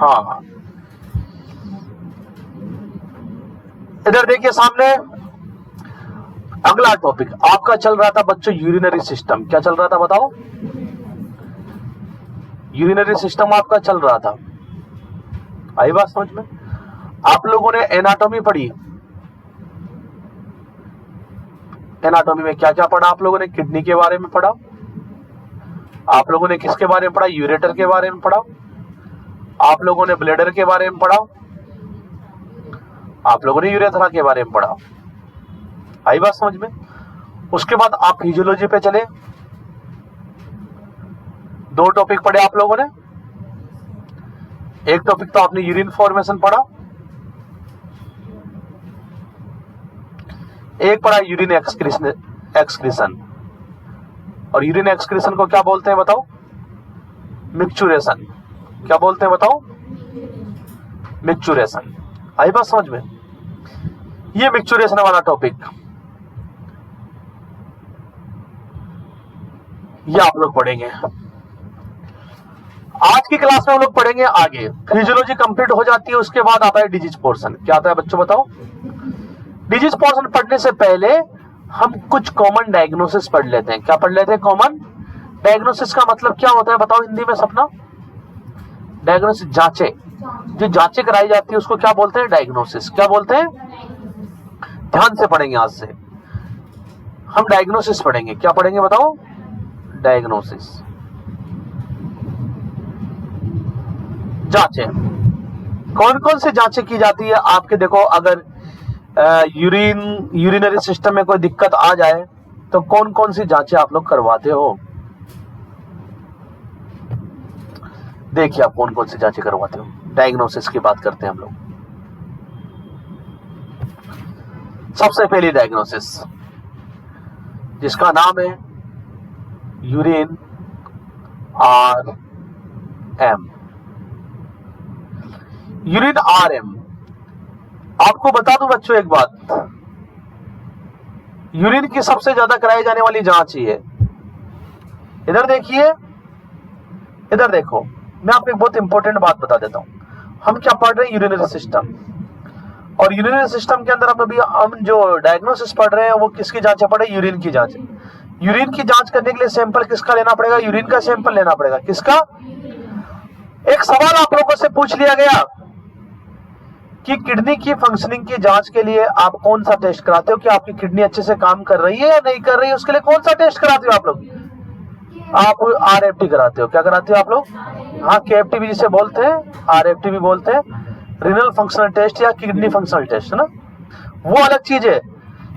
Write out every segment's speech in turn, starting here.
हाँ, इधर देखिए सामने अगला टॉपिक आपका चल रहा था बच्चों, यूरिनरी सिस्टम। क्या चल रहा था बताओ? यूरिनरी सिस्टम आपका चल रहा था। आई बात समझ में? आप लोगों ने एनाटॉमी पढ़ी। एनाटॉमी में क्या क्या पढ़ा आप लोगों ने? किडनी के बारे में पढ़ा, आप लोगों ने किसके बारे में पढ़ा? यूरेटर के बारे में पढ़ा, आप लोगों ने ब्लैडर के बारे में पढ़ा, आप लोगों ने यूरेथ्रा के बारे में पढ़ा। आई बात समझ में? उसके बाद आप फिजियोलॉजी पे चले, 2 टॉपिक पढ़े आप लोगों ने। एक टॉपिक तो आपने यूरिन फॉर्मेशन पढ़ा, एक पढ़ा यूरिन एक्सक्रीशन। और यूरिन एक्सक्रीशन को क्या बोलते हैं बताओ? मिक्चुरेशन। क्या बोलते हैं बताओ? मिक्चुरेशन। आई बात समझ में? ये मिक्चुरेशन वाला टॉपिक ये आप लोग पढ़ेंगे। आज की क्लास में हम लोग पढ़ेंगे आगे। फिजियोलॉजी कंप्लीट हो जाती है, उसके बाद आता है डिजीज पोर्शन। क्या आता है बच्चों बताओ? डिजीज पोर्शन पढ़ने से पहले हम कुछ कॉमन डायग्नोसिस पढ़ लेते हैं। क्या पढ़ लेते हैं? कॉमन डायग्नोसिस का मतलब क्या होता है बताओ हिंदी में सपना? डायग्नोसिस, जांचें। जो जांचें कराई जाती है उसको क्या बोलते हैं? डायग्नोसिस। क्या बोलते हैं? ध्यान से पढ़ेंगे। आज से हम डायग्नोसिस पढ़ेंगे। क्या पढ़ेंगे बताओ? डायग्नोसिस, जांचें। कौन कौन सी जांचें की जाती है आपके? देखो, अगर यूरिनरी सिस्टम में कोई दिक्कत आ जाए तो कौन कौन सी जांचें आप लोग करवाते हो? देखिए आप कौन कौन सी जांचें करवाते हो। डायग्नोसिस की बात करते हैं हम लोग। सबसे पहली डायग्नोसिस जिसका नाम है यूरिन RM। यूरिन RM, आपको बता दूं बच्चों एक बात, यूरिन की सबसे ज्यादा कराई जाने वाली जांच ही है। इधर देखिए, इधर देखो, मैं आपको एक बहुत इंपॉर्टेंट बात बता देता हूं। हम क्या पढ़ रहे हैं? Urinary system. और यूरिनरी सिस्टम के अंदर हम जो डायग्नोसिस पढ़ रहे हैं वो किसकी जांच पढ़ रहे हैं? यूरिन की जांच। यूरिन की जांच करने के लिए सैंपल किसका लेना पड़ेगा? यूरिन का सैंपल लेना पड़ेगा। किसका? एक सवाल आप लोगों से पूछ लिया गया कि किडनी की फंक्शनिंग की जांच के लिए आप कौन सा टेस्ट कराते हो कि आपकी किडनी अच्छे से काम कर रही है या नहीं कर रही है? उसके लिए कौन सा टेस्ट कराते हो आप लोग? आप RFT कराते हो। क्या कराते हो आप लोग? हाँ, KFT भी जिसे बोलते हैं, RFT भी बोलते हैं, रीनल फंक्शनल टेस्ट या किडनी फंक्शनल टेस्ट, है ना, वो अलग चीज है।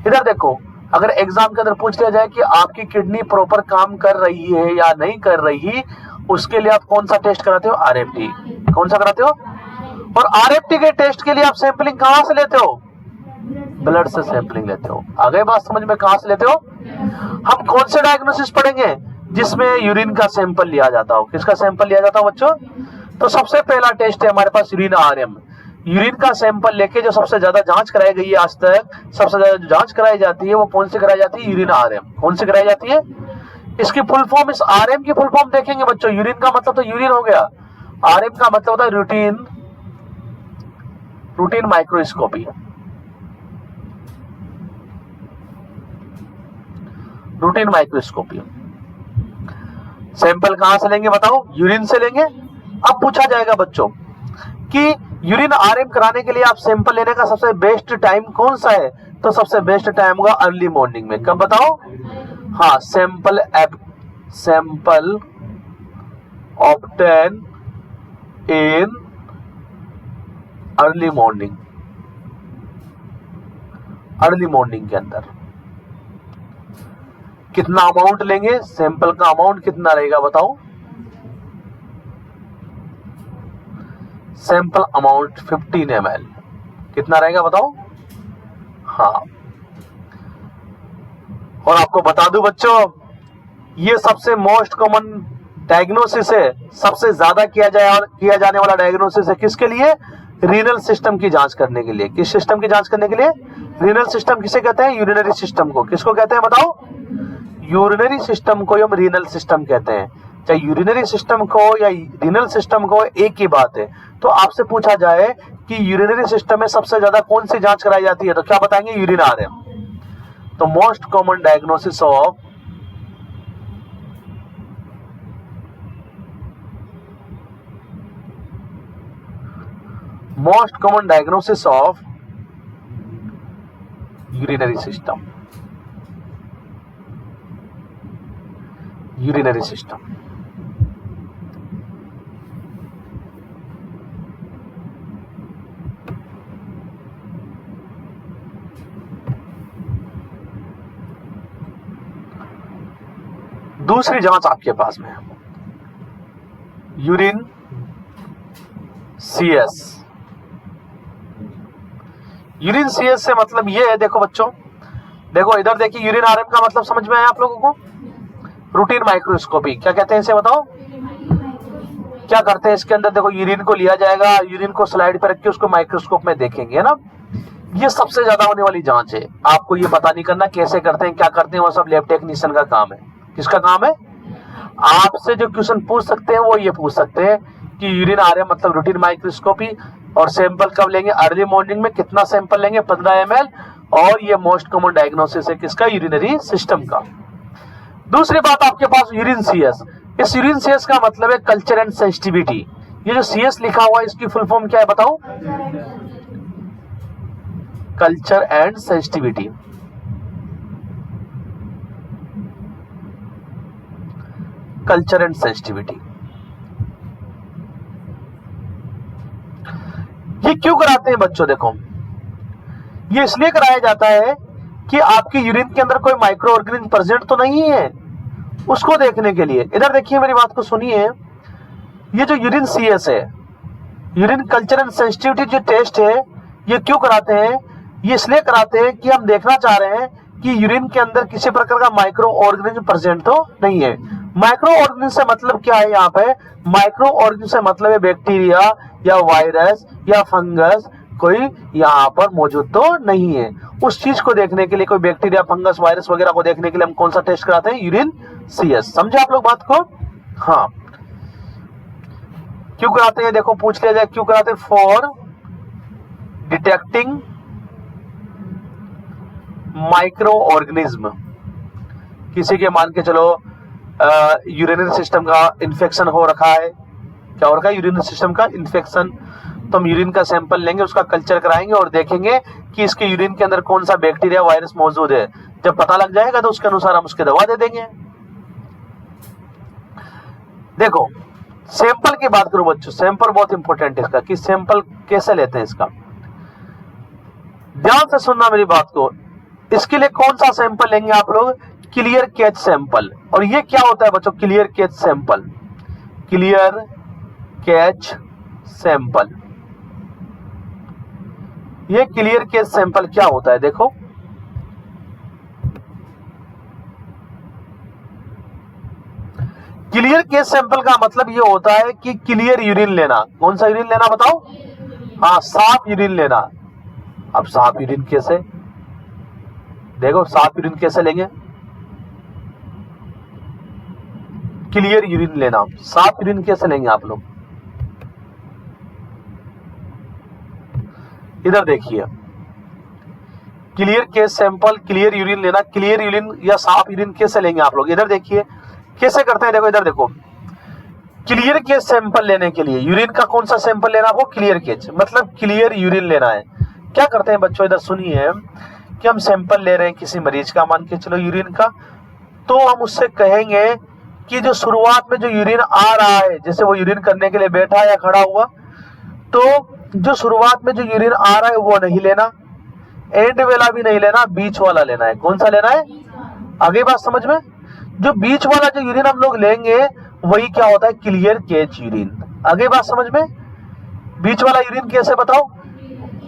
इधर देखो, अगर एग्जाम के अंदर पूछ लिया जाए कि आपकी किडनी प्रॉपर काम कर रही है या नहीं कर रही, उसके लिए आप कौन सा टेस्ट कराते हो? RFT। कौन सा कराते हो? और RFT के टेस्ट के लिए आप सैंपलिंग कहां से लेते हो? ब्लड से सैंपलिंग लेते हो। आगे बात समझ में? कहां से लेते हो? हम कौन से डायग्नोसिस पढ़ेंगे जिसमें यूरिन का सैंपल लिया जाता हो? किसका सैंपल लिया जाता हो बच्चों? तो सबसे पहला टेस्ट है हमारे पास यूरिन RM। यूरिन का सैंपल लेके जो सबसे ज्यादा जांच कराई गई है आज तक, सबसे ज्यादा जो जांच कराई जाती है वो कौन सी कराई जाती है? Urine RM। कौन सी कराई जाती है? इसकी फुल फॉर्म, इस RM की फुल फॉर्म देखेंगे बच्चों। यूरिन का मतलब तो यूरिन हो गया, RM का मतलब होता है routine microscopy. Routine microscopy. Sample कहां से लेंगे बताओ? यूरिन से लेंगे। अब पूछा जाएगा बच्चों कि यूरिन RM कराने के लिए आप सैंपल लेने का सबसे बेस्ट टाइम कौन सा है? तो सबसे बेस्ट टाइम होगा अर्ली मॉर्निंग में। कब बताओ? हाँ, sample obtain in early morning. Early morning के अंदर कितना अमाउंट लेंगे? सैंपल का अमाउंट कितना रहेगा बताओ? Sample amount 15 ml। कितना रहेगा बताओ? हाँ, और आपको बता दूं बच्चों, ये सबसे मोस्ट कॉमन डायग्नोसिस है, सबसे ज्यादा किया जाने वाला डायग्नोसिस है। किसके लिए? रीनल सिस्टम की जांच करने के लिए। किस सिस्टम की जांच करने के लिए? Renal system. किसे कहते हैं? यूरिनरी सिस्टम को। किसको कहते हैं बताओ? यूरिनरी सिस्टम को हम रीनल सिस्टम कहते हैं। चाहे यूरिनरी सिस्टम को या रीनल सिस्टम को एक ही बात है। तो आपसे पूछा जाए कि यूरिनरी सिस्टम में सबसे ज्यादा कौन सी जांच कराई जाती है, तो क्या बताएंगे? Urine RM. तो most common diagnosis of urinary system. दूसरी जांच आपके पास में है यूरिन सीएस। यूरिन सीएस से मतलब ये है, देखो बच्चों, देखो इधर देखिए, यूरिन आरएम का मतलब समझ में आया आप लोगों को? Routine microscopy. क्या कहते हैं इसे, बताओ क्या करते हैं इसके अंदर? देखो यूरिन को लिया जाएगा, यूरिन को स्लाइड पर रख के उसको माइक्रोस्कोप में देखेंगे, है ना। ये सबसे ज्यादा होने वाली जांच है। आपको ये पता नहीं करना कैसे करते हैं, क्या करते हैं, वो सब लैब टेक्नीशियन का काम है। किसका काम है? आपसे जो क्वेश्चन पूछ सकते हैं वो ये पूछ सकते हैं कि यूरिन आरएम मतलब रूटीन माइक्रोस्कोपी, और सैंपल कब लेंगे? अर्ली मॉर्निंग में। कितना सैंपल लेंगे? 15 ml। और ये मोस्ट कॉमन डायग्नोसिस है किसका? यूरिनरी सिस्टम का। दूसरी बात आपके पास यूरिन सीएस। इस यूरिन सीएस का मतलब है कल्चर एंड सेंसिटिविटी। ये जो सीएस लिखा हुआ है इसकी फुल फॉर्म क्या है बताओ? Culture and sensitivity. Culture and sensitivity ये क्यों कराते हैं बच्चों? देखो, ये इसलिए कराया जाता है कि आपकी यूरिन के अंदर कोई माइक्रो ऑर्गेनिज्म प्रेजेंट तो नहीं है, उसको देखने के लिए। इधर देखिए, मेरी बात को सुनिए। ये जो यूरिन सीएस है, यूरिन कल्चर एंड सेंसिटिविटी जो टेस्ट है, ये क्यों कराते हैं? ये इसलिए कराते हैं कि हम देखना चाह रहे हैं कि यूरिन के अंदर किसी प्रकार का माइक्रो ऑर्गेनिज्म प्रेजेंट तो नहीं है। माइक्रो ऑर्गेनिज्म से मतलब क्या है? यहाँ पे माइक्रो ऑर्गेनिज्म से मतलब है बैक्टीरिया या वायरस या फंगस कोई यहाँ पर मौजूद तो नहीं है। उस चीज को देखने के लिए, कोई बैक्टीरिया, फंगस, वायरस वगैरह को देखने के लिए हम कौन सा टेस्ट कराते हैं? Urine CS. समझे आप लोग बात को? हाँ, क्यों कराते हैं? देखो, पूछ लिया जाए क्यों कराते हैं? For detecting micro organism. किसी के मान के चलो यूरिनरी सिस्टम का इन्फेक्शन हो रखा है। क्या हो रखा है? यूरिनरी सिस्टम का इन्फेक्शन। तो हम यूरिन का सैंपल लेंगे, उसका कल्चर कराएंगे और देखेंगे कि इसके यूरिन के अंदर कौन सा बैक्टीरिया, वायरस मौजूद है। जब पता लग जाएगा तो उसके अनुसार हम उसकी दवा दे देंगे। देखो, सैंपल की बात करूं बच्चों, सैंपल बहुत इंपॉर्टेंट है इसका, कि सैंपल कैसे लेते हैं इसका। ध्यान से सुनना मेरी बात को। इसके लिए कौन सा सैंपल लेंगे आप लोग? Clear catch sample. और ये क्या होता है बच्चों? Clear catch sample. Clear catch sample. ये क्लियर कैच सैंपल क्या होता है? देखो, क्लियर कैच सैंपल का मतलब ये होता है कि क्लियर यूरिन लेना। कौन सा यूरिन लेना बताओ? हाँ, साफ यूरिन लेना। अब साफ यूरिन कैसे? देखो, साफ यूरिन कैसे लेंगे? क्लियर यूरिन लेना। साफ यूरिन कैसे लेंगे आप लोग? इधर देखिए, clear case sample, clear urine लेना। क्लियर यूरिन या साफ यूरिन कैसे लेंगे आप लोग? इधर देखिए कैसे करते हैं। देखो, इधर देखो, क्लियर केस सैंपल लेने के लिए यूरिन का कौन सा सैंपल लेना? वो क्लियर केस, मतलब क्लियर यूरिन लेना है। क्या करते हैं बच्चों? इधर सुनिए कि हम सैंपल ले रहे हैं किसी मरीज का, मान के चलो यूरिन का, तो हम उससे कहेंगे कि जो शुरुआत में जो यूरिन आ रहा है, जैसे वो यूरिन करने के लिए बैठा या खड़ा हुआ, तो जो शुरुआत में जो यूरिन आ रहा है वो नहीं लेना, एंड वाला भी नहीं लेना, बीच वाला लेना है। कौन सा लेना है? आगे बात समझ में? जो बीच वाला जो यूरिन हम लोग लेंगे वही क्या होता है? Clear catch urine. आगे बात समझ में? बीच वाला यूरिन कैसे बताओ?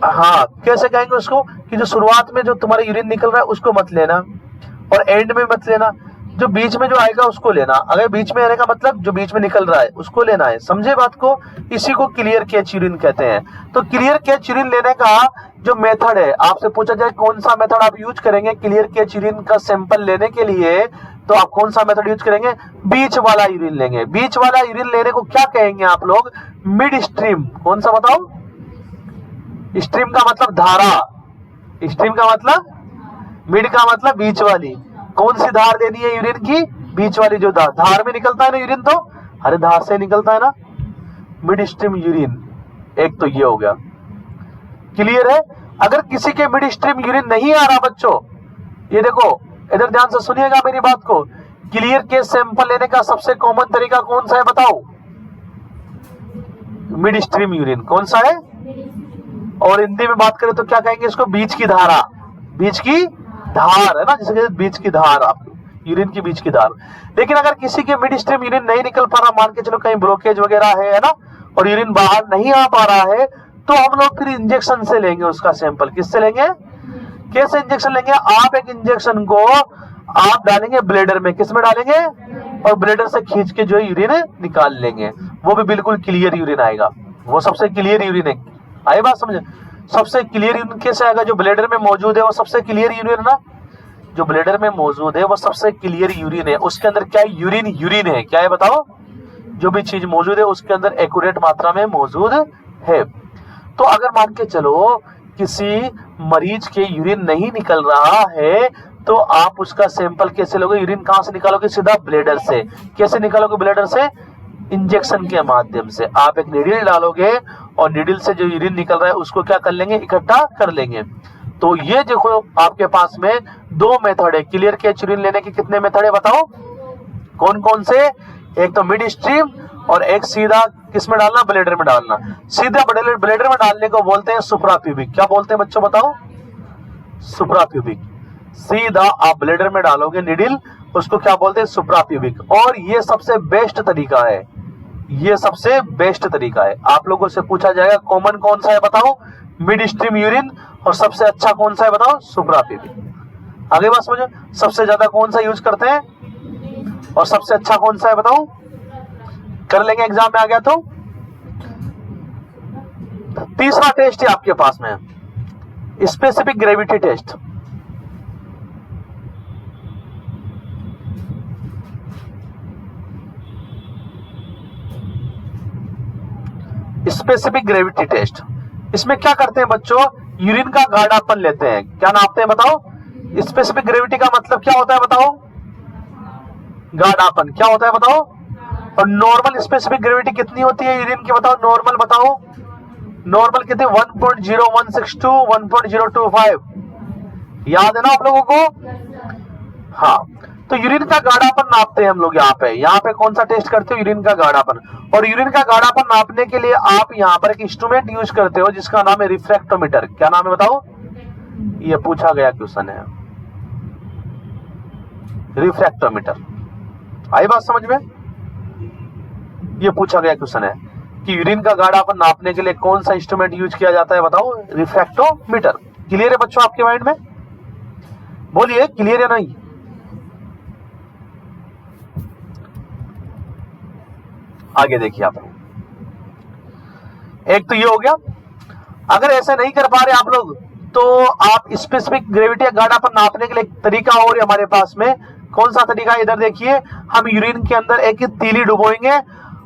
हाँ, कैसे कहेंगे उसको? कि जो शुरुआत में जो तुम्हारा यूरिन निकल रहा है उसको मत लेना, और एंड में मत लेना, जो बीच में जो आएगा उसको लेना। अगर बीच में आने का मतलब जो बीच में निकल रहा है उसको लेना है। समझे बात को? इसी को क्लियर कैच यूरिन कहते हैं। तो क्लियर कैच यूरिन लेने का जो मेथड है, आपसे पूछा जाए कौन सा मेथड आप यूज करेंगे क्लियर कैच यूरिन का सैंपल लेने के लिए, तो आप कौन सा मेथड यूज करेंगे? बीच वाला यूरिन लेंगे। बीच वाला यूरिन लेने को क्या कहेंगे आप लोग? Mid stream. कौन सा बताओ? स्ट्रीम का मतलब धारा, स्ट्रीम का मतलब, मिड का मतलब बीच वाली। कौन सी धार लेनी है यूरिन की? बीच वाली जो धार में निकलता है ना यूरिन, तो अरे धार से निकलता है ना, मिड स्ट्रीम यूरिन। एक तो ये हो गया, क्लियर है। अगर किसी के मिड स्ट्रीम यूरिन नहीं आ रहा बच्चों, ये देखो इधर ध्यान से सुनिएगा मेरी बात को, क्लियर केस सैंपल लेने का सबसे कॉमन तरीका कौन सा है बताओ? Mid stream urine. कौन सा है? और हिंदी में बात करें तो क्या कहेंगे इसको? बीच की धारा, बीच की धार है ना, जिसे बीच की धार, आप यूरिन की बीच की धार। लेकिन अगर किसी के मिड स्ट्रीम यूरिन नहीं निकल पा रहा, मान के चलो कहीं ब्लॉकेज वगैरह है ना, और यूरिन बाहर नहीं आ पा रहा है, तो हम लोग फिर इंजेक्शन से लेंगे उसका सैंपल। किससे लेंगे? कैसे इंजेक्शन लेंगे? आप एक इंजेक्शन को आप डालेंगे ब्लेडर में। किस में डालेंगे? और ब्लेडर से खींच के जो यूरिन निकाल लेंगे, वो भी बिल्कुल क्लियर यूरिन आएगा। वो सबसे क्लियर यूरिन है। आई बात समझे? सबसे क्लियर यूरिन कैसे आएगा? जो ब्लेडर में मौजूद है वो सबसे क्लियर यूरिन है ना, जो ब्लेडर में मौजूद है वो सबसे क्लियर यूरिन है। उसके अंदर क्या यूरिन यूरिन है, क्या है बताओ? जो भी चीज मौजूद है उसके अंदर एक्यूरेट मात्रा में मौजूद है। तो अगर मान के चलो किसी मरीज के यूरिन नहीं निकल रहा है, तो आप उसका सैंपल कैसे लोगे? यूरिन कहां से निकालोगे? सीधा ब्लेडर से। कैसे निकालोगे ब्लेडर से? इंजेक्शन के माध्यम से। आप एक नीडल डालोगे और नीडल से जो यूरिन निकल रहा है उसको क्या कर लेंगे? इकट्ठा कर लेंगे। तो ये देखो आपके पास में दो मेथड है क्लियर केस यूरिन लेने के। कितने मेथड है बताओ? कौन कौन से? एक तो मिड स्ट्रीम और एक सीधा किस में डालना? ब्लेडर में डालना। सीधा ब्लेडर में डालने को बोलते हैं सुप्राप्यूबिक। क्या बोलते हैं बच्चों बताओ? सुप्राप्यूबिक। सीधा आप ब्लेडर में डालोगे निडिल, उसको क्या बोलते हैं? सुप्राप्यूबिक। और ये सबसे बेस्ट तरीका है, ये सबसे बेस्ट तरीका है। आप लोगों से पूछा जाएगा कॉमन कौन सा है बताओ? Mid stream urine. और सबसे अच्छा कौन सा है बताओ? सुप्राप्यूबिक। आगे बात समझो, सबसे ज्यादा कौन सा यूज करते हैं और सबसे अच्छा कौन सा है बताओ? कर लेंगे एग्जाम में आ गया तो। तीसरा टेस्ट है आपके पास में, specific gravity test. Specific gravity test, इसमें क्या करते हैं बच्चों? यूरिन का गाढ़ापन लेते हैं। क्या नापते हैं बताओ? स्पेसिफिक ग्रेविटी का मतलब क्या होता है बताओ? गाढ़ापन। क्या होता है बताओ? और नॉर्मल स्पेसिफिक ग्रेविटी कितनी होती है यूरिन की बताओ? नॉर्मल बताओ, नॉर्मल कितने? 1.0162 1.025। याद है ना आप लोगों को? हाँ, तो यूरिन का गाढ़ापन नापते हैं हम लोग यहाँ पे कौन सा टेस्ट करते हो? यूरिन का गाढ़ापन। और यूरिन का गाढ़ापन नापने के लिए आप यहाँ पर एक इंस्ट्रूमेंट यूज करते हो जिसका नाम है रिफ्रैक्टोमीटर। क्या नाम है बताओ? ये पूछा गया क्वेश्चन है, रिफ्रैक्टोमीटर। आई बात समझ में? ये पूछा गया क्वेश्चन है कि यूरिन का गाढ़ापन नापने के लिए कौन सा इंस्ट्रूमेंट यूज किया जाता है बताओ? रिफ्रैक्टोमीटर। क्लियर है बच्चों आपके माइंड में? बोलिए क्लियर है नहीं? आगे देखिए आप, एक तो ये हो गया। अगर ऐसे नहीं कर पा रहे आप लोग, तो आप स्पेसिफिक ग्रेविटी गाढ़ापन नापने के लिए तरीका और हमारे पास में कौन सा तरीका? इधर देखिए, हम यूरिन के अंदर एक तीली डुबोएंगे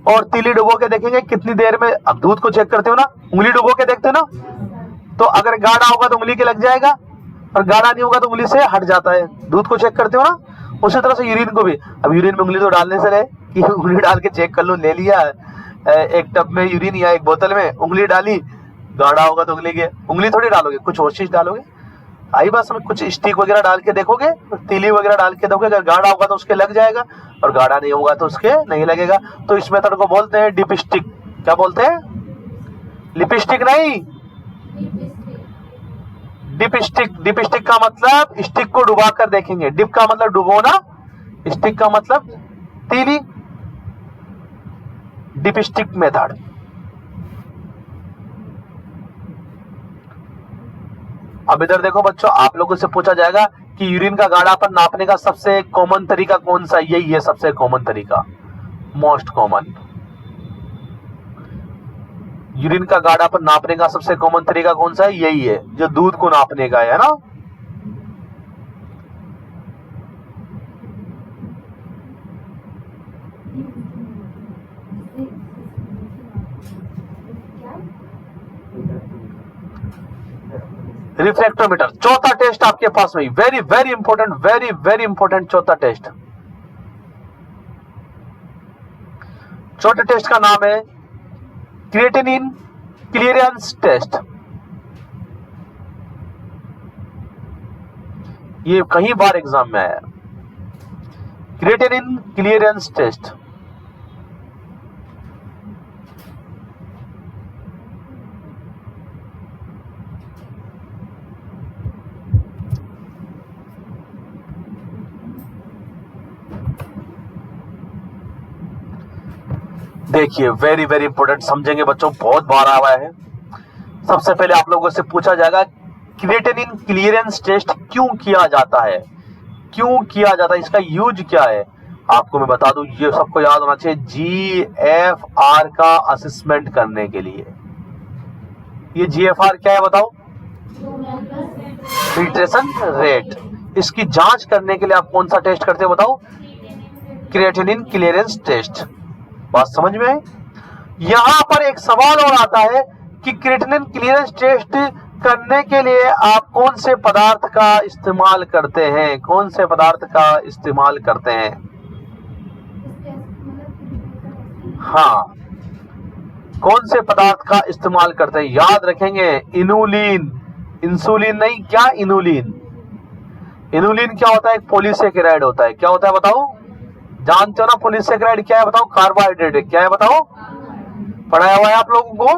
और तीली डुबो के देखेंगे कितनी देर में। अब दूध को चेक करते हो ना, उंगली डुबो के देखते हो ना, तो अगर गाढ़ा होगा तो उंगली के लग जाएगा और गाढ़ा नहीं होगा तो उंगली से हट जाता है। दूध को चेक करते हो ना, उसी तरह से यूरिन को भी। अब यूरिन में उंगली तो डालने से रहे कि उंगली डाल के चेक कर लो, ले लिया एक टब में यूरिन या एक बोतल में, उंगली डाली, गाढ़ा होगा तो उंगली थोड़ी डालोगे, कुछ और चीज डालोगे। आई बात समझ? कुछ स्टिक वगैरह डाल के देखोगे, तीली वगैरह डाल के देखोगे, अगर गाढ़ा होगा तो उसके लग जाएगा और गाढ़ा नहीं होगा तो उसके नहीं लगेगा। तो इस मेथड को बोलते हैं डिप स्टिक। क्या बोलते हैं? लिपस्टिक नहीं, डिप स्टिक। डिप स्टिक का मतलब स्टिक को डुबा कर देखेंगे। डिप का मतलब डुबोना, स्टिक का मतलब तीली। Dip stick method. अब इधर देखो बच्चों, आप लोगों से पूछा जाएगा कि यूरिन का गाढ़ापन नापने का सबसे कॉमन तरीका कौन सा? यही है सबसे कॉमन तरीका, मोस्ट कॉमन। यूरिन का गाढ़ापन नापने का सबसे कॉमन तरीका कौन सा है? यही है, जो दूध को नापने का है ना। रिफ्रैक्टोमीटर। चौथा टेस्ट आपके पास में, very very important, very very important चौथा टेस्ट। चौथे टेस्ट का नाम है क्रिएटिनिन क्लियरेंस टेस्ट। ये कई बार एग्जाम में आया, क्रिएटिनिन क्लियरेंस टेस्ट। देखिए वेरी वेरी इंपॉर्टेंट, समझेंगे बच्चों, बहुत बार आया है। सबसे पहले आप लोगों से पूछा जाएगा क्रिएटिनिन क्लियरेंस टेस्ट क्यों किया जाता है, क्यों किया जाता है, इसका यूज क्या है। आपको मैं बता दूं, ये सबको याद होना चाहिए, GFR का असेसमेंट करने के लिए। ये GFR क्या है बताओ? Filtration rate. इसकी जांच करने के लिए आप कौन सा टेस्ट करते हो बताओ? Creatinine clearance test. बात समझ में आई? यहां पर एक सवाल और आता है कि क्रिएटिनिन क्लियरेंस टेस्ट करने के लिए आप कौन से पदार्थ का इस्तेमाल करते हैं, कौन से पदार्थ का इस्तेमाल करते हैं? हाँ, कौन से पदार्थ का इस्तेमाल करते हैं? याद रखेंगे, इनुलिन, इंसुलिन नहीं, क्या इनुलिन। इनुलिन क्या होता है? एक पॉलीसेकेराइड होता है। क्या होता है बताओ? जानते हो ना पॉलीसेकेराइड क्या है बताओ? कार्बोहाइड्रेट है। क्या है बताओ? पढ़ाया हुआ है आप लोगों को?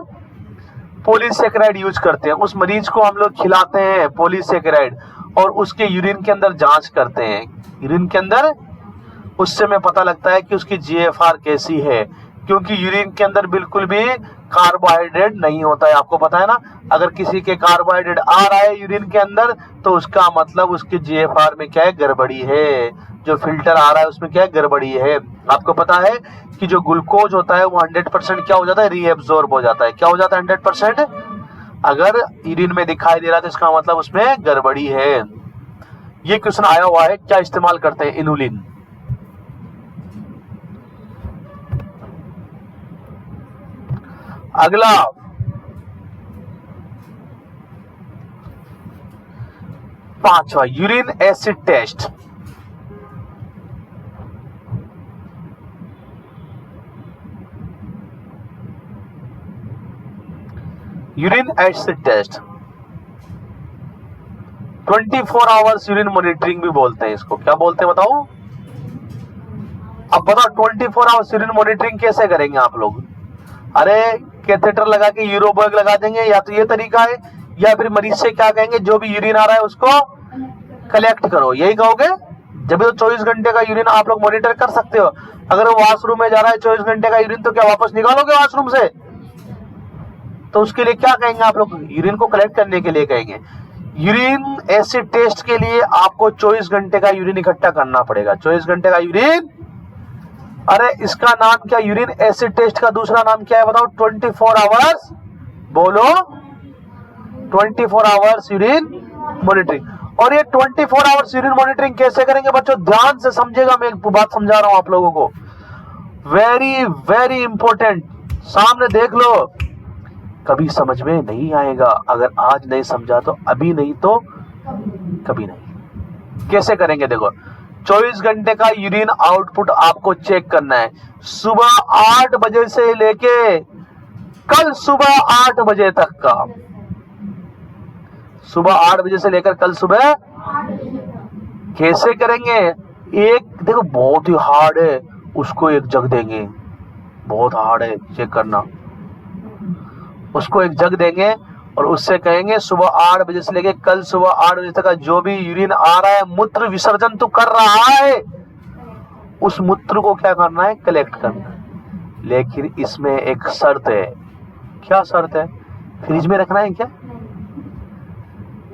पॉलीसेकेराइड यूज करते हैं, उस मरीज को हम लोग खिलाते हैं पॉलीसेकेराइड, और उसके यूरिन के अंदर जांच करते हैं। यूरिन के अंदर उससे में पता लगता है कि उसकी GFR कैसी है, क्योंकि यूरिन के अंदर बिल्कुल भी कार्बोहाइड्रेट नहीं होता है। आपको पता है ना, अगर किसी के कार्बोहाइड्रेट आ रहा है यूरिन के अंदर तो उसका मतलब उसकी GFR में क्या है? गड़बड़ी है। जो फिल्टर आ रहा है उसमें क्या है? गड़बड़ी है। आपको पता है कि जो ग्लूकोज होता है वो 100% क्या हो जाता है? रीएब्सॉर्ब हो जाता है। क्या हो जाता है? 100%। अगर यूरिन में दिखाई दे रहा है तो इसका मतलब उसमें गड़बड़ी है। ये क्वेश्चन आया हुआ है, क्या इस्तेमाल करते हैं? इनुलिन। अगला, पांचवा, urine acid test. Urine acid test 24 hours urine monitoring भी बोलते हैं इसको। क्या बोलते हैं बताओ? अब बताओ 24 आवर्स यूरिन मॉनिटरिंग कैसे करेंगे आप लोग? अरे कैथेटर लगा के यूरोबैग लगा देंगे, या तो ये तरीका है, या फिर मरीज से क्या कहेंगे, जो भी यूरिन आ रहा है उसको कलेक्ट करो, यही कहोगे? जब तो 24 घंटे का यूरिन आप लोग मॉनिटर कर सकते हो। अगर वो वॉशरूम में जा रहा है 24 घंटे का यूरिन, तो क्या वापस निकालोगे वॉशरूम से? तो उसके लिए क्या कहेंगे आप लोग? यूरिन को कलेक्ट करने के लिए कहेंगे। यूरिन एसिड टेस्ट के लिए आपको 24 घंटे का यूरिन इकट्ठा करना पड़ेगा। 24 घंटे का यूरिन, अरे इसका नाम क्या? यूरिन एसिड टेस्ट का दूसरा नाम क्या है बताओ? 24 आवर्स, बोलो, 24 आवर्स यूरिन मॉनिटरिंग। और ये 24 आवर्स यूरिन मॉनिटरिंग कैसे करेंगे बच्चों? ध्यान से समझेगा, मैं एक बात समझा रहा हूं आप लोगों को, वेरी वेरी इंपॉर्टेंट। सामने देख लो, कभी समझ में नहीं आएगा। अगर आज नहीं समझा तो अभी, नहीं तो कभी नहीं। कैसे करेंगे देखो, 24 घंटे का यूरिन आउटपुट आपको चेक करना है। सुबह 8 बजे से लेके कल सुबह 8 बजे तक का, सुबह 8 बजे से लेकर कल सुबह। कैसे करेंगे? एक देखो, बहुत ही हार्ड है, उसको एक जग देंगे, बहुत हार्ड है चेक करना। उसको एक जग देंगे और उससे कहेंगे सुबह 8 बजे से लेके कल सुबह 8 बजे तक का जो भी यूरिन आ रहा है, मूत्र विसर्जन तो कर रहा है, उस मूत्र को क्या करना है? कलेक्ट करना है। लेकिन इसमें एक शर्त है। क्या शर्त है? फ्रिज में रखना है क्या?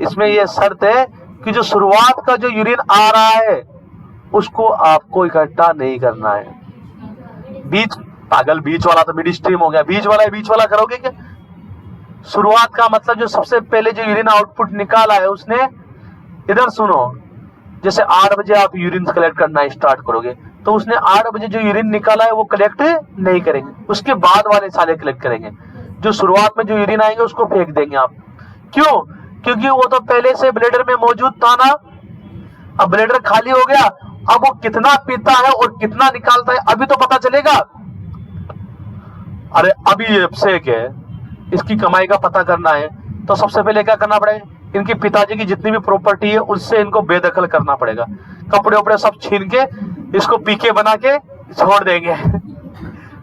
इसमें यह शर्त है कि जो शुरुआत का जो यूरिन आ रहा है उसको आपको इकट्ठा नहीं करना है। बीच, पागल, बीच वाला तो मिड स्ट्रीम हो गया, बीच वाला है, बीच वाला करोगे क्या? शुरुआत का मतलब जो सबसे पहले जो यूरिन आउटपुट निकाला है उसने, इधर सुनो, जैसे 8 बजे आप यूरिन कलेक्ट करना स्टार्ट करोगे तो उसने 8 बजे जो यूरिन निकाला है वो कलेक्ट नहीं करेंगे, उसके बाद वाले सारे कलेक्ट करेंगे। जो शुरुआत में जो यूरिन आएंगे उसको फेंक देंगे आप। क्यों? क्योंकि वो तो पहले से ब्लैडर में मौजूद था ना। अब ब्लैडर खाली हो गया, अब वो कितना पीता है और कितना निकालता है अभी तो पता चलेगा। अरे अभी एब्सेक है, इसकी कमाई का पता करना है तो सबसे पहले क्या करना पड़ेगा, इनके पिताजी की जितनी भी प्रॉपर्टी है उससे इनको बेदखल करना पड़ेगा। कपड़े उपड़े सब छीन के इसको पीके बना के छोड़ देंगे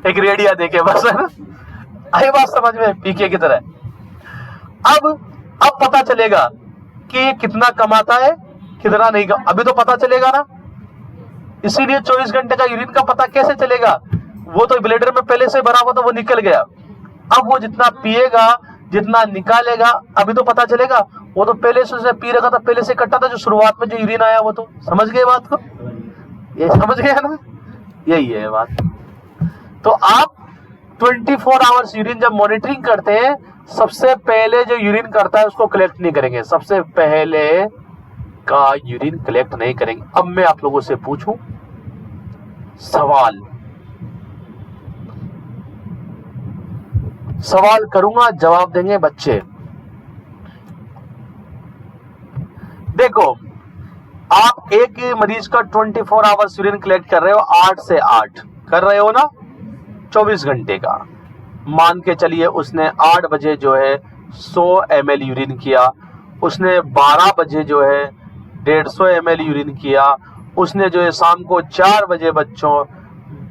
एक रेडिया देके, बस आई बात समझ में, पीके की तरह। अब पता चलेगा कि ये कितना कमाता है कितना नहीं, अभी तो पता चलेगा ना। इसीलिए 24 घंटे का यूरिन का पता कैसे चलेगा, वो तो ब्लैडर में पहले से भरा हुआ तो वो निकल गया। अब वो जितना पिएगा जितना निकालेगा अभी तो पता चलेगा, वो तो पहले से पी रखा था, पहले से इकट्ठा था, जो शुरुआत में जो यूरिन आया वो तो समझ गए बात को, ये समझ गया ना, यही है बात। तो आप 24 आवर्स यूरिन जब मॉनिटरिंग करते हैं, सबसे पहले जो यूरिन करता है उसको कलेक्ट नहीं करेंगे, सबसे पहले का यूरिन कलेक्ट नहीं करेंगे। अब मैं आप लोगों से पूछूं सवाल करूंगा, जवाब देंगे बच्चे। देखो, आप एक मरीज का 24 आवर्स यूरिन कलेक्ट कर रहे हो, 8 से 8 कर रहे हो ना, 24 घंटे का। मान के चलिए उसने 8 बजे जो है 100 ml यूरिन किया, उसने 12 बजे जो है 150 ml यूरिन किया, उसने जो है शाम को 4 बजे बच्चों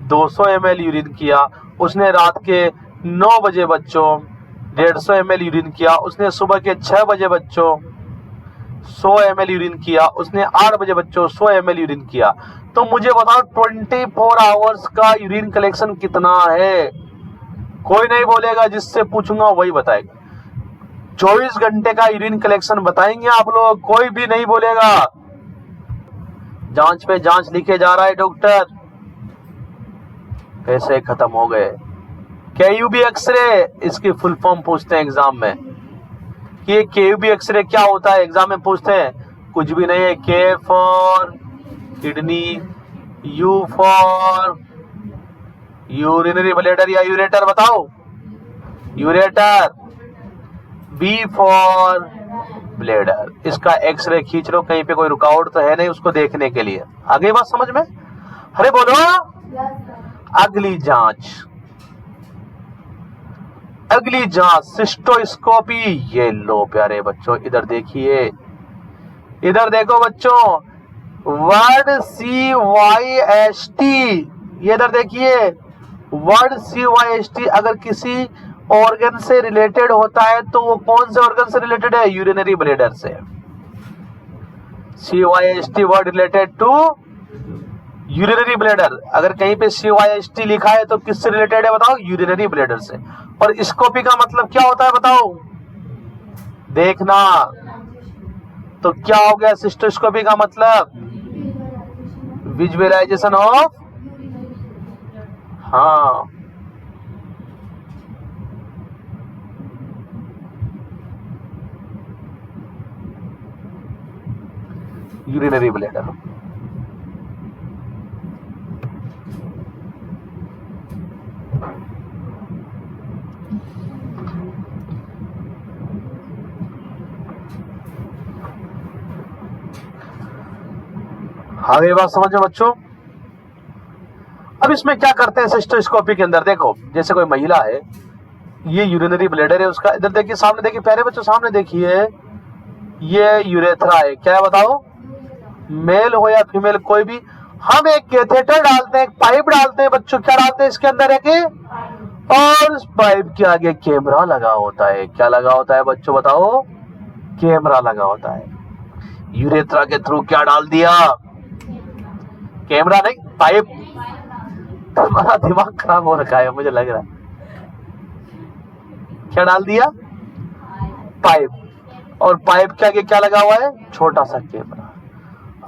200 ml यूरिन किया, उसने रात के 9 बजे बच्चों 150 ml यूरिन किया, उसने सुबह के 6 बजे बच्चों 100 ml यूरिन किया, उसने 8 बजे बच्चों 100 ml यूरिन किया। तो मुझे बताओ 24 आवर्स का यूरिन कलेक्शन कितना है? कोई नहीं बोलेगा, जिससे पूछूंगा वही बताएगा। 24 घंटे का यूरिन कलेक्शन बताएंगे आप लोग, कोई भी नहीं बोलेगा। जांच पे जांच लिखे जा रहा है डॉक्टर, पैसे खत्म हो गए। केयूबी एक्सरे, इसकी फुल फॉर्म पूछते हैं एग्जाम में कि ये केयूबी एक्सरे क्या होता है, एग्जाम में पूछते हैं। कुछ भी नहीं है, के for kidney, you for urinary bladder या यूरेटर, बताओ यूरेटर, बी फॉर ब्लैडर। इसका एक्सरे खींच लो, कहीं पे कोई रुकावट तो है नहीं उसको देखने के लिए। आगे बात समझ में? अरे बोलो। अगली जांच सिस्टोस्कोपी। ये लो प्यारे बच्चों, इधर देखिए, इधर देखो बच्चों, वर्ड CYST, ये इधर देखिए, वर्ड CYST अगर किसी ऑर्गन से रिलेटेड होता है तो वो कौन से ऑर्गन से रिलेटेड है? यूरिनरी ब्लैडर से। CYST word related to urinary bladder. अगर कहीं पे CYST लिखा है तो किससे रिलेटेड है बताओ? यूरिनरी ब्लैडर से। और स्कोपी का मतलब क्या होता है बताओ? देखना। तो क्या हो गया सिस्टोस्कोपी का मतलब? विजुअलाइजेशन ऑफ, हाँ, यूरिनरी ब्लैडर। हाँ, ये बात समझो बच्चों। अब इसमें क्या करते हैं सिस्टोस्कोपी के अंदर? देखो, जैसे कोई महिला है, ये यूरिनरी ब्लैडर है उसका, इधर देखिए, सामने देखिए प्यारे बच्चों, सामने देखिए, ये यूरेथ्रा है। क्या है बताओ? मेल हो या फीमेल कोई भी, हम एक कैथेटर डालते हैं, एक पाइप डालते हैं बच्चों। क्या डालते हैं इसके अंदर? एक, और उस पाइप के आगे कैमरा लगा होता है। क्या लगा होता है बच्चों बताओ? कैमरा लगा होता है। यूरेथ्रा के थ्रू क्या डाल दिया? कैमरा नहीं, पाइप। तुम्हारा दिमाग खराब हो रखा है मुझे लग रहा है। क्या डाल दिया? पाइप। और पाइप के आगे क्या लगा हुआ है? छोटा सा कैमरा।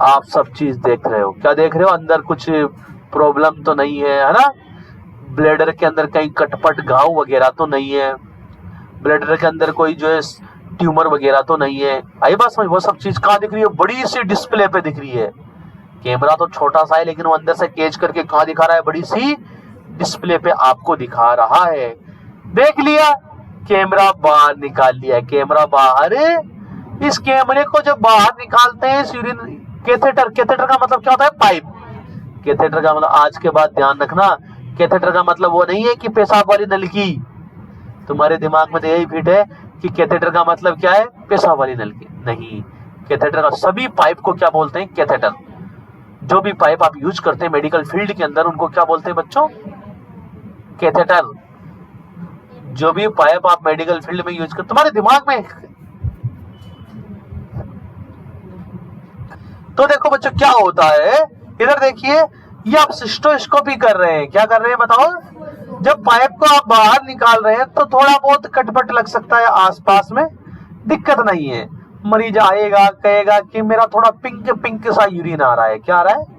आप सब चीज देख रहे हो। क्या देख रहे हो? अंदर कुछ प्रॉब्लम तो नहीं है ना? ब्लैडर के अंदर कहीं कटपट घाव वगैरह तो नहीं है? ब्लैडर के अंदर कोई जो है ट्यूमर वगैरह तो नहीं है? आई बात समझ? वो सब चीज कहाँ दिख रही है? बड़ी सी डिस्प्ले पे दिख रही है। कैमरा तो छोटा सा है लेकिन वो अंदर से कैच करके कहाँ दिखा रहा है? बड़ी सी डिस्प्ले पे आपको दिखा रहा है। देख लिया? कैमरा बाहर निकाल लिया, कैमरा बाहर। इस कैमरे को जब बाहर निकालते हैं इस यूरिन, कैथेटर, कैथेटर का मतलब क्या होता है? पाइप। कैथेटर का मतलब, आज के बाद ध्यान रखना, कैथेटर का मतलब वो नहीं है कि पेशाब वाली नलकी। तुम्हारे दिमाग में तो यही फिट है कि कैथेटर का मतलब क्या है? पेशाब वाली नलकी। नहीं, कैथेटर का सभी पाइप को क्या बोलते हैं? कैथेटर। जो भी पाइप आप यूज करते हैं मेडिकल फील्ड के अंदर, उनको क्या बोलते हैं बच्चों? कैथेटर। जो भी पाइप आप मेडिकल फील्ड में यूज करते, तुम्हारे दिमाग में। तो देखो बच्चों क्या होता है, इधर देखिए, ये आप सिस्टोस्कोपी कर रहे हैं। क्या कर रहे हैं बताओ? जब पाइप को आप बाहर निकाल रहे हैं तो थोड़ा बहुत कटपट लग सकता है आसपास में, दिक्कत नहीं है। मरीज आएगा, कहेगा कि मेरा थोड़ा पिंक पिंक सा यूरिन आ रहा है। क्या आ रहा है?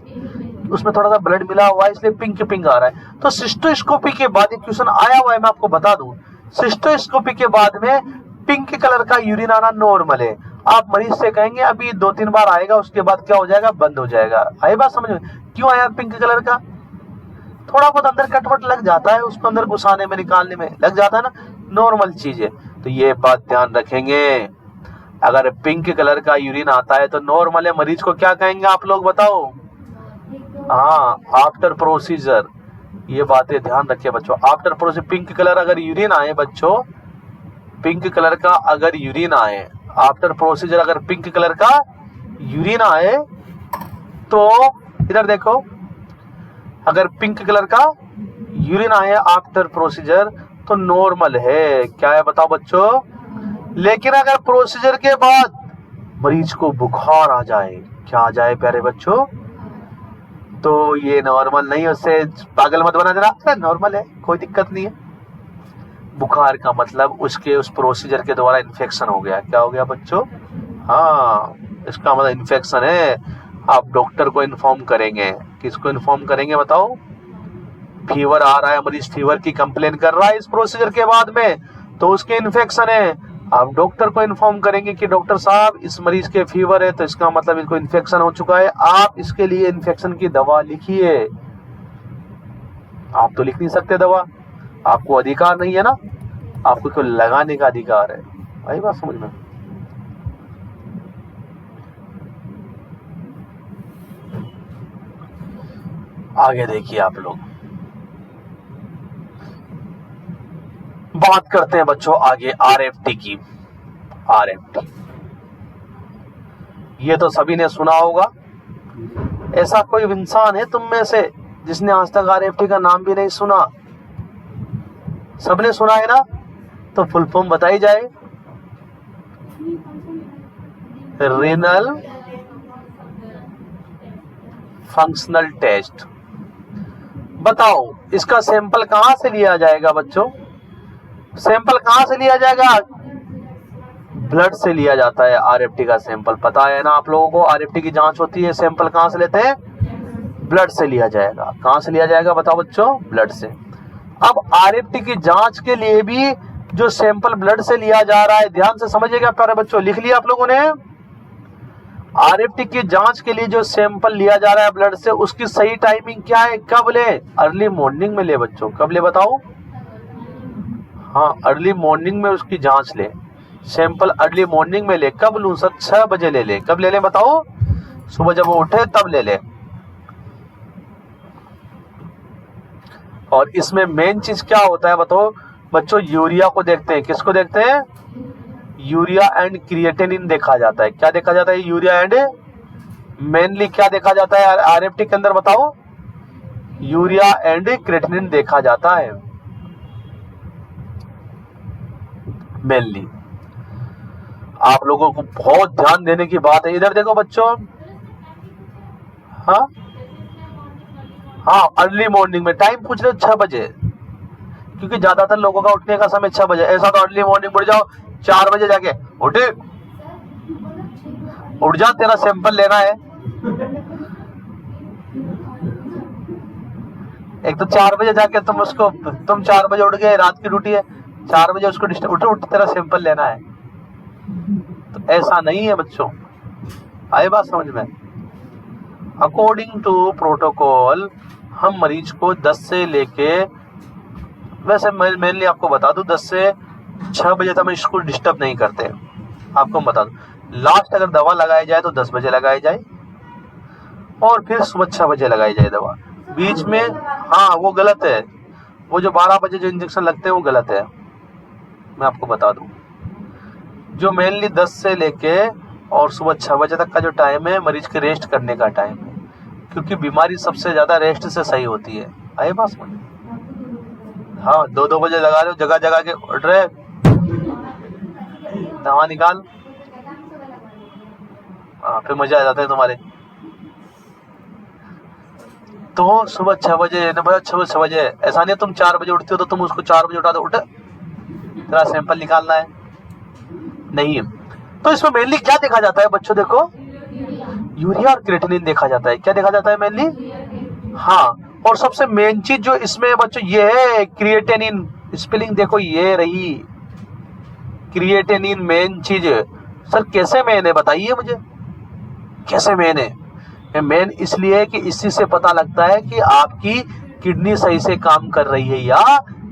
उसमें थोड़ा सा ब्लड मिला हुआ है, इसलिए पिंक पिंक आ रहा है। तो सिस्टोस्कोपी के बाद एक क्वेश्चन आया हुआ है, मैं आपको बता दूं। सिस्टोस्कोपी के बाद में पिंक कलर का यूरिन आना नॉर्मल है। आप मरीज से कहेंगे अभी 2-3 बार आएगा, उसके बाद क्या हो जाएगा? बंद हो जाएगा। आई बात समझ में? क्यों आया पिंक कलर का? थोड़ा बहुत अंदर कटवट लग जाता है, उसको अंदर घुसाने में निकालने में लग जाता है ना, नॉर्मल चीज है। तो ये बात ध्यान रखेंगे, अगर पिंक कलर का यूरिन आता है तो नॉर्मल है। मरीज को क्या कहेंगे आप लोग बताओ? हाँ, आफ्टर प्रोसीजर। ये बातें ध्यान रखिए बच्चों। आफ्टर प्रोसीजर पिंक कलर अगर यूरिन आए बच्चों, पिंक कलर का अगर यूरिन आए आफ्टर प्रोसीजर, अगर पिंक कलर का यूरिन आए तो इधर देखो, अगर पिंक कलर का यूरिन आए आफ्टर प्रोसीजर तो नॉर्मल है। क्या है बताओ बच्चों? लेकिन अगर प्रोसीजर के बाद मरीज को बुखार आ जाए, क्या आ जाए प्यारे बच्चों? तो ये नॉर्मल नहीं, उससे पागल मत बना देना, नॉर्मल है, कोई दिक्कत नहीं है। बुखार का मतलब उसके उस प्रोसीजर के द्वारा इन्फेक्शन हो गया। क्या हो गया बच्चों? हाँ, इसका मतलब इन्फेक्शन है। आप डॉक्टर को इन्फॉर्म करेंगे। किसको इन्फॉर्म करेंगे बताओ? फीवर आ रहा है, मरीज फीवर की कंप्लेन कर रहा है इस प्रोसीजर के बाद में, तो उसके इन्फेक्शन है। आप डॉक्टर को इन्फॉर्म करेंगे कि डॉक्टर साहब इस मरीज के फीवर है, तो इसका मतलब इसको इन्फेक्शन हो चुका है, आप इसके लिए इन्फेक्शन की दवा लिखिए। आप तो लिख नहीं सकते दवा, आपको अधिकार नहीं है ना, आपको क्यों लगाने का अधिकार है। वही बात समझ में। आगे देखिए आप लोग, बात करते हैं बच्चों आगे आरएफटी की। आरएफटी ये तो सभी ने सुना होगा। ऐसा कोई इंसान है तुम में से जिसने आज तक आरएफटी का नाम भी नहीं सुना? सबने सुना है ना? तो फुल फॉर्म बताई जाए। Renal functional test. बताओ इसका सैंपल कहां से लिया जाएगा बच्चों? सैंपल कहां से लिया जाएगा? ब्लड से लिया जाता है आरएफटी का सैंपल। पता है ना आप लोगों को, आरएफटी की जांच होती है, सैंपल कहां से लेते हैं? ब्लड से लिया जाएगा। कहां से लिया जाएगा बताओ बच्चों? ब्लड से। अब आरएफटी की जांच के लिए भी जो सैंपल ब्लड से लिया जा रहा है, ध्यान से समझिएगा प्यारे बच्चों, लिख लिया आप लोगों ने? आरएफटी की जांच के लिए जो सैंपल लिया जा रहा है ब्लड से, उसकी सही टाइमिंग क्या है? कब ले? अर्ली मॉर्निंग में ले बच्चों। कब ले बताओ? हाँ, अर्ली मॉर्निंग में उसकी जांच ले। सैंपल अर्ली मॉर्निंग में ले। कब लूं सर? 6 बजे ले ले। कब ले ले बताओ? सुबह जब वो उठे तब ले ले। और इसमें मेन चीज क्या होता है बताओ बच्चों? यूरिया को देखते हैं। किसको देखते हैं? यूरिया एंड क्रिएटिनिन देखा जाता है। क्या देखा जाता है? यूरिया एंड, मेनली क्या देखा जाता है आरएफटी के अंदर बताओ? यूरिया एंड क्रिएटिनिन देखा जाता है मेनली। आप लोगों को बहुत ध्यान देने की बात है। इधर देखो बच्चों, हाँ हाँ, अर्ली मॉर्निंग में। टाइम पूछ रहे हो 6 बजे, क्योंकि ज्यादातर लोगों का उठने का समय 6 बजे। ऐसा तो अर्ली मॉर्निंग उठ जाओ, 4 बजे जाके उठे, उठ जा, तेरा सैंपल लेना है। एक तो 4 बजे जाके तुम 4 बजे उठ गए, रात की ड्यूटी है, 4 बजे उसको डिस्टर्ब, उठ तेरा सैंपल लेना है। तो ऐसा नहीं है बच्चों, आई बात समझ में? अकॉर्डिंग टू प्रोटोकॉल हम मरीज को 10 से लेके, वैसे मेनली आपको बता दूं 10 से 6 बजे तक हम इसको डिस्टर्ब नहीं करते। आपको बता दूं, लास्ट अगर दवा लगाई जाए तो 10 बजे लगाई जाए और फिर सुबह 6 बजे लगाई जाए दवा। बीच में हाँ वो गलत है, वो जो 12 बजे जो इंजेक्शन लगते हैं वो गलत है। मैं आपको बता दूं, जो मेनली 10 से लेके और सुबह 6 बजे तक का जो टाइम है मरीज के रेस्ट करने का टाइम है, क्योंकि बीमारी सबसे ज्यादा रेस्ट से सही होती है। आए बात समझ? हाँ 2-2 बजे लगा रहे हो, जगह जगह के उठ रहे, दवा निकाल, हाँ फिर मजा आ जाता है तुम्हारे। तो सुबह 6 बजे न बजे 6 बजे, ऐसा नहीं तुम 4 बजे उठते हो तो तुम उसको 4 बजे उठा दो, उठ तेरा सैंपल निकालना है, नहीं। तो इसमें मेनली क्या देखा जाता है बच्चों? देखो यूरिया और क्रिएटिनिन देखा जाता है। क्या देखा जाता है मेनली? हाँ, और सबसे मेन चीज जो इसमें बच्चों ये है क्रिएटिनिन, स्पेलिंग देखो ये रही क्रिएटिनिन, मेन चीज। सर कैसे मेन है बताइए मुझे, कैसे मेन है? मेन इसलिए कि इसी से पता लगता है कि आपकी किडनी सही से काम कर रही है या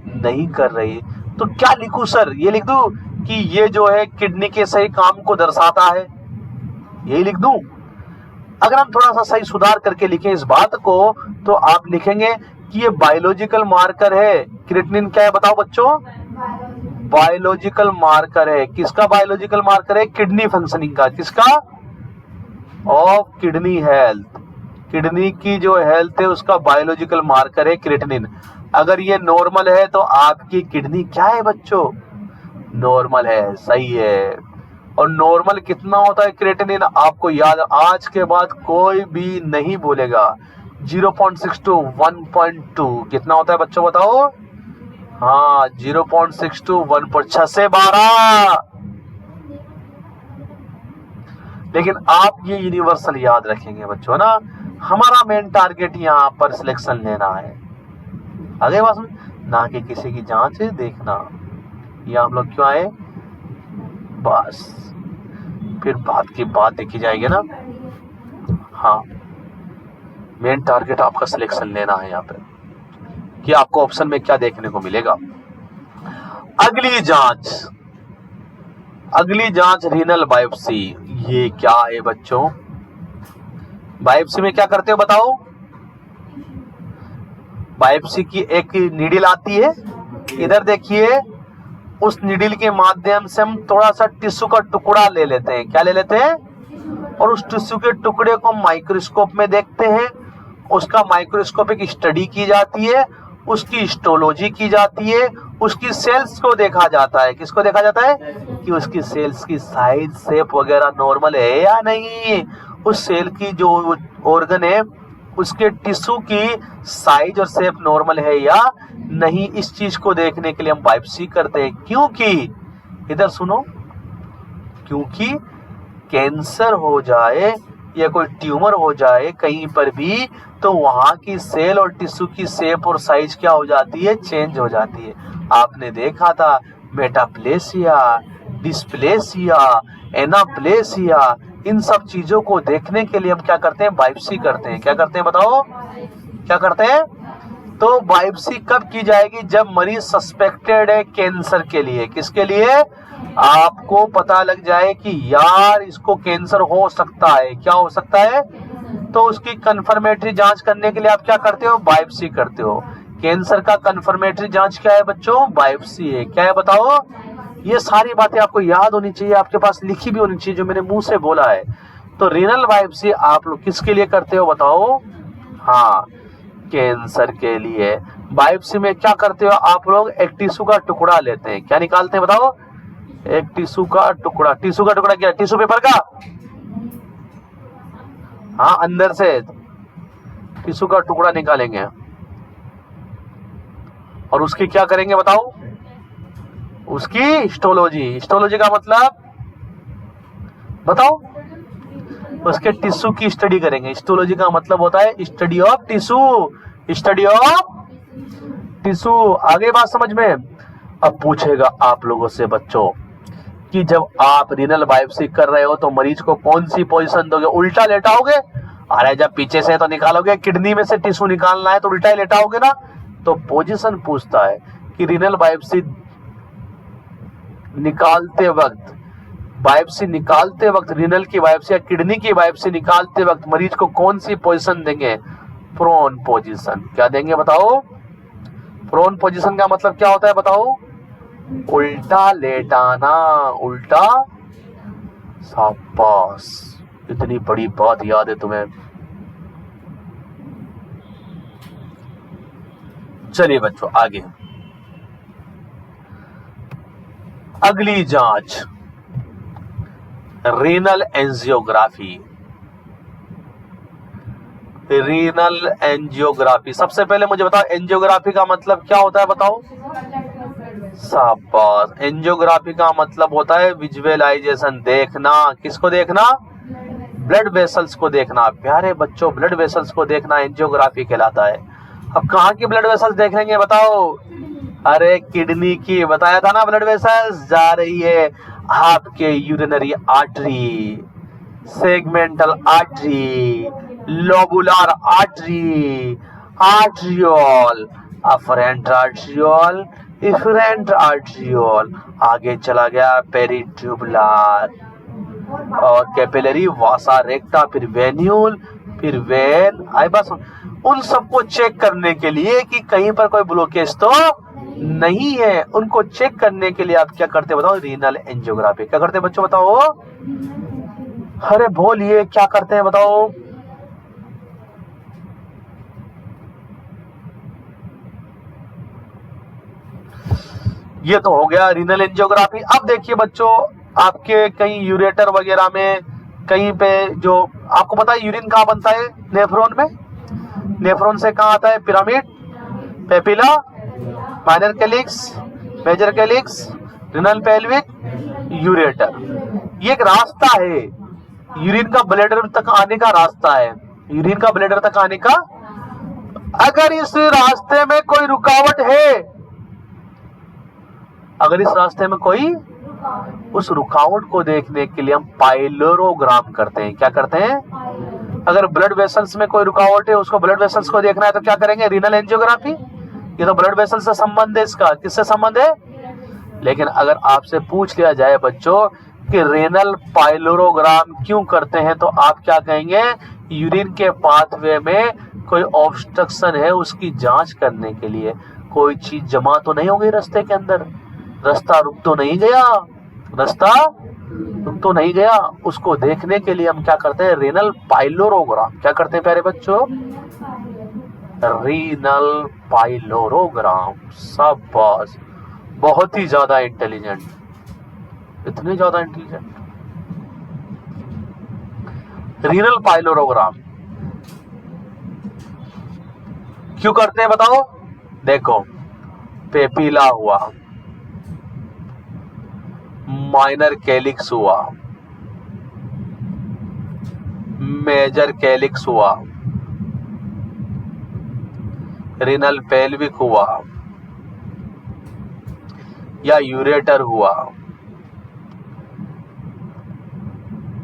नहीं कर रही। तो क्या लिखूं सर? ये लिख दूं कि ये जो है किडनी के सही काम को दर्शाता है, यही लिख दूं? अगर हम थोड़ा सा सही सुधार करके लिखें इस बात को तो आप लिखेंगे कि ये बायोलॉजिकल मार्कर है। क्रिएटिनिन क्या है बताओ बच्चों? बायोलॉजिकल मार्कर है। किसका बायोलॉजिकल मार्कर है? किडनी फंक्शनिंग का। किसका? Of kidney health. किडनी की जो हेल्थ है उसका बायोलॉजिकल मार्कर है क्रिएटिनिन। अगर ये नॉर्मल है तो आपकी किडनी क्या है बच्चों? नॉर्मल है, सही है। और नॉर्मल कितना होता है क्रिएटिनिन? आपको याद, आज के बाद कोई भी नहीं बोलेगा। 0.6 to 1.2 कितना होता है बच्चों बताओ? हाँ 0.6 to 1.6 से 12। लेकिन आप ये यूनिवर्सल याद रखेंगे बच्चों ना, हमारा मेन टारगेट यहाँ पर सिलेक्शन लेना है। आगे बात सुन, ना कि किसी की जांच देखना। ये हम लोग क्यों आए? बस फिर बात की बात देखी जाएगी ना। हाँ मेन टारगेट आपका सिलेक्शन लेना है यहाँ पे कि आपको ऑप्शन में क्या देखने को मिलेगा। अगली जांच रीनल बायोप्सी। ये क्या है बच्चों? बायोप्सी में क्या करते हो बताओ? बायोप्सी की एक नीडल आती है, इधर देखिए, उस नीडल के माध्यम से हम थोड़ा सा टिश्यू का टुकड़ा ले लेते हैं। क्या ले लेते हैं? और उस टिश्यू के टुकड़े को माइक्रोस्कोप में देखते हैं, उसका माइक्रोस्कोपिक स्टडी की जाती है, उसकी हिस्टोलॉजी की जाती है, उसकी सेल्स को देखा जाता है। किसको देखा जाता है? कि उसकी सेल्स की साइज शेप वगैरह नॉर्मल है या नहीं, उस सेल की जो ऑर्गन है उसके टिश्यू की साइज और शेप नॉर्मल है या नहीं। इस चीज को देखने के लिए हम बायोप्सी करते हैं। क्योंकि इधर सुनो, क्योंकि कैंसर हो जाए या कोई ट्यूमर हो जाए कहीं पर भी तो वहां की सेल और टिश्यू की शेप और साइज क्या हो जाती है? चेंज हो जाती है। आपने देखा था मेटाप्लेसिया, डिस्प्लेसिया, एनाप्लेसिया, इन सब चीजों को देखने के लिए हम क्या करते हैं? बायोप्सी करते हैं। क्या करते हैं बताओ? क्या करते हैं? तो बायोप्सी कब की जाएगी? जब मरीज सस्पेक्टेड है कैंसर के लिए। किसके लिए? आपको पता लग जाए कि यार इसको कैंसर हो सकता है। क्या हो सकता है? तो उसकी कंफर्मेटरी जांच करने के लिए आप क्या करते हो? बायोप्सी करते हो। कैंसर का कंफर्मेटरी जांच क्या है बच्चों? बायोप्सी है। क्या है बताओ? ये सारी बातें आपको याद होनी चाहिए, आपके पास लिखी भी होनी चाहिए जो मैंने मुंह से बोला है। तो रीनल बायोप्सी आप लोग किसके लिए करते हो बताओ? हाँ कैंसर के लिए। बायोप्सी में क्या करते हो आप लोग? एक टिश्यू का टुकड़ा लेते हैं। क्या निकालते हैं बताओ? एक टिश्यू का टुकड़ा। टिश्यू का टुकड़ा क्या? टिश्यू पेपर का। हाँ अंदर से टिश्यू का टुकड़ा निकालेंगे और उसकी क्या करेंगे बताओ? उसकी हिस्टोलॉजी। हिस्टोलॉजी का मतलब बताओ? उसके टिश्यू की स्टडी करेंगे। हिस्टोलॉजी का मतलब होता है study of tissue. Study of tissue. आगे बात समझ में? अब पूछेगा आप लोगों से बच्चों कि जब आप रीनल बायोप्सी कर रहे हो तो मरीज को कौन सी पोजीशन दोगे? उल्टा लेटाओगे? अरे जब पीछे से तो निकालोगे, किडनी में से टिश्यू निकालना है तो उल्टा ही लेटाओगे ना। तो पोजीशन पूछता है कि रीनल बायोप्सी निकालते वक्त, बायोप्सी निकालते वक्त, रीनल की बायोप्सी या किडनी की बायोप्सी निकालते वक्त मरीज को कौन सी पोजीशन देंगे? Prone position. क्या देंगे बताओ? प्रोन पोजीशन का मतलब क्या होता है बताओ? उल्टा लेटाना, उल्टा। शाबाश, इतनी बड़ी बात याद है तुम्हें। चलिए बच्चों आगे, अगली जांच रीनल एंजियोग्राफी। रीनल एंजियोग्राफी, सबसे पहले मुझे बताओ एंजियोग्राफी का मतलब क्या होता है बताओ? शाबाश, एंजियोग्राफी का मतलब होता है विजुअलाइजेशन, देखना। किसको देखना? ब्लड वेसल्स को देखना। प्यारे बच्चों, ब्लड वेसल्स को देखना एंजियोग्राफी कहलाता है। अब कहाँ की ब्लड वेसल्स देख लेंगे बताओ? अरे किडनी की, बताया था ना, ब्लड वेसल्स जा रही है आपके urinary artery, segmental artery, lobular artery, arteriole, afferent arteriole, efferent arteriole, आगे चला गया पेरिट्यूबुलर और कैपिलरी, वासा रेक्टा, फिर वेन्यूल, फिर वेन। आई बस उन सबको चेक करने के लिए कि कहीं पर कोई ब्लॉकेज तो नहीं है, उनको चेक करने के लिए आप क्या करते बताओ? Renal angiography. क्या करते बच्चों बताओ? अरे बोलिए, क्या करते हैं बताओ? ये तो हो गया रीनल एंजियोग्राफी। अब देखिए बच्चों, आपके कहीं यूरेटर वगैरह में कहीं पे, जो आपको पता है यूरिन कहाँ बनता है? नेफ्रॉन में। नेफ्रॉन से कहाँ आता है? Pyramid, papilla, minor calyx, major calyx, renal pelvic, ureter. ये एक रास्ता है, यूरिन का ब्लैडर तक आने का रास्ता है, यूरिन का ब्लैडर तक आने का। अगर इस रास्ते में कोई रुकावट है, अगर इस रास्ते में कोई, उस रुकावट को देखने के लिए हम पाइलोरोग्राम करते हैं। क्या करते हैं? अगर ब्लड वेसल्स में कोई रुकावट है, उसको ब्लड वेसल्स को देखना है तो क्या करेंगे? Renal angiography. ये तो ब्लड वेसल से संबंध है इसका। किससे संबंध है? लेकिन अगर आपसे पूछ लिया जाए बच्चों कि रीनल पाइलोरोग्राम क्यों करते हैं, तो आप क्या कहेंगे? यूरिन के पाथवे में कोई ऑब्स्ट्रक्शन है, उसकी जांच करने के लिए। कोई चीज जमा तो नहीं हो गई रास्ते के अंदर, रास्ता रुक तो नहीं गया, रास्ता रुक तो नहीं गया, उसको देखने के लिए हम क्या करते हैं? रीनल पाइलोरोग्राम। क्या करते हैं प्यारे बच्चों? रीनल पाइलोरोग्राम। शाबाश, बहुत ही ज्यादा इंटेलिजेंट, इतने ज्यादा इंटेलिजेंट। रीनल पाइलोरोग्राम क्यों करते हैं बताओ? देखो, पेपिला हुआ, माइनर कैलिक्स हुआ, मेजर कैलिक्स हुआ, रीनल पेल्विक हुआ या यूरेटर हुआ,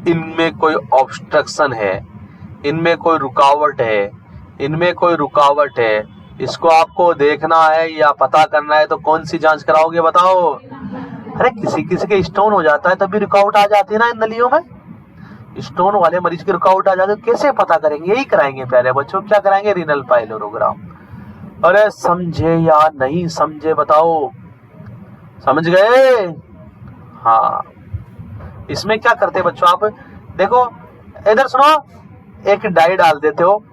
इनमें कोई ऑब्स्ट्रक्शन है, इनमें कोई रुकावट है, इनमें कोई रुकावट है, इसको आपको देखना है या पता करना है तो कौन सी जांच कराओगे बताओ? अरे किसी किसी के स्टोन हो जाता है तभी रुकावट आ जाती है ना इन नलियों में। स्टोन वाले मरीज की रुकावट आ जाती है, कैसे पता करेंगे? यही कराएंगे प्यारे बच्चों। क्या कराएंगे? रीनल पाइलोरोग्राम। अरे समझे या नहीं समझे बताओ? समझ गए? हाँ, इसमें क्या करते बच्चों आप देखो, इधर सुनो, एक डाई डाल देते हो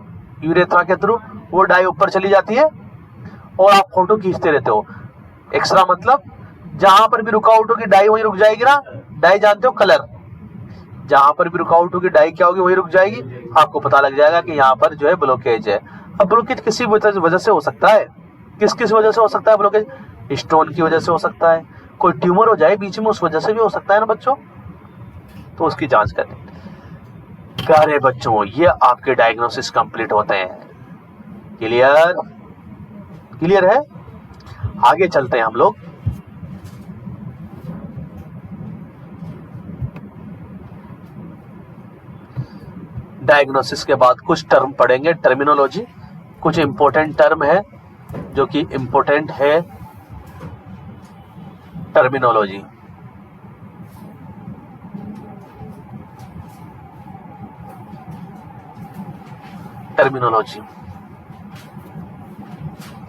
यूरेथ्रा के थ्रू, वो डाई ऊपर चली जाती है और आप फोटो खींचते रहते हो। एक्सरा मतलब जहां पर भी रुकावट होगी डाई वहीं रुक जाएगी ना। डाई जानते हो, कलर, जहां पर भी रुकावट होगी डाई क्या होगी? वहीं रुक जाएगी। आपको पता लग जाएगा कि यहाँ पर जो है ब्लॉकेज है। अब ब्लॉकेज किसी वजह से हो सकता है। किस किस वजह से हो सकता है ब्लॉकेज? स्टोन की वजह से हो सकता है, कोई ट्यूमर हो जाए बीच में उस वजह से भी हो सकता है ना बच्चों, तो उसकी जांच करें। प्यारे बच्चों, ये आपके डायग्नोसिस कंप्लीट होते हैं। क्लियर? क्लियर है? आगे चलते हैं हम लोग। डायग्नोसिस के बाद कुछ टर्म पढ़ेंगे, टर्मिनोलॉजी, कुछ इंपॉर्टेंट टर्म है जो कि इंपॉर्टेंट है। Terminology terminology.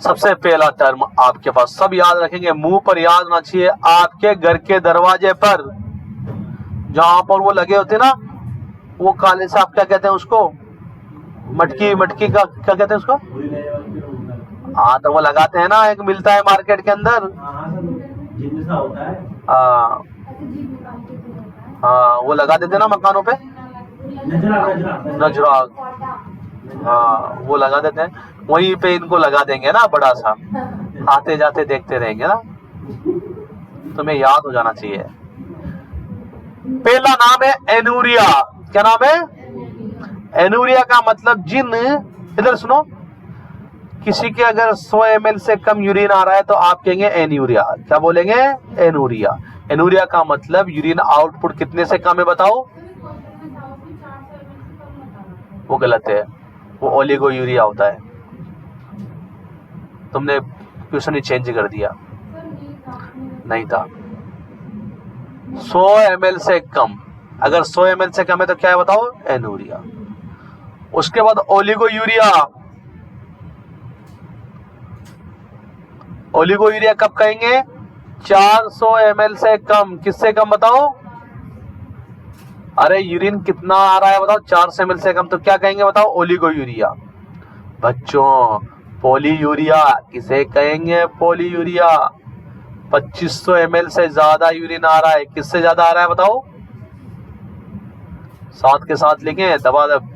सबसे पहला टर्म आपके पास सब याद रखेंगे, मुंह पर याद होना चाहिए। आपके घर के दरवाजे पर जहां पर वो लगे होते ना, वो काले से आप क्या कहते हैं उसको, मटकी, मटकी का क्या कहते हैं उसको? हाँ, तो वो लगाते हैं ना, एक मिलता है मार्केट के अंदर। हाँ, वो लगा देते ना मकानों पे, नजराग। हाँ, वो लगा देते हैं, वहीं पे इनको लगा देंगे ना, बड़ा सा, आते जाते देखते रहेंगे ना। तुम्हें याद हो जाना चाहिए। पहला नाम है एनूरिया। क्या नाम है? एनूरिया का मतलब जिन, इधर सुनो, किसी के अगर 100 ml से कम यूरिन आ रहा है तो आप कहेंगे एन्यूरिया। क्या बोलेंगे? एनूरिया। एनूरिया का मतलब यूरिन आउटपुट कितने से कम है बताओ? वो गलत है, वो ओलिगोयूरिया होता है। तुमने क्वेश्चन ही चेंज कर दिया, नहीं था। 100 ml से कम, अगर 100 ml से कम है तो क्या है बताओ? एनूरिया। उसके बाद ओलिगोयूरिया। ओलिगोयूरिया कब कहेंगे? 400 ml से कम। किससे कम बताओ? अरे यूरिन कितना आ रहा है बताओ? 400 ml से कम, तो क्या कहेंगे बताओ? ओलिगोयूरिया। बच्चों, पॉलीयूरिया किसे कहेंगे? पॉलीयूरिया। 2500 ml से ज्यादा यूरिन आ रहा है, किससे ज्यादा आ रहा है बताओ? साथ के साथ लिखें, दबादब।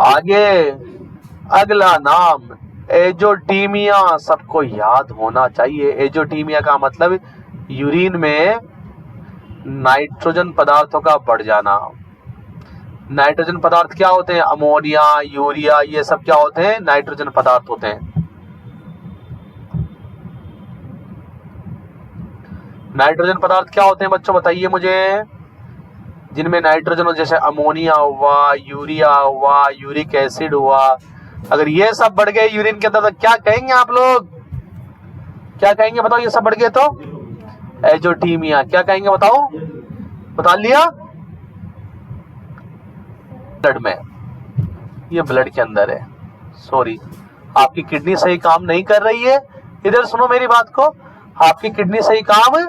आगे अगला नाम एजोटीमिया। सबको याद होना चाहिए। एजोटीमिया का मतलब यूरिन में नाइट्रोजन पदार्थों का बढ़ जाना। नाइट्रोजन पदार्थ क्या होते हैं? अमोनिया, यूरिया, ये सब क्या होते हैं? नाइट्रोजन पदार्थ होते हैं। नाइट्रोजन पदार्थ क्या होते हैं बच्चों, बताइए मुझे, जिनमें नाइट्रोजन हो, जैसे अमोनिया हुआ, यूरिया हुआ, यूरिक एसिड हुआ। अगर ये सब बढ़ गए यूरिन के अंदर तो क्या कहेंगे आप लोग? क्या कहेंगे बताओ? ये सब बढ़ गए तो एजोटीमिया। क्या कहेंगे बताओ? बता लिया? ब्लड में, ये ब्लड के अंदर है। सॉरी, आपकी किडनी सही काम नहीं कर रही है। इधर सुनो मेरी बात को, आपकी किडनी सही काम है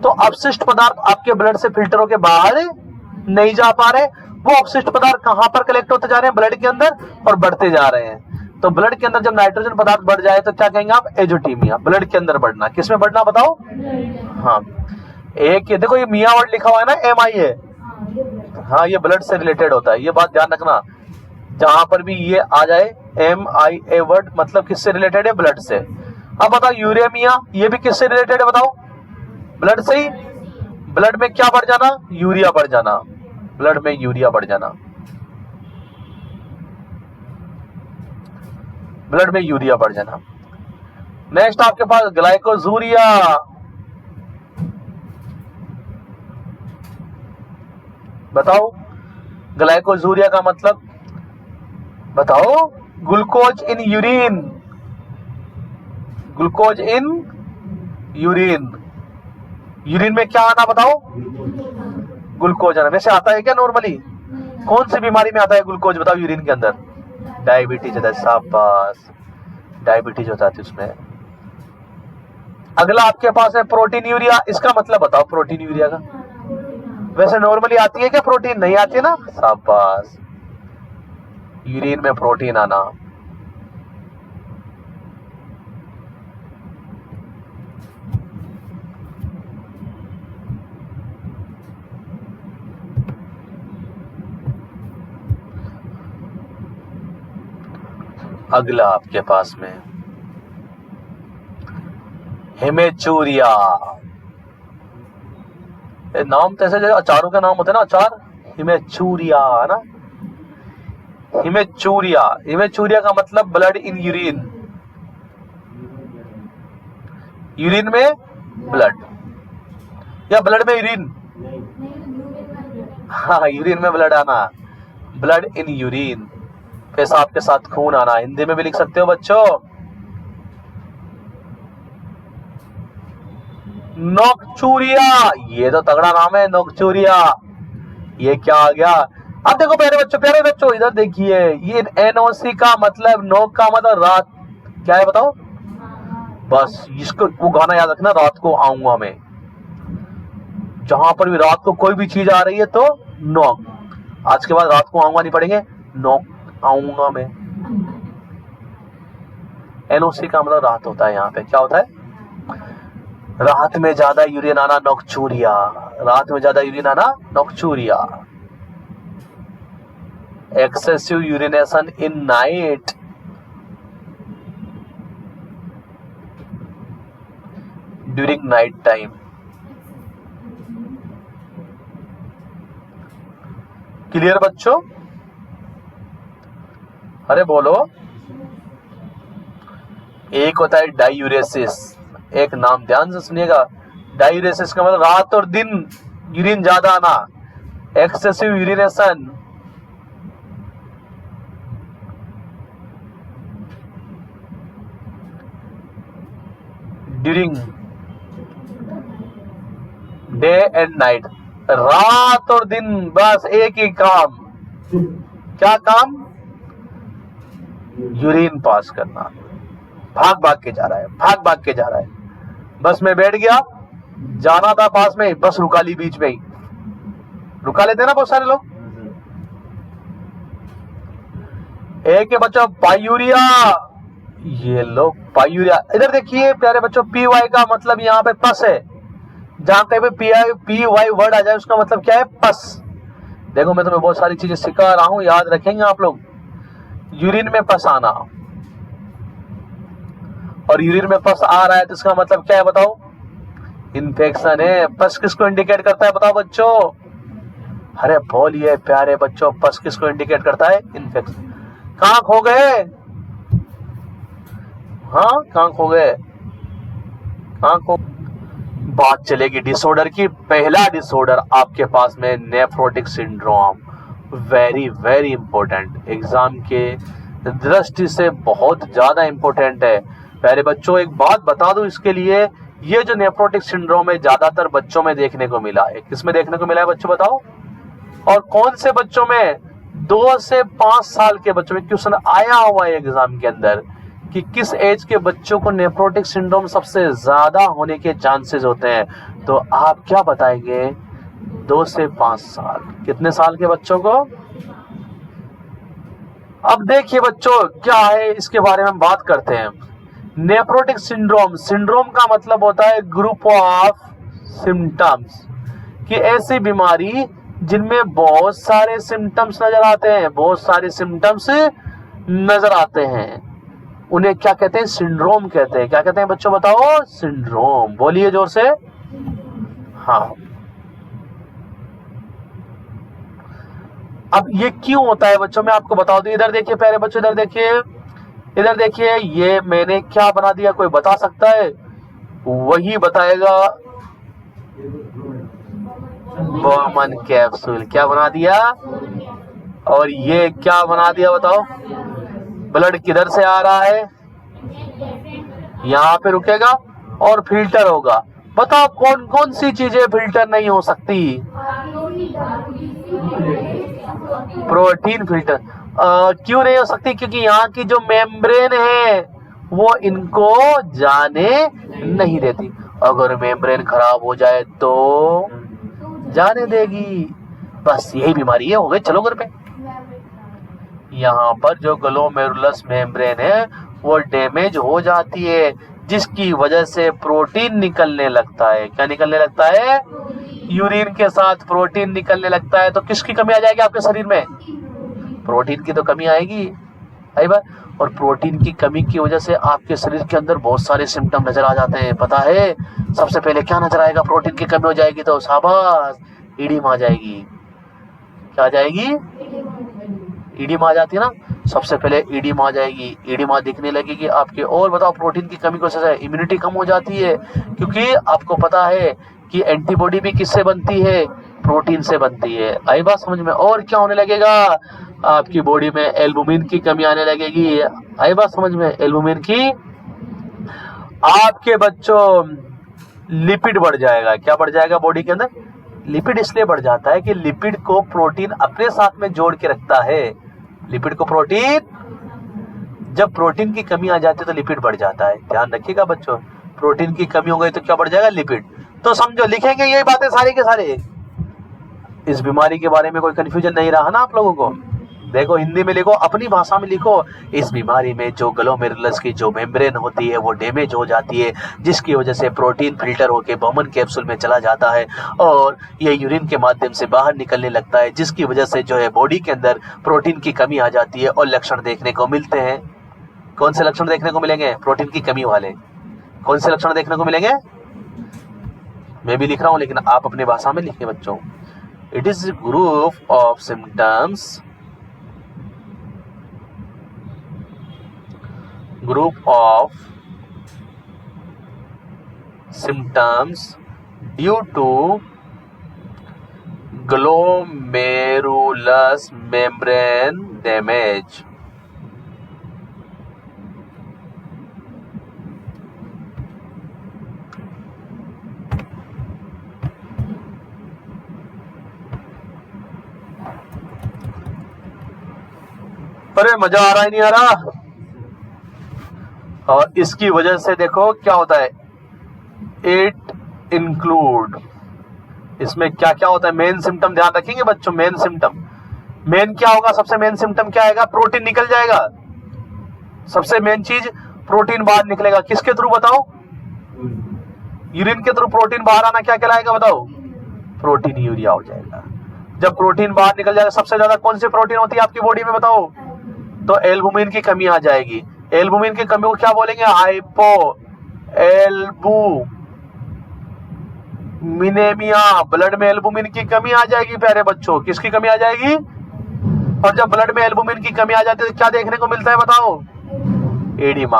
तो अपशिष्ट पदार्थ आपके ब्लड से फिल्टर होकर बाहर नहीं जा पा रहे। वो अपशिष्ट पदार्थ कहां पर कलेक्ट होते जा रहे हैं? ब्लड के अंदर, और बढ़ते जा रहे हैं। तो ब्लड के अंदर जब नाइट्रोजन पदार्थ बढ़ जाए तो क्या कहेंगे आप? एजोटीमिया। ब्लड के अंदर बढ़ना। किसमें बढ़ना बताओ? हाँ, एक ये देखो, ये मिया वर्ड लिखा हुआ है ना, MIA। हाँ, ये ब्लड से रिलेटेड होता है, ये बात ध्यान रखना। जहां पर भी ये आ जाए MIA वर्ड, मतलब किससे रिलेटेड है? ब्लड से। अब बताओ यूरेमिया, ये भी किससे रिलेटेड है बताओ? ब्लड से ही। ब्लड में क्या बढ़ जाना? यूरिया बढ़ जाना। ब्लड में यूरिया बढ़ जाना, ब्लड में यूरिया बढ़ जाना। नेक्स्ट आपके पास ग्लाइकोजूरिया। बताओ, ग्लाइकोजूरिया का मतलब बताओ? Glucose in urine. Glucose in urine. Urine में क्या आना बताओ? ग्लूकोज आना। वैसे आता है क्या नॉर्मली? कौन सी बीमारी में आता है ग्लूकोज बताओ यूरिन के अंदर? डायबिटीज होता है। शाबाश, डायबिटीज होता है उसमें। अगला आपके पास है प्रोटीन यूरिया। इसका मतलब बताओ प्रोटीन यूरिया का? वैसे नॉर्मली आती है क्या प्रोटीन? नहीं आती है ना। शाबाश, यूरिन में प्रोटीन आना। अगला आपके पास में हेमेचूरिया। नाम तो ऐसे जैसे अचारों के नाम होते हैं ना, अचार। हिमेचूरिया है ना, हिमेचूरिया। हिमेचूरिया का मतलब ब्लड इन यूरिन। यूरिन में ब्लड या ब्लड में यूरिन? हाँ, यूरिन में ब्लड आना, ब्लड इन यूरिन। पेशाब के साथ खून आना। हिंदी में भी लिख सकते हो बच्चों। नोक्चूरिया, ये तो तगड़ा नाम है, नोक्चूरिया। ये क्या आ गया? अब देखो प्यारे बच्चों इधर देखिए, ये NOC का मतलब नोक का मतलब रात, क्या है बताओ? बस इसको वो गाना याद रखना, रात को आऊंगा मैं। जहां पर भी रात को कोई भी चीज आ रही है तो नॉक, आज के बाद रात को आऊंगा नहीं पढ़ेंगे, नॉक आऊंगा मैं। NOC का मतलब रात होता है। यहाँ पे क्या होता है? रात में ज्यादा यूरिन आना नॉक्चूरिया, रात में ज्यादा यूरिन आना nocturia. Excessive urination in night, during night time. Clear बच्चों? अरे बोलो। एक होता है डायूरेसिस, एक नाम ध्यान से सुनिएगा। डायूरेसिस का मतलब रात और दिन यूरिन ज्यादा आना, excessive urination. During day and night, रात और दिन बस एक ही काम, क्या काम? यूरिन पास करना। भाग भाग के जा रहा है, भाग भाग के जा रहा है। बस में बैठ गया, जाना था पास में, बस रुका ली बीच में ही। रुका लेते हैं ना बहुत सारे लोग। एक है बच्चों पायूरिया, ये लोग पायूरिया। इधर देखिए प्यारे बच्चों, PY का मतलब यहाँ पे पस है। जहां कहीं पे PY वर्ड आ जाए उसका मतलब क्या है? पस। देखो मैं तुम्हें बहुत सारी चीजें सिखा रहा हूं, याद रखेंगे आप लोग। यूरिन में पस आना, और यूरिन में पस आ रहा है तो इसका मतलब क्या है बताओ? इन्फेक्शन है। पस किसको इंडिकेट करता है बताओ बच्चों? अरे बोलिए प्यारे बच्चों, पस किसको इंडिकेट करता है? इन्फेक्शन। कहां खो गए? हाँ कहां खो गए? कहां खो? बात चलेगी डिसऑर्डर की। पहला डिसऑर्डर आपके पास में nephrotic syndrome, very very important, exam के दृष्टि से बहुत ज्यादा इंपॉर्टेंट है। प्यारे बच्चों एक बात बता दूं इसके लिए, ये जो नेफ्रोटिक सिंड्रोम है ज्यादातर बच्चों में देखने को मिला है। किसमें देखने को मिला है बच्चों बताओ? और कौन से बच्चों में? 2 से 5 साल के बच्चों में। क्वेश्चन आया हुआ है एग्जाम के अंदर कि किस एज के बच्चों को नेफ्रोटिक सिंड्रोम सबसे ज्यादा होने के चांसेस होते हैं, तो आप क्या बताएंगे? 2 से 5 साल। कितने साल के बच्चों को? अब देखिए बच्चों क्या है, इसके बारे में हम बात करते हैं। नेफ्रोटिक सिंड्रोम, सिंड्रोम का मतलब होता है ग्रुप ऑफ सिम्टम्स, कि ऐसी बीमारी जिनमें बहुत सारे सिम्टम्स नजर आते हैं, बहुत सारे सिम्टम्स नजर आते हैं, उन्हें क्या कहते हैं? सिंड्रोम कहते हैं। क्या कहते हैं बच्चों बताओ? सिंड्रोम। बोलिए जोर से। हाँ, अब ये क्यों होता है बच्चों मैं आपको बता दूं। इधर देखिए प्यारे बच्चों, इधर देखिए, इधर देखिए, ये मैंने क्या बना दिया, कोई बता सकता है? वही बताएगा, बर्मन कैप्सूल। क्या बना दिया? और ये क्या बना दिया बताओ? ब्लड किधर से आ रहा है? यहाँ पे रुकेगा और फिल्टर होगा। बताओ कौन कौन सी चीजें फिल्टर नहीं हो सकती? प्रोटीन फिल्टर क्यों नहीं हो सकती? क्योंकि यहाँ की जो मेम्ब्रेन है वो इनको जाने नहीं देती। अगर मेम्ब्रेन खराब हो जाए तो जाने देगी। बस यही बीमारी है, हो गई, चलो घर पे। यहाँ पर जो ग्लोमेरुलस मेम्ब्रेन है वो डैमेज हो जाती है, जिसकी वजह से प्रोटीन निकलने लगता है। क्या निकलने लगता है? यूरिन के साथ प्रोटीन निकलने लगता है। तो किसकी कमी आ जाएगी आपके शरीर में? प्रोटीन की तो कमी आएगी, आई बात। और प्रोटीन की कमी की वजह से आपके शरीर के अंदर बहुत सारे सिम्टम नजर आ जाते हैं। पता है सबसे पहले क्या नजर आएगा? प्रोटीन की कमी हो जाएगी तो शाबाश, ईडीम आ जाएगी। क्या आ जाएगी? ईडीम आ जाती है ना, सबसे पहले ईडीम आ जाएगी, ईडीम दिखने लगेगी आपके। और बताओ प्रोटीन की कमी को से इम्यूनिटी कम हो जाती है, क्योंकि आपको पता है कि एंटीबॉडी भी किससे बनती है? प्रोटीन से बनती है। आई बात समझ में? और क्या होने लगेगा? आपकी बॉडी में एल्बुमिन की कमी आने लगेगी। आई बात समझ में? एल्बुमिन की। आपके बच्चों लिपिड बढ़ जाएगा। क्या बढ़ जाएगा बॉडी के अंदर? लिपिड इसलिए बढ़ जाता है कि लिपिड को प्रोटीन अपने साथ में जोड़ के रखता है। लिपिड को प्रोटीन, जब प्रोटीन की कमी आ जाती है तो लिपिड बढ़ जाता है। ध्यान रखिएगा बच्चों, प्रोटीन की कमी हो गई तो क्या बढ़ जाएगा? लिपिड। तो समझो, लिखेंगे यही बातें सारी के सारे। इस बीमारी के बारे में कोई कंफ्यूजन नहीं रहा ना आप लोगों को? देखो, हिंदी में लिखो, अपनी भाषा में लिखो। इस बीमारी में जो ग्लोमेरुलस की जो मेम्ब्रेन होती है वो डैमेज हो जाती है, जिसकी वजह से प्रोटीन फिल्टर होकर बर्मन कैप्सूल में चला जाता है और ये यूरिन के माध्यम से बाहर निकलने लगता है, जिसकी वजह से जो है बॉडी के अंदर प्रोटीन की कमी आ जाती है और लक्षण देखने को मिलते हैं। कौन से लक्षण देखने को मिलेंगे? प्रोटीन की कमी वाले। कौन से लक्षण देखने को मिलेंगे? मैं भी लिख रहा हूं, लेकिन आप अपनी भाषा में लिखिए बच्चों। It is group of symptoms, group of symptoms due to glomerulus membrane damage. अरे मजा आ रहा है नहीं आ रहा? और इसकी वजह से देखो क्या होता है, इट इंक्लूड, इसमें क्या क्या होता है, मेन सिम्टम ध्यान रखेंगे बच्चों। मेन सिम्टम, मेन क्या होगा? सबसे मेन सिम्टम क्या आएगा? प्रोटीन निकल जाएगा। सबसे मेन चीज प्रोटीन बाहर निकलेगा। किसके थ्रू बताओ? यूरिन के थ्रू प्रोटीन बाहर आना क्या कहलाएगा बताओ? प्रोटीन यूरिया हो जाएगा। जब प्रोटीन बाहर निकल जाएगा, सबसे ज्यादा कौन सी प्रोटीन होती है आपकी बॉडी में बताओ? तो एल्बुमिन की कमी आ जाएगी। एल्बुमिन की कमी को क्या बोलेंगे? हाइपो एल्बुमिनेमिया। ब्लड में एल्बुमिन की कमी आ जाएगी प्यारे बच्चों। किसकी कमी आ जाएगी? और जब ब्लड में एल्बुमिन की कमी आ जाती है तो क्या देखने को मिलता है बताओ? एडिमा।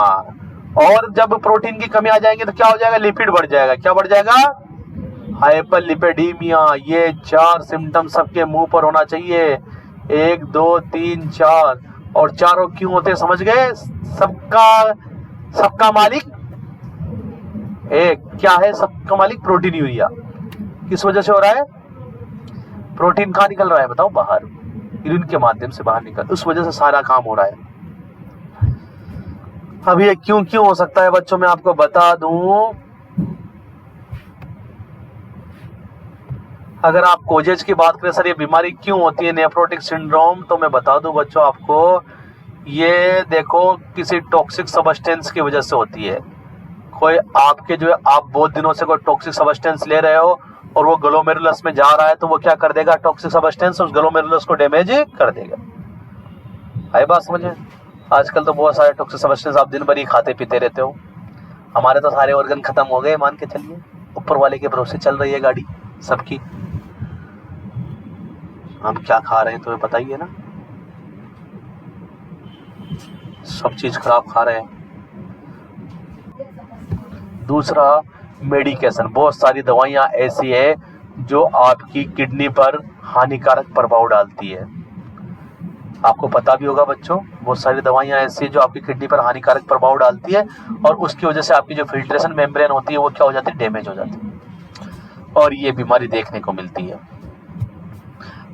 और जब प्रोटीन की कमी आ जाएगी तो क्या हो जाएगा? लिपिड बढ़ जाएगा। क्या बढ़ जाएगा? Hyper lipidaemia. ये 4 सिम्टम सबके मुंह पर होना चाहिए। 1 2 3 4। और चारों क्यों होते हैं समझ गए? सबका मालिक एक क्या है? सबका मालिक प्रोटीन यूरिया। किस वजह से हो रहा है? प्रोटीन कहां निकल रहा है बताओ? बाहर, यूरिन के माध्यम से बाहर निकल, उस वजह से सारा काम हो रहा है। अब ये क्यों क्यों हो सकता है बच्चों, मैं आपको बता दूं। अगर आप कोजेज की बात करें, सर ये बीमारी क्यों होती है नेफ्रोटिक सिंड्रोम, तो मैं बता दूं बच्चों आपको, ये देखो किसी टॉक्सिक सब्सटेंस की वजह से होती है। कोई आपके जो है, आप बहुत दिनों से कोई टॉक्सिक सब्सटेंस ले रहे हो और वो ग्लोमेरुलस में जा रहा है, तो वो क्या कर देगा? टॉक्सिक सब्सटेंस उस ग्लोमेरुलस को डैमेज कर देगा। आई बात समझे? आजकल तो बहुत सारे टॉक्सिक सब्सटेंस आप दिन भर ही खाते पीते रहते हो। हमारे तो सारे ऑर्गन खत्म हो गए, मान के चलिए। ऊपर वाले के भरोसे चल रही है गाड़ी सबकी। हम क्या खा रहे हैं तुम्हें पता ही है ना? सब चीज खराब खा रहे हैं। दूसरा, मेडिकेशन। बहुत सारी दवाइयां ऐसी है जो आपकी किडनी पर हानिकारक प्रभाव डालती है। आपको पता भी होगा बच्चों, बहुत सारी दवाइयां ऐसी है जो आपकी किडनी पर हानिकारक प्रभाव डालती है और उसकी वजह से आपकी जो फिल्ट्रेशन मेम्ब्रेन होती है वो क्या हो जाती है? डैमेज हो जाती है, और ये बीमारी देखने को मिलती है।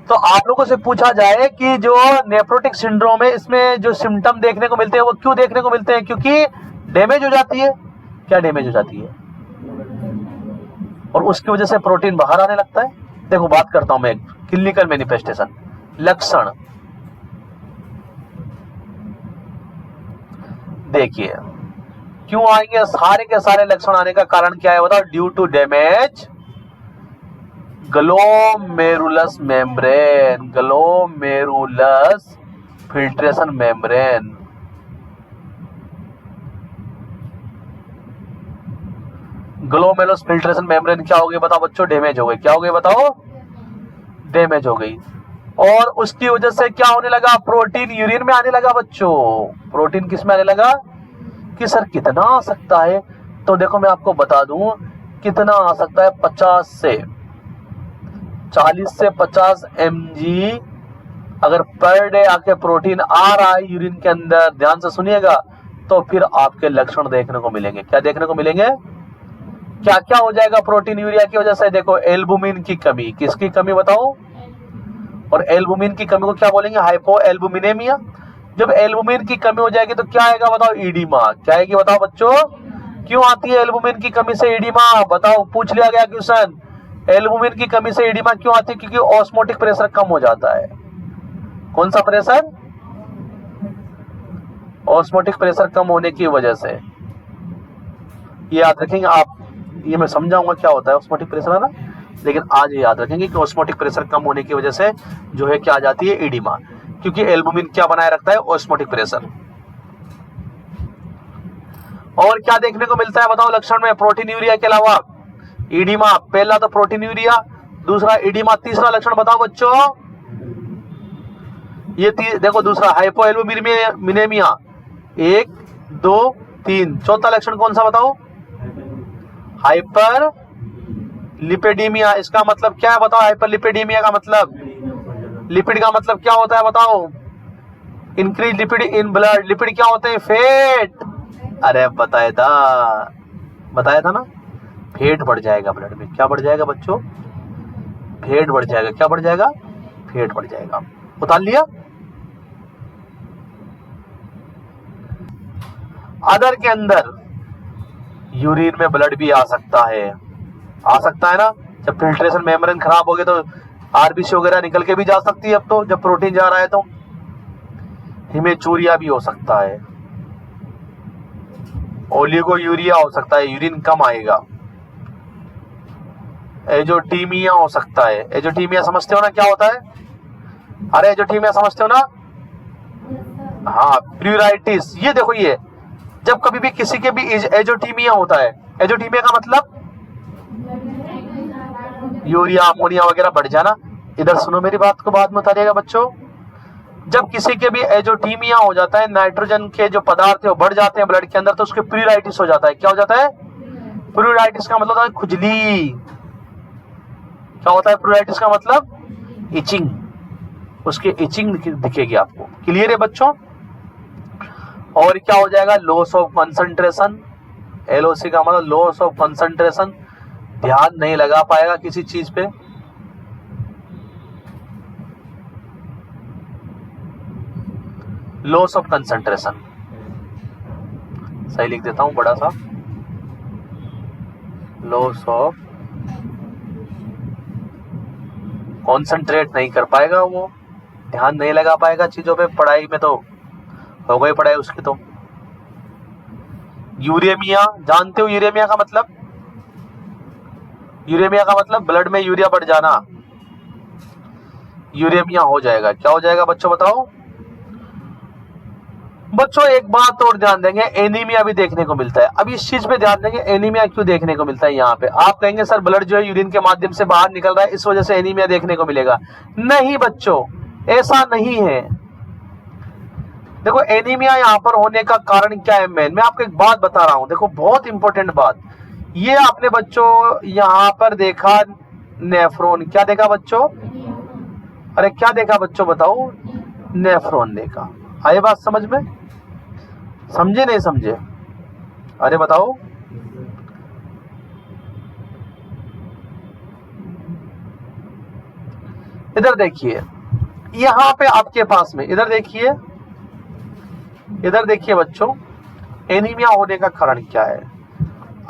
तो आप लोगों से पूछा जाए कि जो नेफ्रोटिक सिंड्रोम है, इसमें जो सिम्टम देखने को मिलते हैं वो क्यों देखने को मिलते हैं? क्योंकि डैमेज हो जाती है। क्या डैमेज हो जाती है? और उसकी वजह से प्रोटीन बाहर आने लगता है। देखो बात करता हूं मैं क्लिनिकल मैनिफेस्टेशन, लक्षण देखिए क्यों आएंगे। सारे के सारे लक्षण आने का कारण क्या है बताओ? Due to damage glomerulus membrane, glomerulus filtration membrane. Glomerulus filtration membrane क्या हो गई बताओ बच्चों? डैमेज हो गई। क्या हो गई बताओ? डैमेज हो गई। और उसकी वजह से क्या होने लगा? प्रोटीन यूरिन में आने लगा बच्चों। प्रोटीन किस में आने लगा? कि सर कितना आ सकता है? तो देखो मैं आपको बता दूं कितना आ सकता है। 40 से 50 mg अगर पर डे आके प्रोटीन आ रहा है यूरिन के अंदर, ध्यान से सुनिएगा, तो फिर आपके लक्षण देखने को मिलेंगे। क्या देखने को मिलेंगे? क्या क्या हो जाएगा प्रोटीन यूरिया की वजह से? देखो एल्बुमिन की कमी, किसकी कमी बताओ? और एल्बुमिन की कमी को क्या बोलेंगे? हाइपो एल्बुमिनेमिया। जब एल्बुमिन की कमी हो जाएगी तो क्या आएगा बताओ? ईडिमा। क्या आएगी बताओ बच्चों? क्यों आती है एल्बुमिन की कमी से ईडिमा? बताओ, पूछ लिया गया क्वेश्चन, एल्बुमिन की कमी से ईडिमा क्यों आती है? क्योंकि ऑस्मोटिक प्रेशर कम हो जाता है। कौन सा प्रेशर? ऑस्मोटिक प्रेशर कम होने की वजह से। ये याद रखेंगे आप, ये मैं समझाऊंगा क्या होता है ऑस्मोटिक प्रेशर, है ना, लेकिन आज ये याद रखेंगे कि ऑस्मोटिक प्रेशर कम होने की वजह से जो है क्या आ जाती है? ईडिमा। क्योंकि एल्बुमिन क्या बनाए रखता है? Osmotic pressure. और क्या देखने को मिलता है बताओ लक्षण में प्रोटीन यूरिया के अलावा? ईडिमा। पहला तो प्रोटीन यूरिया, दूसरा ईडिमा, तीसरा लक्षण बताओ बच्चों? ये देखो दूसरा हाइपो एल्बुमिनेमिया, 1 2 3। चौथा लक्षण कौन सा बताओ? Hyper lipidaemia. इसका मतलब क्या है बताओ? हाइपर लिपिडीमिया का मतलब, लिपिड का मतलब क्या होता है बताओ? Increase lipid in blood. Lipid क्या होते हैं? फैट। अरे बताया था ना, फैट बढ़ जाएगा ब्लड में। क्या बढ़ जाएगा बच्चों? फैट बढ़ जाएगा। क्या बढ़ जाएगा? फैट बढ़ जाएगा। उतार लिया। अदर के अंदर यूरिन में ब्लड भी आ सकता है ना। जब फिल्ट्रेशन मेम्ब्रेन खराब हो गए तो आरबीसी वगैरह निकल के भी जा सकती है। अब तो जब प्रोटीन जा रहा है तो हिमेचूरिया भी हो सकता है, ओलिगोयूरिया हो सकता है, यूरिन कम आएगा, एजोटीमिया हो सकता है। एजोटीमिया समझते हो ना क्या होता है? अरे एजोटीमिया समझते हो ना? हाँ, प्यूराइटिस। ये देखो, ये जब कभी भी किसी के भी एजोटीमिया होता है, एजोटीमिया का मतलब यूरिया अमोनिया वगैरह बढ़ जाना। इधर सुनो मेरी बात को, बाद में उतारिएगा बच्चों। जब किसी के भी एजोटीमिया हो जाता है, नाइट्रोजन के जो पदार्थ है वो बढ़ जाते हैं ब्लड के अंदर, तो उसके प्यूराइटिस हो जाता है। क्या हो जाता है? प्यूराइटिस का मतलब होता है खुजली। क्या होता है प्यूराइटिस का मतलब? इचिंग। उसकी इचिंग दिखेगी आपको। क्लियर है बच्चों? और क्या हो जाएगा? Loss of concentration. एलओसी का मतलब लॉस ऑफ कंसंट्रेशन, ध्यान नहीं लगा पाएगा किसी चीज पे। लॉस ऑफ कंसंट्रेशन, सही लिख देता हूं बड़ा सा, लॉस ऑफ कॉन्सेंट्रेट नहीं कर पाएगा, वो ध्यान नहीं लगा पाएगा चीजों पे। पढ़ाई में तो हो गई पढ़ाई उसकी तो। यूरेमिया, जानते हो यूरेमिया का मतलब? यूरेमिया का मतलब ब्लड में यूरिया बढ़ जाना, यूरेमिया हो जाएगा। क्या हो जाएगा बच्चों बताओ? बच्चों एक बात और ध्यान देंगे, एनीमिया भी देखने को मिलता है। अब इस चीज पे ध्यान देंगे, एनीमिया क्यों देखने को मिलता है यहाँ पे। आप कहेंगे सर ब्लड जो है यूरिन के माध्यम से बाहर निकल रहा है, इस वजह से एनीमिया देखने को मिलेगा। नहीं बच्चों, ऐसा नहीं है। देखो एनीमिया यहाँ पर होने का कारण क्या है मेन, मैं आपको एक बात बता रहा हूं। देखो बहुत इंपॉर्टेंट बात, ये आपने बच्चों यहाँ पर देखा नेफ्रॉन। क्या देखा बच्चों? अरे क्या देखा बच्चों बताओ? नेफ्रॉन देखा। आए बात समझ में? समझे नहीं समझे? अरे बताओ। इधर देखिए, यहां पे आपके पास में, इधर देखिए, इधर देखिए बच्चों, एनीमिया होने का कारण क्या है?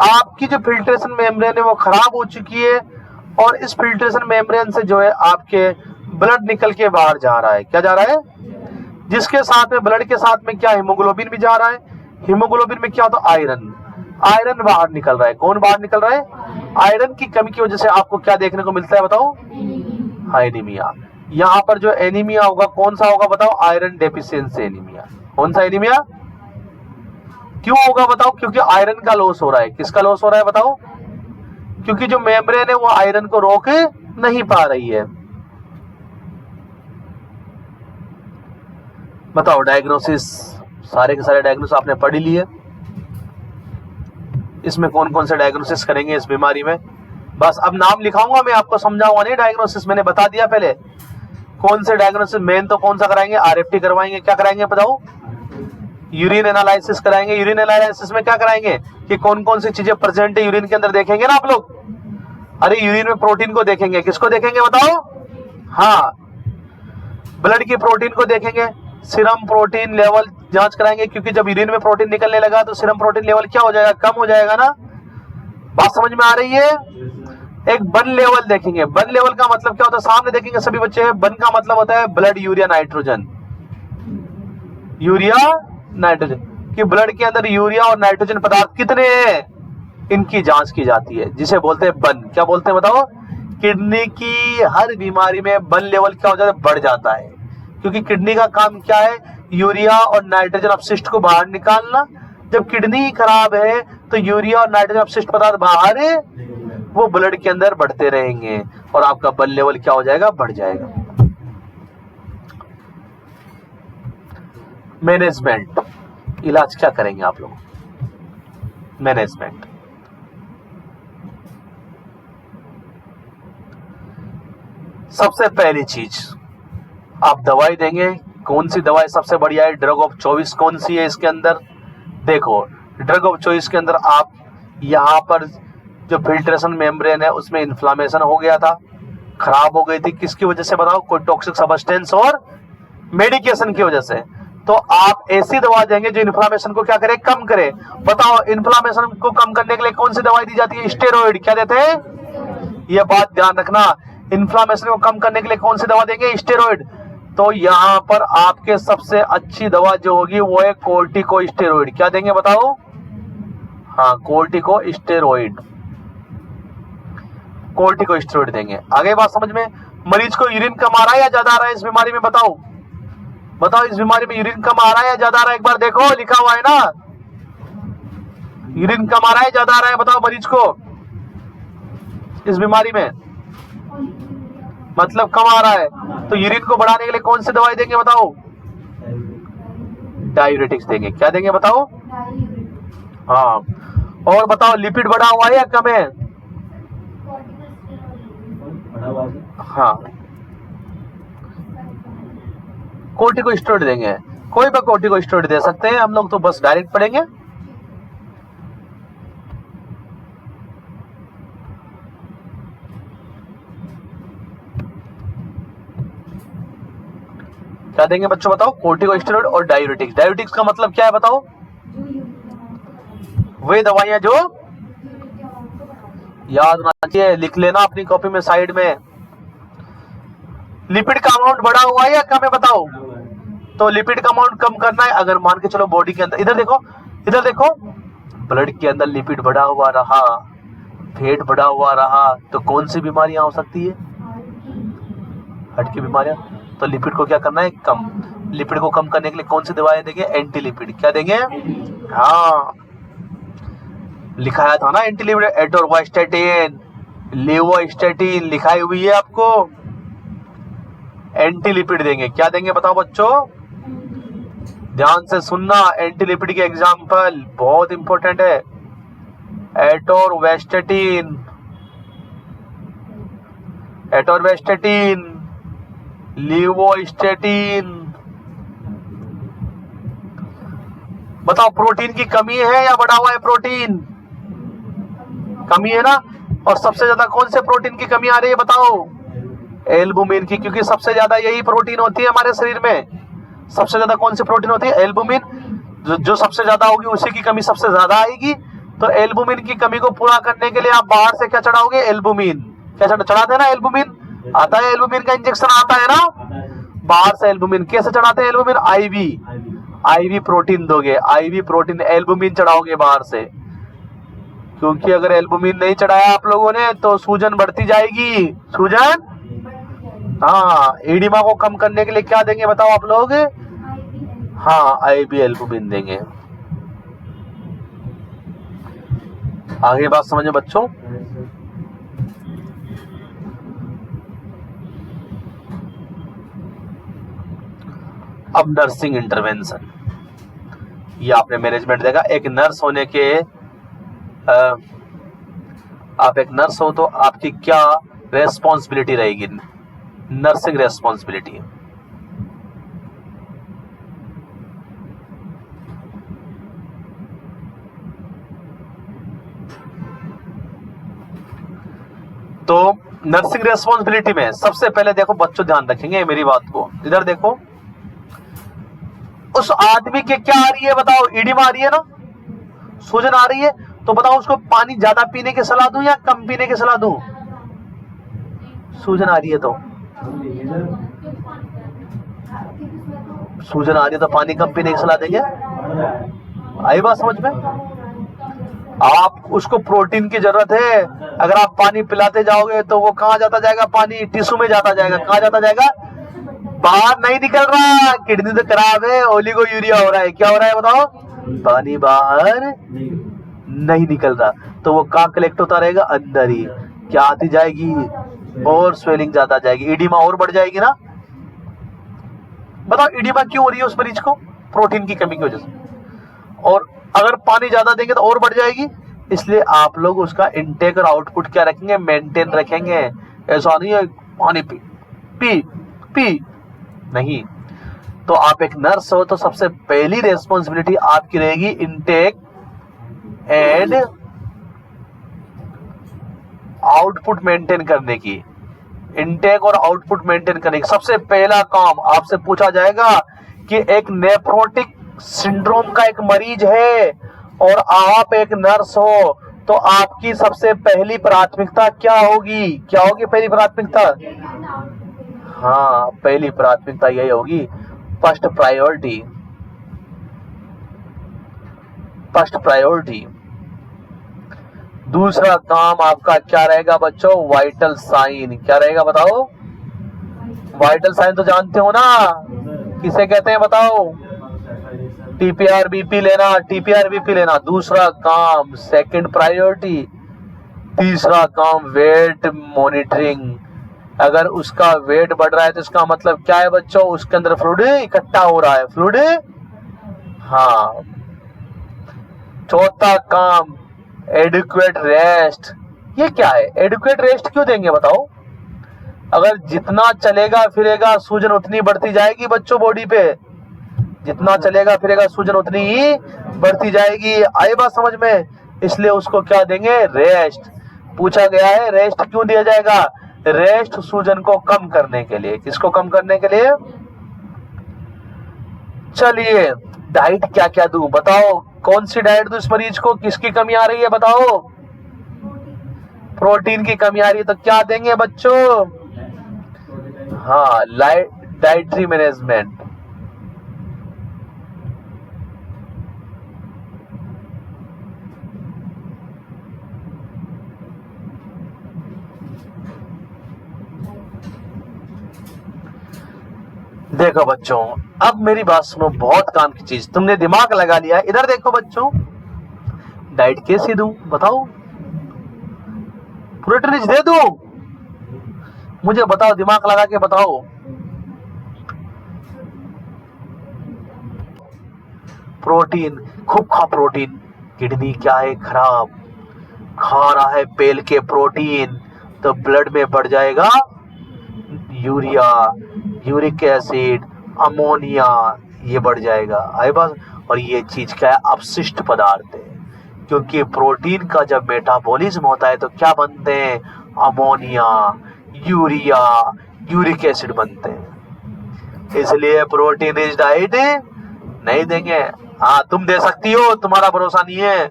आपकी जो फिल्ट्रेशन मेम्ब्रेन है वो खराब हो चुकी है, और इस फिल्ट्रेशन मेम्ब्रेन से जो है आपके ब्लड निकल के बाहर जा रहा है। क्या जा रहा है? जिसके साथ में ब्लड के साथ में क्या हीमोग्लोबिन भी जा रहा है। हीमोग्लोबिन में क्या होता है? आयरन। आयरन बाहर निकल रहा है। कौन बाहर निकल रहा है? आयरन की कमी की वजह से आपको क्या देखने को मिलता है बताओ? एनीमिया। यहाँ पर जो एनीमिया होगा कौन सा होगा बताओ? Iron deficiency anaemia. कौन सा एनीमिया? क्यों होगा बताओ? क्योंकि आयरन का लॉस हो रहा है। किसका लॉस हो रहा है बताओ? क्योंकि जो मेम्ब्रेन है वो आयरन को रोक नहीं पा रही है। बताओ डायग्नोसिस, सारे के सारे डायग्नोसिस आपने पढ़ लिए। इसमें कौन कौन से डायग्नोसिस करेंगे इस बीमारी में? बस अब नाम लिखाऊंगा मैं, आपको समझाऊंगा नहीं। डायग्नोसिस मैंने बता दिया पहले। कौन से डायग्नोसिस मेन तो कौन सा कराएंगे? आरएफटी करवाएंगे। क्या कराएंगे बताओ? यूरिन एनालिसिस कराएंगे। यूरिन एनालिसिस में क्या कराएंगे कि कौन कौन सी चीजें प्रेजेंट है यूरिन के अंदर, देखेंगे ना आप लोग। अरे यूरिन में प्रोटीन को देखेंगे, किसको देखेंगे बताओ? हाँ, ब्लड की प्रोटीन को देखेंगे, सीरम प्रोटीन लेवल जांच कराएंगे, क्योंकि जब यूरिन में प्रोटीन निकलने लगा तो सीरम प्रोटीन लेवल क्या हो जाएगा? कम हो जाएगा ना। बात समझ में आ रही है? एक बर्न लेवल देखेंगे। बर्न लेवल का मतलब क्या होता है? सामने देखेंगे सभी बच्चे, बर्न का मतलब होता है blood urea nitrogen. Urea nitrogen कि ब्लड के अंदर यूरिया और नाइट्रोजन पदार्थ कितने हैं, इनकी जांच की जाती है, जिसे बोलते हैं बर्न। क्या बोलते हैं बताओ? किडनी की हर बीमारी में बर्न लेवल क्या हो जाता है? बढ़ जाता है, क्योंकि किडनी का काम क्या है? यूरिया और नाइट्रोजन अपशिष्ट को बाहर निकालना। जब किडनी खराब है तो यूरिया और नाइट्रोजन अपशिष्ट पदार्थ बाहर है, वो ब्लड के अंदर बढ़ते रहेंगे और आपका बर्न लेवल क्या हो जाएगा? बढ़ जाएगा। मैनेजमेंट, इलाज क्या करेंगे आप लोग? मैनेजमेंट, सबसे पहली चीज आप दवाई देंगे। कौन सी दवाई सबसे बढ़िया है? ड्रग ऑफ चॉइस कौन सी है इसके अंदर? देखो, ड्रग ऑफ चॉइस के अंदर आप यहाँ पर जो फिल्ट्रेशन मेम्ब्रेन है उसमें इन्फ्लामेशन हो गया था, खराब हो गई थी, किसकी वजह से बताओ? कोई टॉक्सिक सब्सटेंस और मेडिकेशन की वजह से। तो आप ऐसी दवा देंगे जो इन्फ्लामेशन को क्या करे? कम करे। बताओ, इन्फ्लामेशन को कम करने के लिए कौन सी दवाई दी जाती है? स्टेरॉइड। क्या देते हैं? यह बात ध्यान रखना, इन्फ्लामेशन को कम करने के लिए कौन सी दवा देंगे? स्टेरॉइड। तो यहां पर आपके सबसे अच्छी दवा जो होगी वो है कोर्टिकोस्टेरॉइड। क्या देंगे बताओ? हाँ, कोर्टिकोस्टेरॉइड, कोर्टिकोस्टेरॉइड देंगे। आगे बात समझ में? मरीज को यूरिन कम आ रहा है या ज्यादा आ रहा है इस बीमारी में? बताओ बताओ, इस बीमारी में यूरिन कम आ रहा है या ज्यादा आ रहा है? एक बार देखो, लिखा हुआ है ना, यूरिन कम आ रहा है ज्यादा आ रहा है? बताओ मरीज को इस बीमारी में, मतलब कम आ रहा है। तो यूरिन को बढ़ाने के लिए कौन सी दवाई देंगे बताओ? डायूरेटिक्स देंगे। क्या देंगे बताओ? हाँ। और बताओ, लिपिड बढ़ा हुआ है या कम है? हाँ, कोर्टिकोस्टेरॉइड देंगे। कोई भी कोर्टिकोस्टेरॉइड दे सकते हैं हम लोग, तो बस डायरेक्ट पढ़ेंगे। क्या देंगे बच्चों बताओ? कोर्टिकोस्टेरॉइड और डायूरेटिक्स। डायूरेटिक्स का मतलब क्या है बताओ? वे दवाइयां जो याद होना चाहिए, लिख लेना अपनी कॉपी में साइड में। लिपिड का अमाउंट बढ़ा हुआ है या कम है बताओ? तो लिपिड का अमाउंट कम करना है। अगर मान के चलो बॉडी के अंदर, इधर देखो, इधर देखो, ब्लड के अंदर लिपिड बढ़ा हुआ रहा, फैट बढ़ा हुआ रहा, तो कौन सी बीमारियां हो सकती है? हार्ट की बीमारियां। तो लिपिड को क्या करना है? कम। लिपिड को कम करने के लिए कौन सी दवाएं देंगे? Anti lipid. क्या देंगे? हाँ, लिखाया था ना एंटी लिपिड, एटोरवास्टैटिन, लेवोस्टैटिन लिखाई हुई है आपको। एंटी लिपिड देंगे। क्या देंगे बताओ बच्चों? ध्यान से सुनना, एंटी लिपिड के एग्जाम्पल बहुत इंपॉर्टेंट है। Atorvastatin, atorvastatin, lovastatin. बताओ, प्रोटीन की कमी है या बढ़ा हुआ है प्रोटीन? कमी है ना। और सबसे ज्यादा कौन से प्रोटीन की कमी आ रही है बताओ? एल्बुमिन की, क्योंकि सबसे ज्यादा यही प्रोटीन होती है हमारे शरीर में। सबसे ज्यादा कौन सी प्रोटीन होती है? एल्बुमिन। जो सबसे ज्यादा होगी उसी की कमी सबसे ज्यादा आएगी। तो एल्बुमिन की कमी को पूरा करने के लिए आप बाहर से क्या चढ़ाओगे? एल्बुमिन। क्या चढ़ाते हैं ना? एल्बुमिन आता है, एल्बुमिन का इंजेक्शन आता है ना बाहर से। एल्बुमिन कैसे चढ़ाते हैं? एल्बुमिन आईवी प्रोटीन दोगे, आईवी प्रोटीन एल्बुमिन चढ़ाओगे बाहर से, क्योंकि अगर एल्बुमिन नहीं चढ़ाया आप लोगों ने तो सूजन बढ़ती जाएगी। सूजन, हाँ। एडिमा को कम करने के लिए क्या देंगे बताओ आप लोग? हाँ, आईवी एल्बुमिन देंगे। आगे बात समझे बच्चों? अब नर्सिंग इंटरवेंशन, ये आपने मैनेजमेंट देगा। एक नर्स होने के आप एक नर्स हो तो आपकी क्या रेस्पॉन्सिबिलिटी रहेगी? Nursing responsibility. तो नर्सिंग रेस्पॉन्सिबिलिटी में सबसे पहले देखो बच्चों, ध्यान रखेंगे मेरी बात को, इधर देखो, उस आदमी के क्या आ रही है बताओ, ईडिमा आ रही है ना, सूजन आ रही है, तो बताओ उसको पानी ज्यादा पीने की सलाह दूं या कम पीने की सलाह दूं? सूजन आ रही है तो पानी कम पीने की सलाह देंगे। आई बात समझ में? आप उसको प्रोटीन की जरूरत है, अगर आप पानी पिलाते जाओगे तो वो कहां जाता जाएगा, पानी टिश्यू में जाता जाएगा, कहां जाता जाएगा, बाहर नहीं निकल रहा, किडनी तो खराब है, ओलिगो यूरिया हो रहा है, क्या हो रहा है बताओ, पानी बाहर नहीं निकल रहा, तो वो कहां कलेक्ट होता रहेगा, अंदर ही, क्या आती जाएगी, और स्वेलिंग ज्यादा जाएगी, ईडिमा और बढ़ जाएगी ना। बताओ ईडिमा क्यों हो रही है उस मरीज को, प्रोटीन की कमी की वजह से, और अगर पानी ज्यादा देंगे तो और बढ़ जाएगी। इसलिए आप लोग उसका इनटेक और आउटपुट क्या रखेंगे, मेंटेन रखेंगे। ऐसा नहीं है पानी पी पी पी नहीं। तो आप एक नर्स हो तो सबसे पहली रेस्पॉन्सिबिलिटी आपकी रहेगी इनटेक एंड आउटपुट मेंटेन करने की। इनटेक और आउटपुट मेंटेन करने की सबसे पहला काम आपसे पूछा जाएगा कि एक नेफ्रोटिक सिंड्रोम का एक मरीज है और आप एक नर्स हो, तो आपकी सबसे पहली प्राथमिकता क्या होगी, क्या होगी पहली प्राथमिकता? हाँ, पहली प्राथमिकता यही होगी, फर्स्ट प्रायोरिटी, फर्स्ट प्रायोरिटी। दूसरा काम आपका क्या रहेगा बच्चों, वाइटल साइन। क्या रहेगा बताओ, वाइटल साइन तो जानते हो ना, किसे कहते हैं बताओ, टीपीआर बीपी लेना, टीपीआर बीपी लेना। दूसरा काम सेकंड प्रायोरिटी। तीसरा काम वेट मॉनिटरिंग। अगर उसका वेट बढ़ रहा है तो इसका मतलब क्या है बच्चों, उसके अंदर फ्लूइड इकट्ठा हो रहा है, फ्लूइड। हाँ। चौथा काम एडिक्वेट रेस्ट। ये क्या है, एडिक्वेट रेस्ट क्यों देंगे बताओ? अगर जितना चलेगा फिरेगा सूजन उतनी बढ़ती जाएगी बच्चों बॉडी पे, जितना चलेगा फिरेगा सूजन उतनी ही बढ़ती जाएगी। आई बात समझ में? इसलिए उसको क्या देंगे, रेस्ट। पूछा गया है रेस्ट क्यों दिया जाएगा, रेस्ट सूजन को कम करने के लिए। किसको कम करने के लिए? चलिए डाइट क्या क्या दूं बताओ, कौन सी डाइट दूं इस मरीज को, किसकी कमी आ रही है बताओ, प्रोटीन की कमी आ रही है, तो क्या देंगे बच्चों? हाँ, डाइटरी मैनेजमेंट। देखो बच्चों, अब मेरी बात सुनो, बहुत काम की चीज, तुमने दिमाग लगा लिया। इधर देखो बच्चों, डाइट कैसी दूं बताओ, प्रोटीन रिच दे दूं? मुझे बताओ, दिमाग लगा के बताओ। प्रोटीन, खूब खा प्रोटीन, किडनी क्या है खराब, खा रहा है पेल के प्रोटीन, तो ब्लड में बढ़ जाएगा यूरिया, यूरिक एसिड, अमोनिया, ये बढ़ जाएगा। आई बात? और ये चीज क्या है, अपशिष्ट पदार्थ है, क्योंकि प्रोटीन का जब मेटाबॉलिज्म होता है तो क्या बनते हैं, अमोनिया, यूरिया, यूरिक एसिड बनते हैं। इसलिए प्रोटीन रिच डाइट नहीं देंगे। हाँ, तुम दे सकती हो, तुम्हारा भरोसा नहीं है।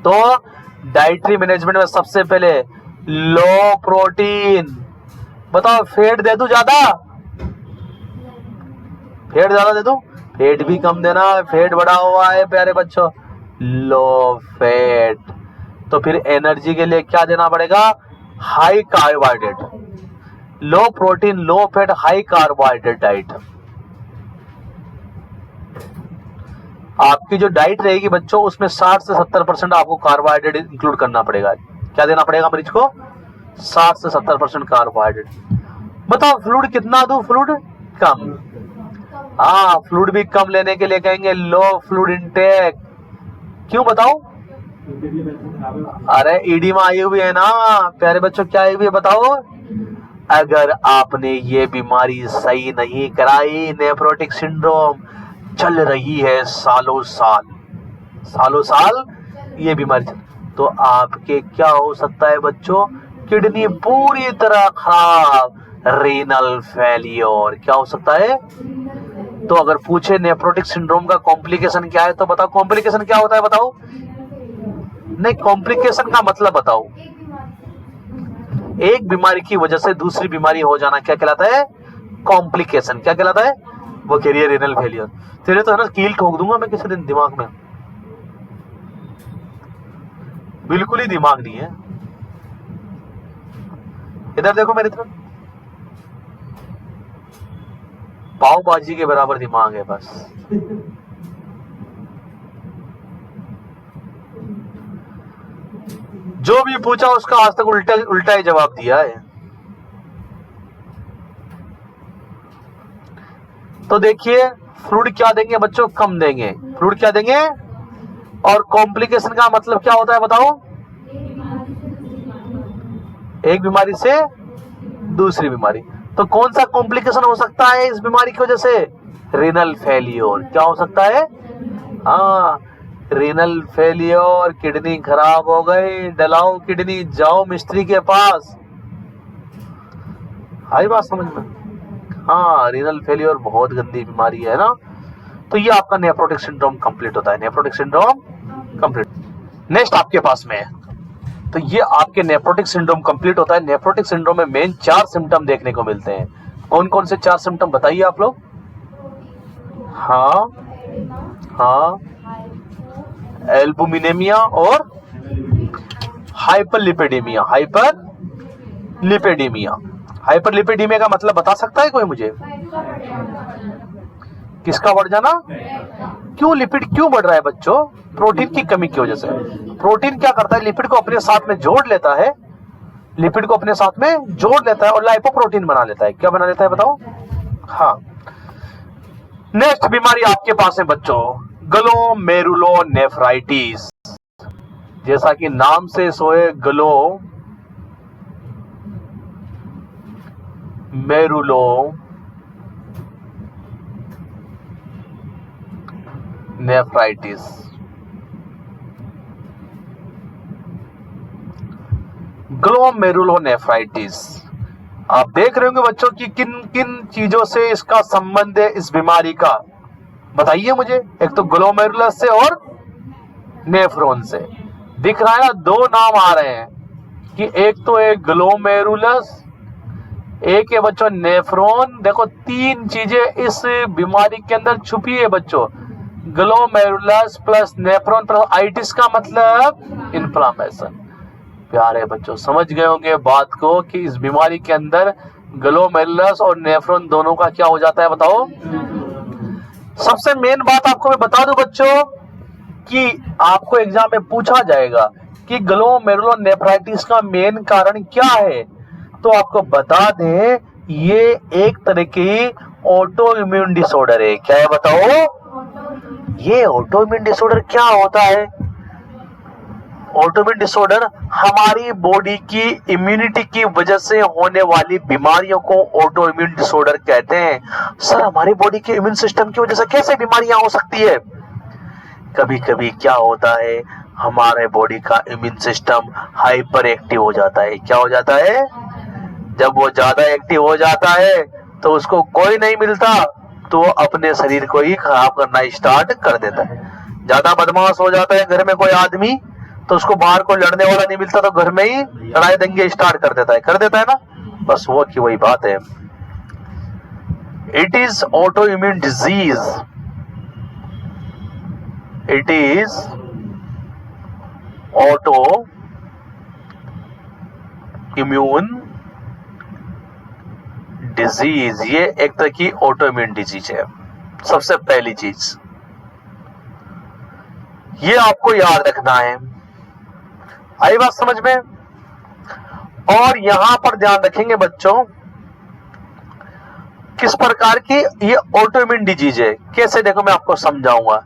तो डाइटरी मैनेजमेंट में सबसे पहले लो प्रोटीन। बताओ फैट दे दूं ज्यादा, फैट ज्यादा दे दूं, फैट भी कम देना, फैट बढ़ा हुआ है प्यारे बच्चों, लो फैट। तो फिर एनर्जी के लिए क्या देना पड़ेगा, high carbohydrate. Low protein, low fat, high carbohydrate diet. आपकी जो डाइट रहेगी बच्चों, उसमें 60 से 70% आपको कार्बोहाइड्रेट इंक्लूड करना पड़ेगा। क्या देना पड़ेगा मरीज को, 60 से 70% कार्बोहाइड्रेट। बताओ फ्लूइड कितना दूं, फ्लूइड कम। हाँ, फ्लूइड भी कम लेने के लिए कहेंगे लो फ्लूइड इंटेक। क्यों बताओ? अरे ईडिमा आई हुई है ना प्यारे बच्चों, क्या आई हुई है बताओ? अगर आपने ये बीमारी सही नहीं कराई, नेफ्रोटिक सिंड्रोम चल रही है सालों साल, सालों साल ये बीमारी चल, तो आपके क्या हो सकता है बच्चों, किडनी पूरी तरह खराब, रीनल फेलियर। क्या हो सकता है? तो अगर पूछे नेफ्रोटिक सिंड्रोम का कॉम्प्लिकेशन क्या है तो बताओ, कॉम्प्लिकेशन क्या होता है बताओ? नहीं, कॉम्प्लिकेशन का मतलब बताओ। एक बीमारी की वजह से दूसरी बीमारी हो जाना क्या कहलाता है? कॉम्प्लिकेशन। क्या कहलाता है? वो कह रही है रीनल फेलियर। तेरे तो है ना कील ठोक दूंगा मैं किसी दिन दिमाग में, बिल्कुल ही दिमाग नहीं है। इधर देखो मेरी तरफ, पाव भाजी के बराबर दिमाग है बस। जो भी पूछा उसका आज तक उल्टा ही जवाब दिया है। तो देखिए फ्लूइड क्या देंगे बच्चों? कम देंगे। फ्लूइड क्या देंगे? और कॉम्प्लिकेशन का मतलब क्या होता है बताओ? एक बीमारी से दूसरी बीमारी। तो कौन सा कॉम्प्लिकेशन हो सकता है इस बीमारी की वजह से? Renal failure. क्या हो सकता है? हाँ, रीनल फेलियर, किडनी खराब हो गई, डलाओ किडनी, जाओ मिस्त्री के पास। आई बात समझ में? हाँ, रीनल फेलियर बहुत गंदी बीमारी है ना। तो ये आपका नेफ्रोटिक सिंड्रोम कंप्लीट होता है। Nephrotic syndrome complete. नेक्स्ट आपके पास में है, तो ये आपके नेफ्रोटिक सिंड्रोम कंप्लीट होता है। नेफ्रोटिक सिंड्रोम में मेन 4 सिम्टम देखने को मिलते हैं। कौन कौन से 4 सिम्टम बताइए आप लोग? हाँ हाँ, एल्बुमिनेमिया और हाइपरलिपिडेमिया। हाइपरलिपिडेमिया। हाइपरलिपिडेमिया का मतलब बता सकता है कोई मुझे? किसका बढ़ जाना? क्यों लिपिड क्यों बढ़ रहा है बच्चों? प्रोटीन की कमी की वजह से। प्रोटीन क्या करता है? लिपिड को अपने साथ में जोड़ लेता है, लिपिड को अपने साथ में जोड़ लेता है और लाइपोप्रोटीन बना लेता है। क्या बना लेता है बताओ? हाँ। नेक्स्ट बीमारी आपके पास है बच्चों, ग्लोमेरुलोनेफ्राइटिस। जैसा कि नाम से सोए, ग्लोमेरुलोनेफ्राइटिस। ग्लोमेरुलोनेफ्राइटिस आप देख रहे होंगे बच्चों कि किन किन चीजों से इसका संबंध है इस बीमारी का, बताइए मुझे। एक तो ग्लोमेरुलस से और नेफ्रॉन से। दिख रहा है ना, 2 नाम आ रहे हैं कि एक तो है ग्लोमेरुलस, एक है बच्चों नेफ्रॉन। देखो 3 चीजें इस बीमारी के अंदर छुपी है बच्चों। Glomerulus plus nephron plus itis का मतलब इन्फ्लामेशन। प्यारे बच्चों समझ गए होंगे बात को कि इस बीमारी के अंदर ग्लोमेरुलस और नेफ्रॉन दोनों का क्या हो जाता है बताओ? सबसे मेन बात आपको मैं बता दूं बच्चों कि आपको एग्जाम में पूछा जाएगा कि ग्लोमेरुलोनेफ्राइटिस का मेन कारण क्या है, तो आपको बता दें ये एक तरह की ऑटो इम्यून डिसऑर्डर है। क्या है बताओ? ये ऑटो इम्यून डिसऑर्डर क्या होता है? ऑटोइम्यून डिसऑर्डर हमारी बॉडी की इम्यूनिटी की वजह से होने वाली बीमारियों को ऑटोइम्यून डिसऑर्डर कहते हैं। सर हमारी बॉडी के इम्यून सिस्टम की वजह से कैसे बीमारियां हो सकती है? कभी कभी क्या होता है, हमारे बॉडी का इम्यून सिस्टम हाइपर एक्टिव हो जाता है। क्या हो जाता है? जब वो ज्यादा एक्टिव हो जाता है तो उसको कोई नहीं मिलता तो अपने शरीर को ही खराब करना स्टार्ट कर देता है। ज्यादा बदमाश हो जाता है घर में कोई आदमी तो उसको बाहर को लड़ने वाला नहीं मिलता तो घर में ही लड़ाई दंगे स्टार्ट कर देता है ना। बस वो की वही बात है। It is auto immune disease. It is auto immune disease. ये एक तरह की ऑटो इम्यून डिजीज है। सबसे पहली चीज ये आपको याद रखना है। आई बात समझ में? और यहां पर ध्यान रखेंगे बच्चों किस प्रकार की ये ऑटो इम्यून डिजीज है। कैसे? देखो मैं आपको समझाऊंगा।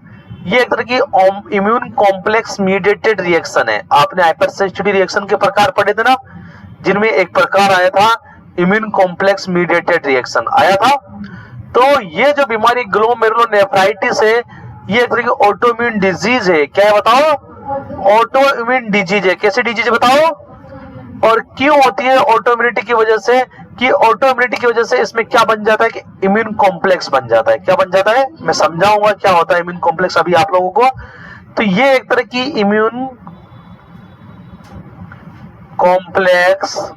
ये एक तरह की इम्यून कॉम्प्लेक्स मीडिएटेड रिएक्शन है। आपने हाइपरसेंसिटिविटी रिएक्शन के प्रकार पढ़े थे ना, जिनमें एक प्रकार आया था इम्यून कॉम्प्लेक्स मीडिएटेड रिएक्शन आया था। तो ये जो बीमारी ग्लोमेरुलोनेफ्राइटिस है ये एक तरह की ऑटोइम्यून डिजीज है। क्या है बताओ? ऑटो इम्यून डिजीज है। कैसे डिजीज बताओ? और क्यों होती है ऑटो इम्यूनिटी की वजह से? कि ऑटो इम्यूनिटी की वजह से इसमें क्या बन जाता है कि इम्यून कॉम्प्लेक्स बन जाता है। क्या बन जाता है? मैं समझाऊंगा क्या होता है इम्यून कॉम्प्लेक्स अभी आप लोगों को। तो ये एक तरह की immune complex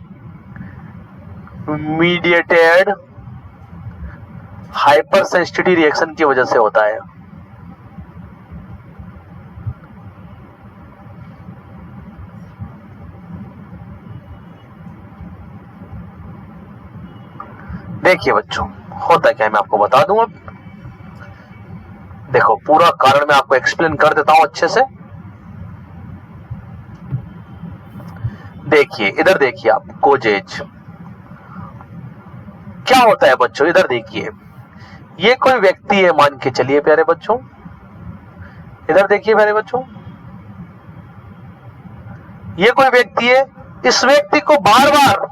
mediated hyper sensitivity reaction की वजह से होता है। देखिए बच्चों, होता क्या है मैं आपको बता दूं। अब देखो, पूरा कारण मैं आपको एक्सप्लेन कर देता हूं अच्छे से। देखिए, इधर देखिए आप, कोजेज क्या होता है बच्चों? इधर देखिए, ये कोई व्यक्ति है, मान के चलिए प्यारे बच्चों। इधर देखिए प्यारे बच्चों, ये कोई व्यक्ति है। इस व्यक्ति को बार बार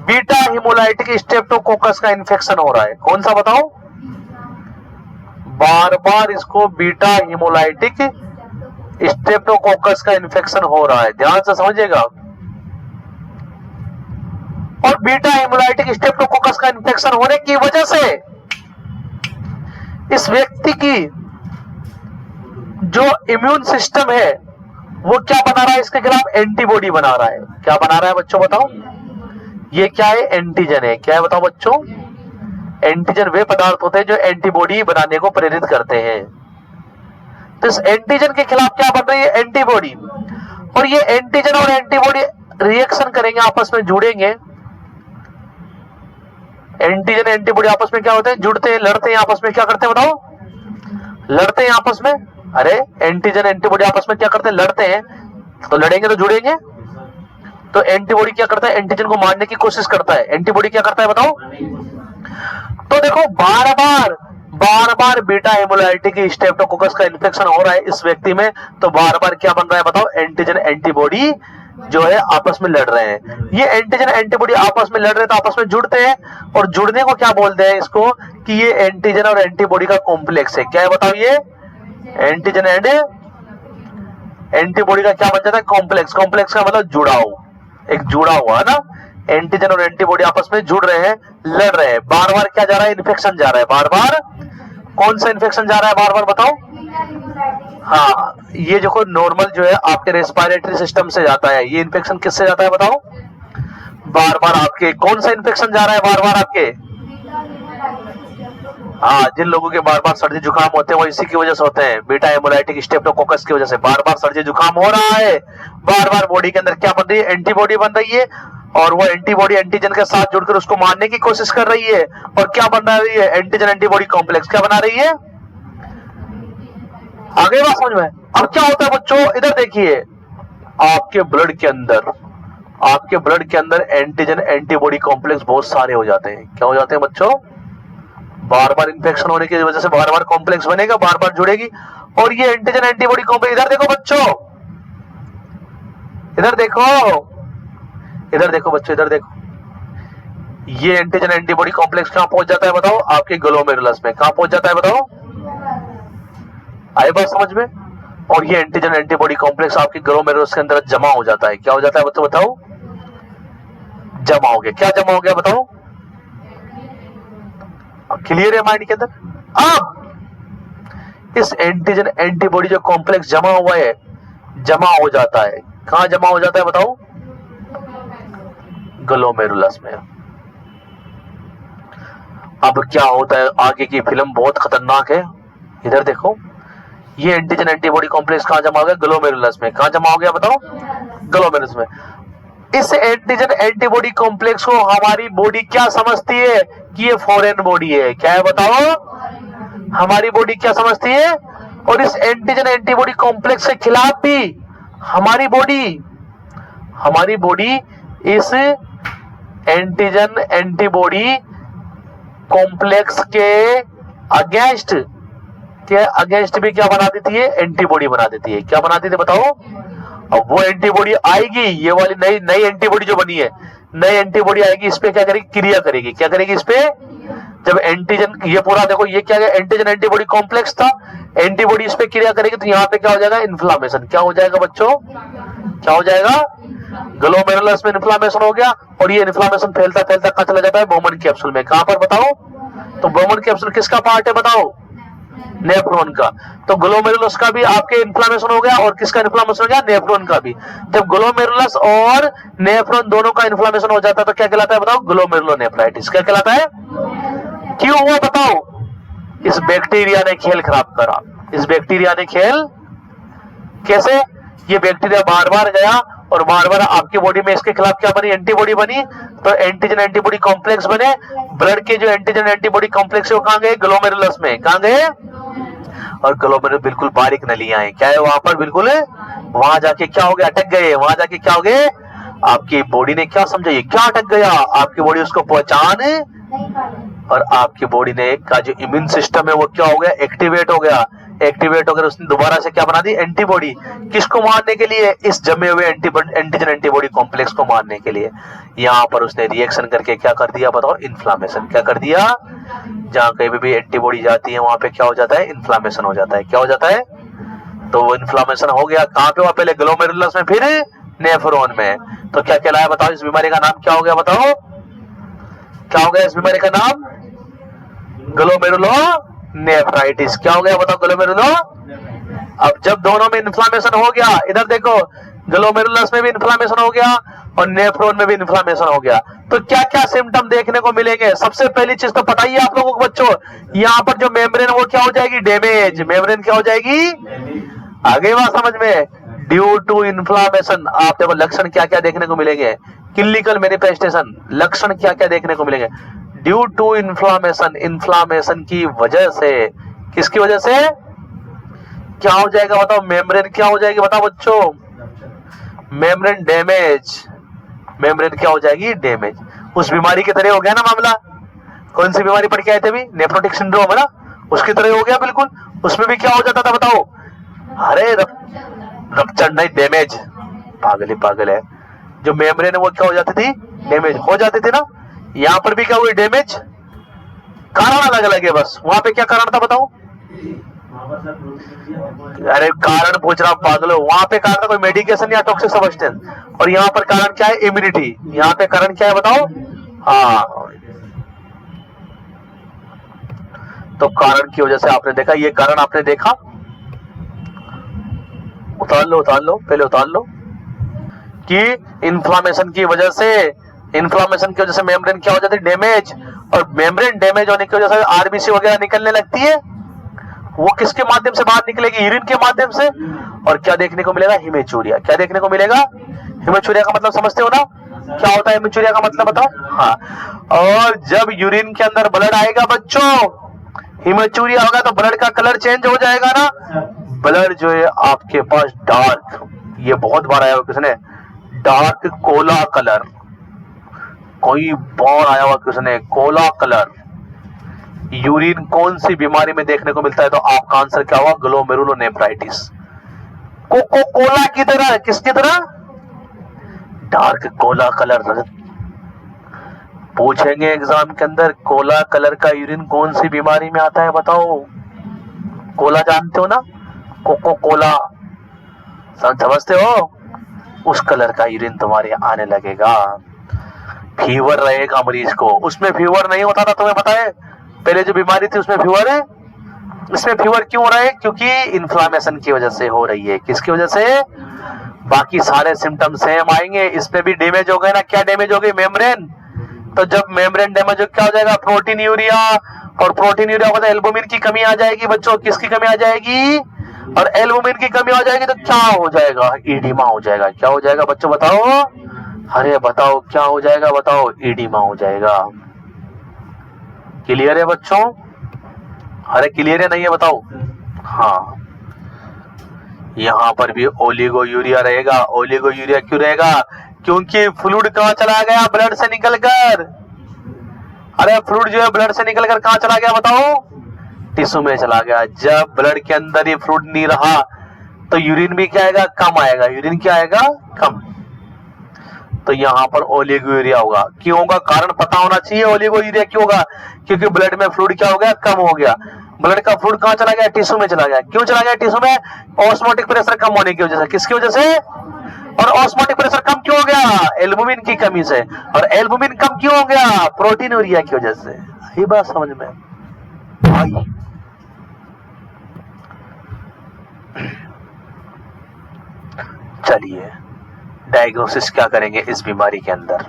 बीटा हिमोलाइटिक स्ट्रेप्टोकोकस का इन्फेक्शन हो रहा है। कौन सा बताओ? बार बार इसको बीटा हिमोलाइटिक स्ट्रेप्टोकोकस का इन्फेक्शन हो रहा है। ध्यान से समझिएगा। और बीटा हिमोलाइटिक स्ट्रेप्टोकोकस का इन्फेक्शन होने की वजह से इस व्यक्ति की जो इम्यून सिस्टम है वो क्या बना रहा है? इसके खिलाफ एंटीबॉडी बना रहा है। क्या बना रहा है बच्चों बताओ? ये क्या है? एंटीजन है। क्या है बताओ बच्चों? एंटीजन वे पदार्थ होते हैं जो एंटीबॉडी बनाने को प्रेरित करते हैं। तो इस एंटीजन के खिलाफ क्या बन रही है? एंटीबॉडी। और ये एंटीजन और एंटीबॉडी रिएक्शन करेंगे, आपस में जुड़ेंगे। एंटीजन एंटीबॉडी आपस में क्या होते हैं? जुड़ते हैं, लड़ते हैं आपस में। क्या करते हैं बताओ? लड़ते हैं आपस में। अरे एंटीजन एंटीबॉडी आपस में क्या करते हैं? लड़ते हैं। तो लड़ेंगे तो जुड़ेंगे। तो एंटीबॉडी क्या करता है? एंटीजन को मारने की कोशिश करता है। एंटीबॉडी क्या करता है बताओ? तो देखो, बार बार बीटा हेमोलाइटिक स्ट्रेप्टोकोकस का इन्फेक्शन हो रहा है इस व्यक्ति में। तो बार बार क्या बन रहा है बताओ? एंटीजन एंटीबॉडी जो है आपस में लड़ रहे हैं। ये एंटीजन एंटीबॉडी आपस में लड़ रहे हैं तो आपस में जुड़ते हैं। और जुड़ने को क्या बोलते हैं इसको? कि ये एंटीजन और एंटीबॉडी का कॉम्प्लेक्स है। क्या है बताओ? ये एंटीजन एंड एंटीबॉडी का क्या बन जाता है? कॉम्प्लेक्स। कॉम्प्लेक्स का मतलब जुड़ाव, एक जुड़ा हुआ है ना। एंटीजन और एंटीबॉडी आपस में जुड़ रहे हैं, लड़ रहे हैं। बार बार क्या जा रहा है? इन्फेक्शन जा रहा है। बार बार कौन सा इन्फेक्शन जा रहा है? बार बार बताओ। हाँ, ये जो नॉर्मल जो है आपके रेस्पिरेटरी सिस्टम से जाता है। ये इन्फेक्शन किससे जाता है बताओ? बार बार आपके कौन सा इन्फेक्शन जा रहा है? बार बार आपके, हाँ, जिन लोगों के बार बार सर्दी जुकाम होते हैं वो इसी की वजह से होते हैं, बीटा हेमोलाइटिक स्ट्रेप्टोकोकस की वजह से। बार बार सर्दी जुकाम हो रहा है, बार बार बॉडी के अंदर क्या बन रही है? एंटीबॉडी बन रही है। और वो एंटीबॉडी एंटीजन के साथ जुड़कर उसको मारने की कोशिश कर रही है। और क्या बना रही है? Antigen antibody complex. क्या बना रही है? आगे बात समझ में? अब क्या होता है बच्चों? इधर देखिए, आपके ब्लड के अंदर एंटीजन एंटीबॉडी कॉम्प्लेक्स बहुत सारे हो जाते हैं। क्या हो जाते हैं बच्चों? बार बार इन्फेक्शन होने की वजह से बार बार कॉम्प्लेक्स बनेगा, बार बार जुड़ेगी। और ये एंटीजन एंटीबॉडी कॉम्प्लेक्स, इधर देखो बच्चों, इधर देखो बच्चों, इधर देखो। ये एंटीजन एंटीबॉडी कॉम्प्लेक्स कहां पहुंच जाता है बताओ? आपके ग्लोमेरुलस में। कहां पहुंच जाता है बताओ? आई बात समझ में? और ये एंटीजन एंटीबॉडी कॉम्प्लेक्स आपके ग्लोमेरुलस के अंदर जमा हो जाता है। क्या हो जाता है बच्चों बताओ? जमा हो गया। क्या जमा हो गया बताओ? क्लियर है माइंड के अंदर? अब इस एंटीजन एंटीबॉडी जो कॉम्प्लेक्स जमा हुआ है, जमा हो जाता है। कहां जमा हो जाता है बताओ? ग्लोमेरुलस में। अब क्या होता है? आगे की फिल्म बहुत खतरनाक है। इधर देखो, ये एंटीजन एंटीबॉडी कॉम्प्लेक्स कहां जमा हो गया? ग्लोमेरुलस में। कहां जमा हो गया बताओ? ग्लोमेरुलस में। इस एंटीजन एंटीबॉडी कॉम्प्लेक्स को हमारी बॉडी क्या समझती है? कि ये फॉरेन बॉडी है। क्या है बताओ? हमारी बॉडी क्या समझती है? और इस एंटीजन एंटीबॉडी कॉम्प्लेक्स के खिलाफ भी हमारी बॉडी इस एंटीजन एंटीबॉडी कॉम्प्लेक्स के अगेंस्ट भी क्या बना देती है? एंटीबॉडी बना देती है। क्या बना देती है बताओ? अब वो एंटीबॉडी आएगी, ये वाली नई एंटीबॉडी जो बनी है, नई एंटीबॉडी आएगी, इस पे क्या करेगी? क्रिया करेगी। क्या करेगी इस पे? जब एंटीजन, ये पूरा देखो, ये क्या है? एंटीजन एंटीबॉडी कॉम्प्लेक्स था। एंटीबॉडी इस पे क्रिया करेगी तो यहाँ पे क्या हो जाएगा, इन्फ्लामेशन। क्या हो जाएगा बच्चों, क्या हो जाएगा, ग्लोमेरुलस में इन्फ्लामेशन हो गया, और ये इन्फ्लामेशन फैलता फैलता कहाँ चला जाता है, बोमन कैप्सूल में। कहां पर बताओ, तो बोमन कैप्सूल किसका पार्ट है बताओ, नेफ्रॉन का। तो ग्लोमेरुलस का भी आपके इन्फ्लामेशन हो गया, और किसका इन्फ्लामेशन हो गया, नेफ्रॉन का भी। जब ग्लोमेरुलस और नेफ्रॉन दोनों का इन्फ्लामेशन हो जाता है तो क्या कहलाता है बताओ, ग्लोमेरुलोनेफ्राइटिस। क्या कहलाता है, क्यों हुआ बताओ, इस बैक्टीरिया ने खेल खराब करा। इस बैक्टीरिया ने खेल, कैसे, ये बैक्टीरिया बार बार गया और बार बार आपकी बॉडी में इसके खिलाफ क्या बनी, एंटीबॉडी बनी। तो एंटीजन एंटीबॉडी कॉम्प्लेक्स बने। ब्लड के जो एंटीजन एंटीबॉडी कॉम्प्लेक्स है वो कहां गए, ग्लोमेरुलस में। कहां गए, और ग्लोमेरुलस बिल्कुल बारीक नलियां हैं, क्या है वहां पर, बिल्कुल वहां जाके क्या हो गया, अटक गए। वहां जाके क्या हो गए, आपकी बॉडी ने क्या समझा, ये क्या अटक गया, आपकी बॉडी उसको पहचान, और आपकी बॉडी ने का जो इम्यून सिस्टम है वो क्या हो गया, एक्टिवेट हो गया। एक्टिवेट होकर उसने दोबारा से क्या बना दी, एंटीबॉडी। किसको मारने के लिए, इस जमे हुए एंटीजन एंटीबॉडी कॉम्प्लेक्स को मारने के लिए। यहाँ पर उसने रिएक्शन करके क्या कर दिया बताओ, इन्फ्लामेशन। क्या कर दिया, जहां कहीं भी एंटीबॉडी जाती है वहां पे क्या हो जाता है, इन्फ्लामेशन हो जाता है। क्या हो जाता है, तो वो इन्फ्लामेशन हो गया कहां पे हुआ, पहले ग्लोमेरुलस में फिर नेफ्रॉन में। तो क्या कहलाया बताओ, इस बीमारी का नाम क्या हो गया बताओ, क्या हो गया इस बीमारी का नाम, ग्लोमेरुलोनेफ्राइटिस। क्या हो गया बताओ, ग्लोमेरुलो। अब जब दोनों में इन्फ्लामेशन हो गया, इधर देखो ग्लोमेरुलस में भी इन्फ्लामेशन हो गया और नेफ्रॉन में भी इन्फ्लामेशन हो गया, तो क्या क्या सिम्टम देखने को मिलेंगे। सबसे पहली चीज तो पता ही है आप लोगों को बच्चों, यहाँ पर जो मेम्ब्रेन वो क्या हो जाएगी, डैमेज। मेम्ब्रेन क्या हो जाएगी, आगे बात समझ में, ड्यू टू इन्फ्लामेशन। आप देखो लक्षण क्या क्या देखने को मिलेंगे, क्लिनिकल मैनिफेस्टेशन, लक्षण क्या क्या देखने को मिलेंगे, ड्यू टू इन्फ्लामेशन। इन्फ्लामेशन की वजह से, किसकी वजह से, क्या हो जाएगा बताओ, मेम्ब्रेन क्या हो जाएगी बताओ बच्चों, मेम्ब्रेन डैमेज। मेम्ब्रेन क्या हो जाएगी, डैमेज। उस बीमारी की तरह हो गया ना मामला, कौन सी बीमारी पढ़ के आए थे अभी, नेफ्रोटिक सिंड्रोम है ना, उसकी तरह हो गया बिल्कुल। उसमें भी क्या हो जाता था बताओ, अरे रप्चर नहीं, डैमेज। पागल ही पागल है, जो मेम्ब्रेन है वो क्या हो जाती थी, डैमेज हो जाती थी ना। यहां पर भी क्या हुई, डैमेज। कारण अलग अलग है बस। वहां पे क्या कारण था बताओ, अरे कारण पूछ रहा पागल हो, वहां पे कारण था कोई मेडिकेशन या टॉक्सिक सब्सटेंस, और यहाँ पर कारण क्या है, इम्यूनिटी। यहाँ पे कारण क्या है बताओ, हाँ, तो कारण की वजह से आपने देखा, ये कारण आपने देखा, उतार लो पहले उतार लो, कि इन्फ्लामेशन की वजह से, इन्फ्लामेशन की वजह से मेम्ब्रेन क्या हो जाती है, डैमेज। और मेम्ब्रेन डैमेज होने की वजह से आरबीसी वगैरह निकलने लगती है, वो किसके माध्यम से बाहर निकलेगी, यूरिन के माध्यम से। और क्या देखने को मिलेगा, हिमेचूरिया। क्या देखने को मिलेगा, हिमेचूरिया का मतलब समझते हो ना, क्या होता है हिमेचूरिया का मतलब बताओ, हाँ। और जब यूरिन के अंदर ब्लड आएगा बच्चों, हिमेचूरिया होगा तो ब्लड का कलर चेंज हो जाएगा ना। ब्लड जो है आपके पास डार्क, ये बहुत बार आया हुआ किसने, डार्क कोला कलर, कोई बार आया हुआ किसने, कोला कलर। यूरिन कौन सी बीमारी में देखने को मिलता है, तो आपका आंसर क्या हुआ, ग्लोमेरुलोनेफ्राइटिस। कोको कोला की तरह, किसकी तरह, डार्क कोला कलर। पूछेंगे एग्जाम के अंदर, कोला कलर का यूरिन कौन सी बीमारी में आता है बताओ। कोला जानते हो ना, कोको कोला समझते हो, उस कलर का यूरिन तुम्हारे आने लगेगा। फीवर रहेगा मरीज को, उसमें फीवर नहीं होता था, तुम्हें पता है, पहले जो बीमारी थी उसमें फीवर है। इसमें फीवर क्यों हो रहा है, क्योंकि इन्फ्लामेशन की वजह से हो रही है। किसकी वजह से, बाकी सारे सिम्टम सेम आएंगे, इसमें भी डैमेज हो गए ना। क्या डैमेज हो गई, मेम्ब्रेन। तो जब मेम्ब्रेन डैमेज हो क्या हो जाएगा, प्रोटीन यूरिया। और प्रोटीन यूरिया होगा तो एल्बुमिन की कमी आ जाएगी बच्चों, किसकी कमी आ जाएगी, और एल्बुमिन की कमी हो जाएगी तो क्या हो जाएगा, ईडिमा हो जाएगा। क्या हो जाएगा बच्चों बताओ, अरे बताओ क्या हो जाएगा बताओ, ईडिमा हो जाएगा। क्लियर है बच्चों, अरे क्लियर है नहीं है बताओ, हाँ। यहां पर भी ओलिगो यूरिया रहेगा। ओलिगो यूरिया क्यों रहेगा, क्योंकि फ्लूइड कहां चला गया, ब्लड से निकलकर। अरे फ्लूइड जो है ब्लड से निकलकर कहां चला गया बताओ, टिश्यू में चला गया। जब ब्लड के अंदर ही फ्लूइड नहीं रहा तो यूरिन भी क्या आएगा, कम आएगा। यूरिन क्या आएगा, कम। तो यहाँ पर ओलिगोयूरिया होगा। क्यों होगा, कारण पता होना चाहिए। ओलिगोयूरिया क्यों होगा, क्योंकि ब्लड में फ्लूइड क्या हो गया, कम हो गया। ब्लड का फ्लूइड कहां चला गया? टिश्यू में चला गया। क्यों चला गया टिश्यू में? ऑस्मोटिक प्रेशर कम होने की वजह से। किसकी वजह से? और ऑस्मोटिक प्रेशर कम क्यों हो गया? एल्बुमिन की कमी से। और एल्बुमिन कम क्यों हो गया? प्रोटीनूरिया की वजह से। यही बात समझ में आई। चलिए डायग्नोसिस क्या करेंगे इस बीमारी के अंदर?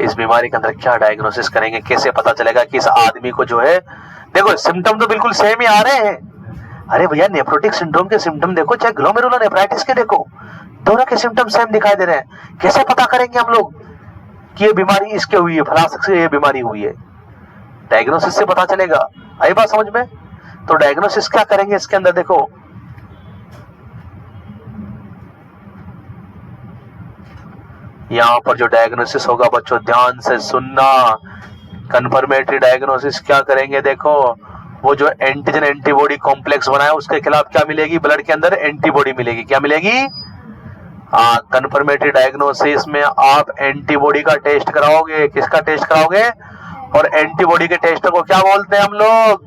इस बीमारी के अंदर क्या डायग्नोसिस करेंगे? कैसे पता चलेगा कि इस आदमी को जो है, देखो सिम्टम तो बिल्कुल सेम ही आ रहे हैं। अरे भैया नेफ्रोटिक सिंड्रोम के सिम्टम देखो, चाहे ग्लोमेरुलर नेफ्राइटिस के देखो, दोनों के सिम्टम सेम दिखाई दे रहे हैं। कैसे पता करेंगे हम लोग कि ये बीमारी इसके हुई है, फलाना से ये बीमारी हुई है? डायग्नोसिस से पता चलेगा। आई बात समझ में? तो डायग्नोसिस क्या करेंगे इसके अंदर? देखो यहां पर जो डायग्नोसिस होगा बच्चों ध्यान से सुनना। कंफर्मेटरी डायग्नोसिस क्या करेंगे? देखो वो जो एंटीजन एंटीबॉडी कॉम्प्लेक्स बनाया उसके खिलाफ क्या मिलेगी? ब्लड के अंदर एंटीबॉडी मिलेगी। क्या मिलेगी? कंफर्मेटरी डायग्नोसिस में आप एंटीबॉडी का टेस्ट कराओगे। किसका टेस्ट कराओगे? और एंटीबॉडी के टेस्ट को क्या बोलते हैं हम लोग?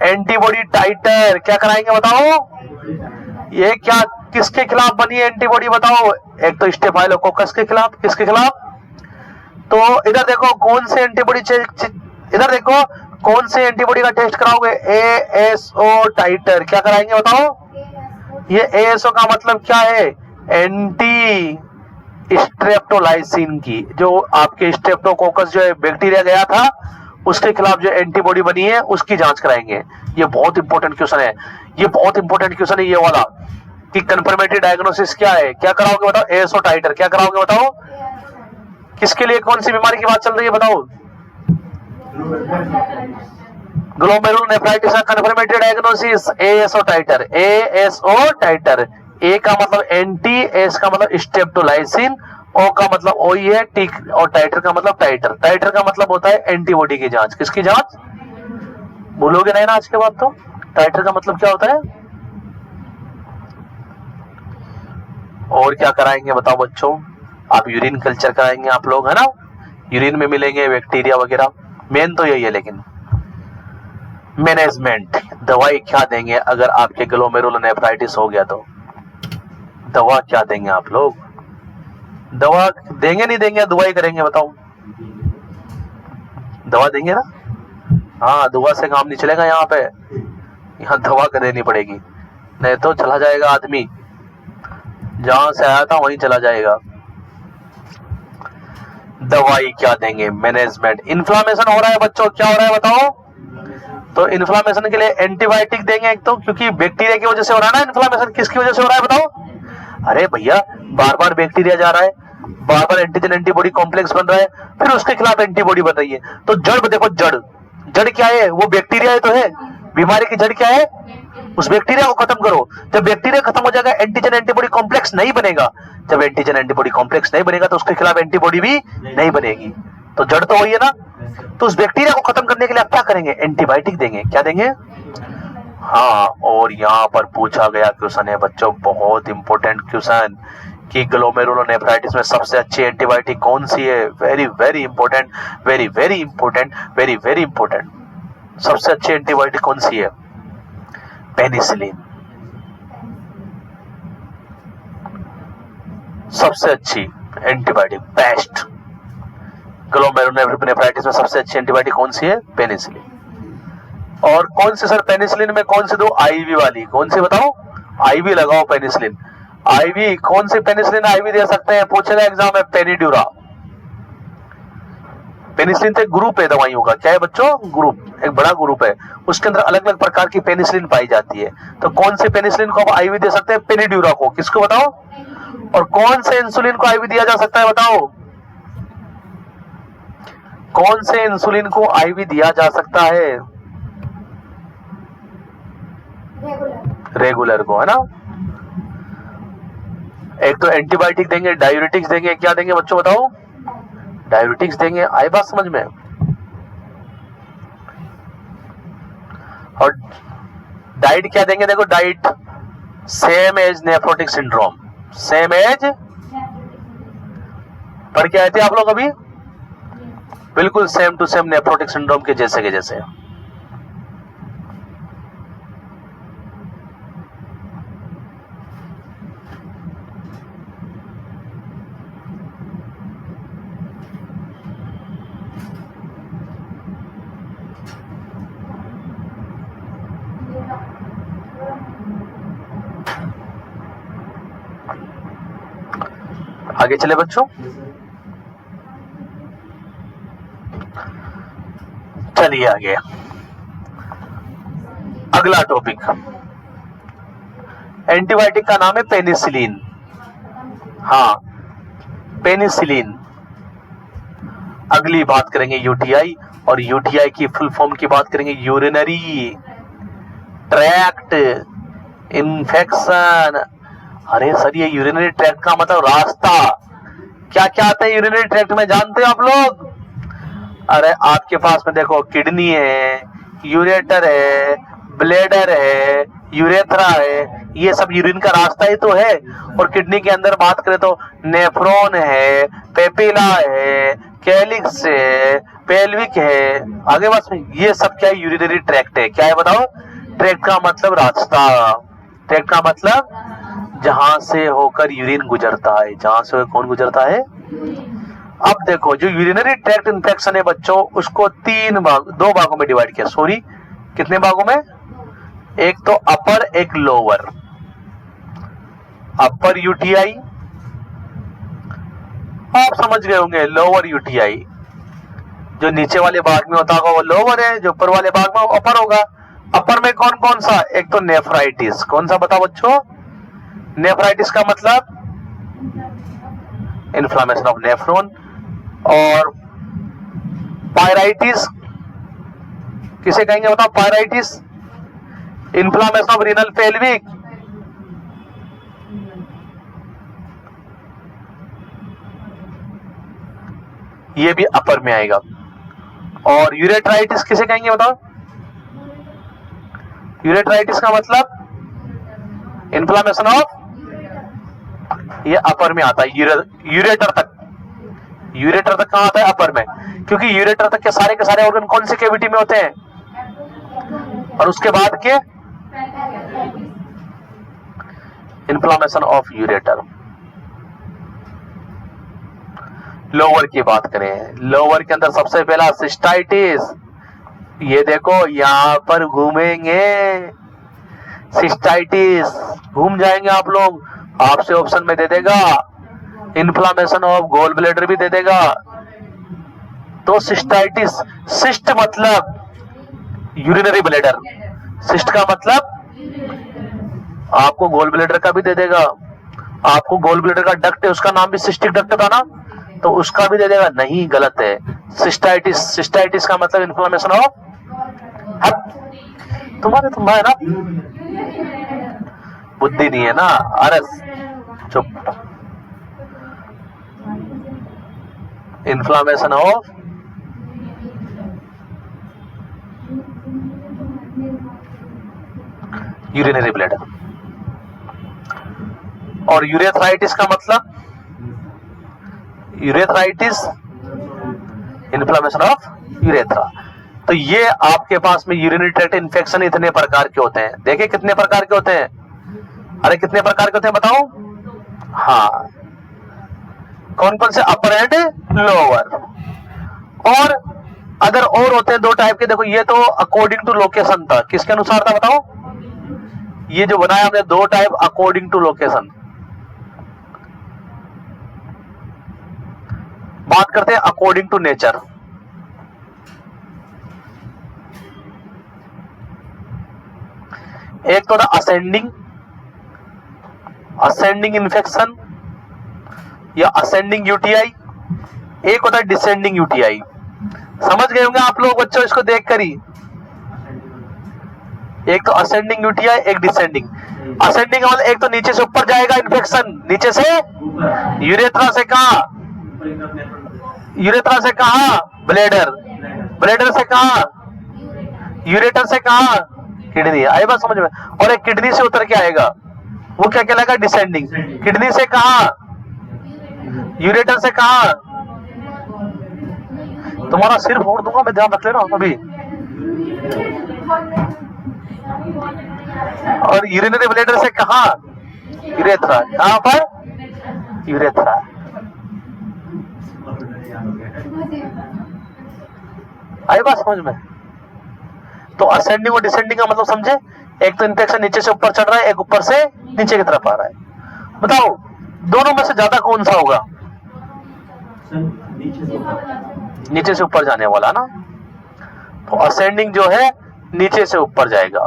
एंटीबॉडी टाइटर। क्या कराएंगे बताओ? ये क्या किसके खिलाफ बनी है एंटीबॉडी बताओ? एक तो स्टेफाइलोकोकस के खिलाफ। किसके खिलाफ? तो इधर देखो कौन से एंटीबॉडी, इधर देखो कौन से एंटीबॉडी का टेस्ट कराओगे? एएसओ टाइटर। क्या कराएंगे बताओ? ये एएसओ का मतलब क्या है? एंटी स्ट्रेप्टोलाइसिन की, जो आपके स्ट्रेप्टोकोकस जो बैक्टीरिया गया था उसके खिलाफ जो एंटीबॉडी बनी है उसकी जांच कराएंगे। ये बहुत इंपॉर्टेंट क्वेश्चन है। ये बहुत इंपॉर्टेंट क्वेश्चन है ये वाला कि कंफर्मेटरी डायग्नोसिस क्या है? क्या कराओगे बताओ? एएसओ टाइटर। क्या कराओगे बताओ? किसके लिए? कौन सी बीमारी की बात चल रही है बताओ? ग्लोमेरुलर नेफ्राइटिस का कंफर्मेटरी डायग्नोसिस एएसओ टाइटर। एएसओ टाइटर। ए का मतलब एंटी, एस का मतलब स्ट्रेप्टोलाइसिन, ओ का मतलब ओई है, टी और टाइटर का मतलब टाइटर। टाइटर का मतलब होता है एंटीबॉडी की जांच। किसकी जांच? भूलोगे नहीं ना आज के बाद तो। टाइटर का मतलब क्या होता है? और क्या कराएंगे बताओ बच्चों? आप यूरिन कल्चर कराएंगे आप लोग, है ना? यूरिन में मिलेंगे बैक्टीरिया वगैरह। मेन तो यही है। लेकिन मैनेजमेंट, दवाई क्या देंगे अगर आपके ग्लोमेरुलर नेफ्राइटिस हो गया तो? दवा क्या देंगे आप लोग? दवा देंगे नहीं देंगे? दवाई करेंगे बताओ? दवा देंगे ना? हाँ, दवा से काम नहीं चलेगा यहाँ पे। यहाँ दवा कर देनी पड़ेगी, नहीं तो चला जाएगा आदमी, जहां से आया था वहीं चला जाएगा। दवाई क्या देंगे? मैनेजमेंट। इन्फ्लामेशन हो रहा है बच्चों, क्या हो रहा है बताओ? तो इन्फ्लामेशन के लिए एंटीबायोटिक देंगे एक तो, क्योंकि बैक्टीरिया की वजह से हो रहा है ना इन्फ्लामेशन। किसकी वजह से हो रहा है बताओ? अरे भैया बार बार बैक्टीरिया जा रहा है, बार बार एंटीजन एंटीबॉडी कॉम्प्लेक्स बन रहा है, फिर उसके खिलाफ एंटीबॉडी बन रही है। तो जड़ देखो, जड़ क्या है? वो बैक्टीरिया ही तो है। बीमारी की जड़ क्या है? उस बैक्टीरिया को खत्म करो। जब बैक्टीरिया खत्म हो जाएगा एंटीजन एंटीबॉडी कॉम्प्लेक्स नहीं बनेगा। जब एंटीजन एंटीबॉडी कॉम्प्लेक्स नहीं बनेगा तो उसके खिलाफ एंटीबॉडी भी नहीं बनेगी। तो जड़ तो वही है ना। तो उस बैक्टीरिया को खत्म करने के लिए आप क्या करेंगे? एंटीबायोटिक देंगे। क्या देंगे? हाँ, और यहाँ पर पूछा गया क्वेश्चन है बच्चों, बहुत इंपॉर्टेंट क्वेश्चन, कि ग्लोमेरुलर नेफ्राइटिस में सबसे अच्छी एंटीबायोटिक कौन सी है? Very very important, very very important, very very important. सबसे अच्छी एंटीबायोटिक कौन सी है? पेनिसिलिन। सबसे अच्छी एंटीबायोटिक, बेस्ट। ग्लोमेरुलर नेफ्राइटिस में सबसे अच्छी एंटीबायोटिक कौन सी है? पेनिसिलिन। और कौन सी सर? पेनिसिलिन में कौन सी दो? आईवी वाली। कौन सी बताओ? आईवी लगाओ पेनिसिलिन। आईवी कौन सी पेनिसिलिन आईवी दे सकते हैं? पूछेगा एग्जाम में। पेनिड्यूरा। पेनिसिलिन तो एक ग्रुप है दवाइयों का। क्या है बच्चों? ग्रुप, एक बड़ा ग्रुप है। उसके अंदर अलग अलग प्रकार की पेनिसिलिन पाई जाती है। तो कौन से पेनिसिलिन को आप आईवी दे सकते हैं? पेनिड्यूरा को। किसको बताओ? और कौन से इंसुलिन को आईवी दिया जा सकता है बताओ? कौन से इंसुलिन को आईवी दिया जा सकता है? रेगुलर को, है ना। एक तो एंटीबायोटिक देंगे, डायूरेटिक्स देंगे, क्या देंगे बच्चों बताओ? डायूरेटिक्स देंगे। आई बात समझ में? और डाइट क्या देंगे? देखो diet same as nephrotic syndrome, same as. पर क्या थे आप लोग अभी? बिल्कुल same to same nephrotic syndrome के जैसे के जैसे। आगे चले बच्चों, चलिए आगे अगला टॉपिक, एंटीबायोटिक का नाम है पेनिसिलिन। हाँ, पेनिसिलिन। अगली बात करेंगे यूटीआई, और यूटीआई की फुल फॉर्म की बात करेंगे यूरिनरी ट्रैक्ट इन्फेक्शन। अरे सर, ये यूरिनरी ट्रैक्ट का मतलब रास्ता, क्या क्या आता है यूरिनरी ट्रैक्ट में, जानते हो आप लोग? अरे आपके पास में देखो, किडनी है, यूरेटर है, ब्लेडर है, यूरेथ्रा है, ये सब यूरिन का रास्ता ही तो है। और किडनी के अंदर बात करें तो नेफ्रॉन है, पेपिला है, कैलिक्स है, पेल्विक है, आगे बस ये सब क्या है? यूरिनरी ट्रैक्ट है। क्या है बताओ? ट्रैक्ट का मतलब रास्ता, ट्रैक्ट का मतलब जहां से होकर यूरिन गुजरता है, जहां से कौन गुजरता है? अब देखो, जो यूरिनरी ट्रैक्ट इन्फेक्शन है बच्चों, उसको दो भागों में डिवाइड किया। सॉरी, कितने भागों में? एक तो अपर, एक लोअर। अपर यूटीआई आप समझ गए होंगे, लोअर यूटीआई जो नीचे वाले भाग में होता होगा वो लोअर है, जो ऊपर वाले भाग में वो अपर होगा। अपर में कौन कौन सा? एक तो नेफ्राइटिस। कौन सा बताओ बच्चों? नेफ्राइटिस का मतलब इन्फ्लामेशन ऑफ नेफ्रॉन। और पायराइटिस किसे कहेंगे बताओ? Pyrites, inflammation of renal pelvic. ये भी अपर में आएगा। और यूरेट्राइटिस किसे कहेंगे बताओ? यूरेट्राइटिस का मतलब इन्फ्लामेशन ऑफ, ये अपर में आता है, यूरेटर तक। यूरेटर तक कहां आता है? अपर में, क्योंकि यूरेटर तक के सारे ऑर्गन कौन सी कैविटी में होते हैं? और उसके बाद के इन्फ्लामेशन ऑफ यूरेटर। लोअर की बात करें, लोअर के अंदर सबसे पहला सिस्टाइटिस। ये देखो यहां पर घूमेंगे, सिस्टाइटिस घूम जाएंगे आप लोग, आपसे ऑप्शन में दे देगा इन्फ्लामेशन ऑफ गोल ब्लैडर भी दे देगा। तो सिस्टाइटिस, सिस्ट मतलब यूरिनरी ब्लैडर, सिस्ट का मतलब आपको गोल ब्लैडर का भी दे देगा। आपको गोल ब्लैडर का डक्ट है, उसका नाम भी सिस्टिक डक्ट था ना, तो उसका भी दे देगा। नहीं, गलत है। सिस्टाइटिस, सिस्टाइटिस का मतलब इन्फ्लामेशन ऑफ, तुम्हारे ना बुद्धि नहीं है ना, अरे चुप। Inflammation of urinary bladder. और यूरेथ्राइटिस का मतलब, यूरेथ्राइटिस इन्फ्लामेशन ऑफ यूरेथ्रा। तो ये आपके पास में यूरिनरी ट्रैक्ट इन्फेक्शन इतने प्रकार के होते हैं। देखिए कितने प्रकार के होते हैं? अरे कितने प्रकार के होते हैं बताओ? हाँ, कौन कौन से? अपर एंड लोअर। और अदर और होते हैं दो टाइप के। देखो ये तो अकॉर्डिंग टू लोकेशन था, किसके अनुसार था बताओ? ये जो बनाया हमने दो टाइप अकॉर्डिंग टू लोकेशन। बात करते हैं अकॉर्डिंग टू नेचर। एक तो था असेंडिंग इन्फेक्शन या असेंडिंग यूटीआई, एक होता है डिसेंडिंग यूटीआई। समझ गए होंगे आप लोग बच्चों इसको देखकर ही। एक तो असेंडिंग यूटीआई, एक डिसेंडिंग। असेंडिंग मतलब एक तो नीचे से ऊपर जाएगा इन्फेक्शन, नीचे से यूरेथ्रा से कहा? यूरेथ्रा से कहा? ब्लेडर। ब्लेडर से कहा? यूरेटर से कहा? किडनी। आए बात समझ में? और एक किडनी से उतर के आएगा, वो क्या कहलाएगा? डिसेंडिंग। किडनी से कहा? यूरेटर से कहा? तुम्हारा सिर फोड़ दूंगा मैं, ध्यान रख लेना अभी। और यूरिनरी ब्लैडर से कहा? यूरेथ्रा। कहां पर? यूरेथ्रा। आई बात समझ में? तो असेंडिंग और डिसेंडिंग का मतलब समझे? एक तो इन्फेक्शन नीचे से ऊपर चढ़ रहा है, एक ऊपर से नीचे की तरफ आ रहा है। बताओ दोनों में से ज्यादा कौन सा होगा? नीचे से ऊपर जाने वाला ना, तो असेंडिंग जो है नीचे से ऊपर जाएगा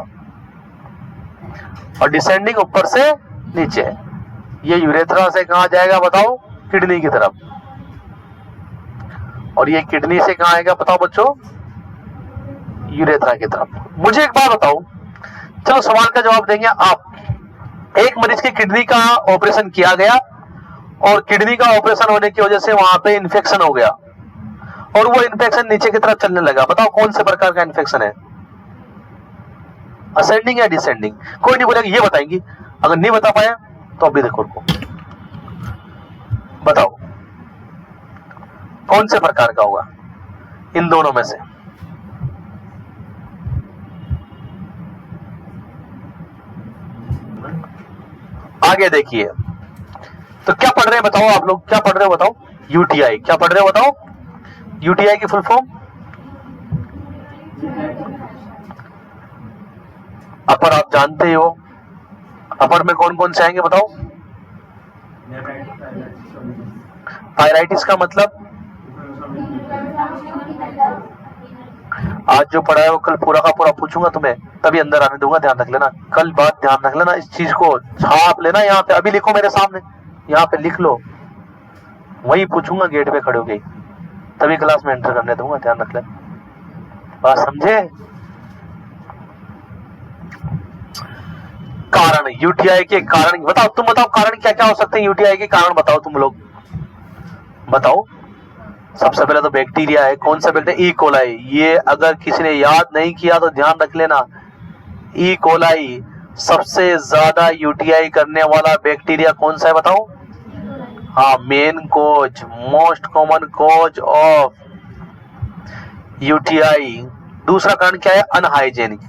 और डिसेंडिंग ऊपर से नीचे। ये यूरेथ्रा से कहां जाएगा बताओ? किडनी की तरफ। और ये किडनी से कहां आएगा बताओ बच्चों? यूरेथ्रा की तरफ। मुझे एक बात बताओ, चलो सवाल का जवाब देंगे आप। एक मरीज की किडनी का ऑपरेशन किया गया और किडनी का ऑपरेशन होने की वजह से वहां पे इन्फेक्शन हो गया और वो इन्फेक्शन नीचे की तरफ चलने लगा। बताओ कौन से प्रकार का इन्फेक्शन है? असेंडिंग या डिसेंडिंग? कोई नहीं बोलेगा, ये बताएंगी। अगर नहीं बता पाया तो अभी देखो उनको बताओ कौन से प्रकार का होगा इन दोनों में से? आगे देखिए, तो क्या पढ़ रहे हैं बताओ आप लोग? क्या पढ़ रहे हो बताओ? यूटीआई। क्या पढ़ रहे हो बताओ? यूटीआई की फुल फॉर्म? अपर आप जानते ही हो। अपर में कौन कौन से आएंगे बताओ? थायराइटिस का मतलब? आज जो पढ़ा है वो कल पूरा का पूरा पूछूंगा तुम्हें, तभी अंदर आने दूंगा। ध्यान रख लेना, कल बात ध्यान रख लेना, इस चीज को छाप लेना यहाँ पे। अभी लिखो मेरे सामने, यहाँ पे लिख लो, वही पूछूंगा गेट पे खड़े हो गई, तभी क्लास में एंटर करने दूंगा। ध्यान रख लेना, बात समझे? कारण, यूटीआई के कारण बताओ। तुम बताओ कारण क्या क्या हो सकते हैं? यूटीआई के कारण बताओ, तुम लोग बताओ। सबसे पहले तो बैक्टीरिया है। कौन सा बैक्टीरिया? E coli. ये अगर किसी ने याद नहीं किया तो ध्यान रख लेना, ई कोलाई सबसे ज्यादा यूटीआई करने वाला बैक्टीरिया कौन सा है बताओ? हाँ, main cause, most common cause of UTI. दूसरा कारण क्या है? अनहाइजेनिक,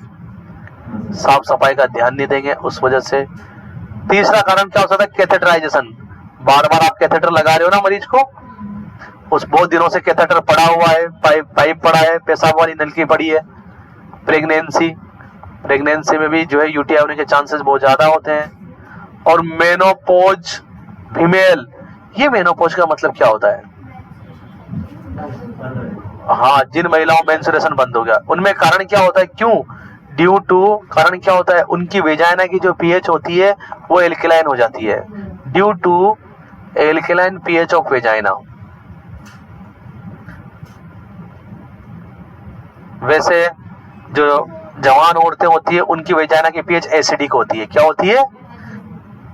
साफ सफाई का ध्यान नहीं देंगे उस वजह से। तीसरा कारण क्या हो सकता है? कैथेटराइजेशन। बार बार आप कैथेटर लगा रहे हो ना मरीज को, उस बहुत दिनों से कैथेटर पड़ा हुआ है, पाइप पड़ा है, पेशाब वाली नलकी पड़ी है। प्रेगनेंसी में भी जो है यूटीआई होने के चांसेस बहुत ज्यादा होते हैं। और मेनोपॉज फीमेल, ये मेनोपॉज का मतलब क्या होता है? हाँ, जिन महिलाओं में मेंस्ट्रुएशन बंद हो गया, उनमें कारण क्या होता है? क्यों? ड्यू टू, कारण क्या होता है? उनकी वेजाइना की जो पीएच होती है वो एल्कलाइन हो जाती है, due to alkaline pH of vagina. वैसे जो जवान औरतें होती है उनकी वेजाइना की पीएच एसिडिक होती है। क्या होती है?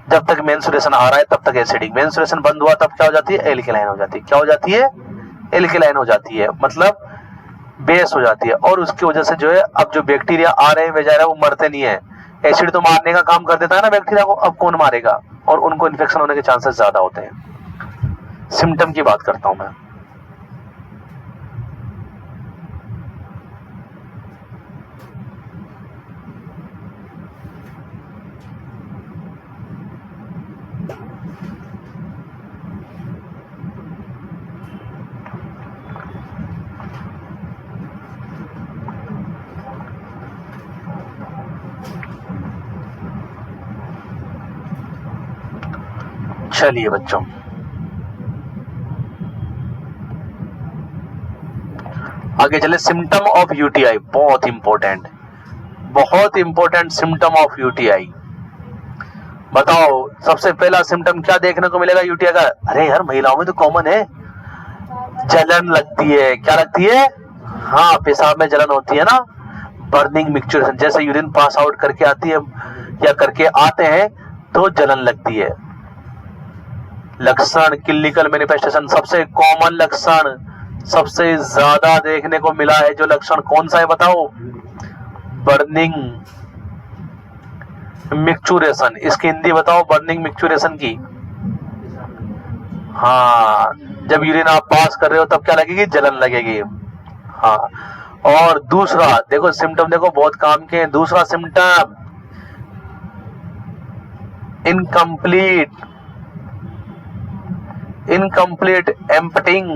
जब तक मेंस्ट्रुएशन आ रहा है तब तक एसिडिक, मेंस्ट्रुएशन बंद हुआ तब क्या हो जाती है? एल्कलाइन हो जाती है। क्या हो जाती है? एल्कलाइन हो जाती है, मतलब बेस हो जाती है। और उसकी वजह से जो है अब जो बैक्टीरिया आ रहे हैं वेजाइना वो मरते नहीं है। एसिड तो मारने का काम कर देता है ना बैक्टीरिया को, अब कौन मारेगा? और उनको इन्फेक्शन होने के चांसेस ज्यादा होते हैं। सिम्टम की बात करता हूं मैं। चलिए बच्चों, आगे चले। सिम्टम ऑफ यूटीआई, बहुत इंपॉर्टेंट, बहुत इंपॉर्टेंट सिम्टम ऑफ यूटीआई। बताओ सबसे पहला सिम्टम क्या देखने को मिलेगा यूटीआई का? अरे यार महिलाओं में तो कॉमन है, जलन लगती है। क्या लगती है? हाँ, पेशाब में जलन होती है ना। बर्निंग मिक्सचरेशन, जैसे यूरिन पास आउट करके आती है या करके आते हैं तो जलन लगती है। लक्षण, क्लिनिकल मैनिफेस्टेशन, सबसे कॉमन लक्षण, सबसे ज्यादा देखने को मिला है जो लक्षण कौन सा है बताओ? बर्निंग मिक्सचुरेशन। इसकी हिंदी बताओ बर्निंग मिक्सचुरेशन की। हाँ, जब यूरिन आप पास कर रहे हो तब क्या लगेगी? जलन लगेगी। हाँ, और दूसरा देखो सिम्टम, देखो बहुत काम के हैं। दूसरा symptom incomplete emptying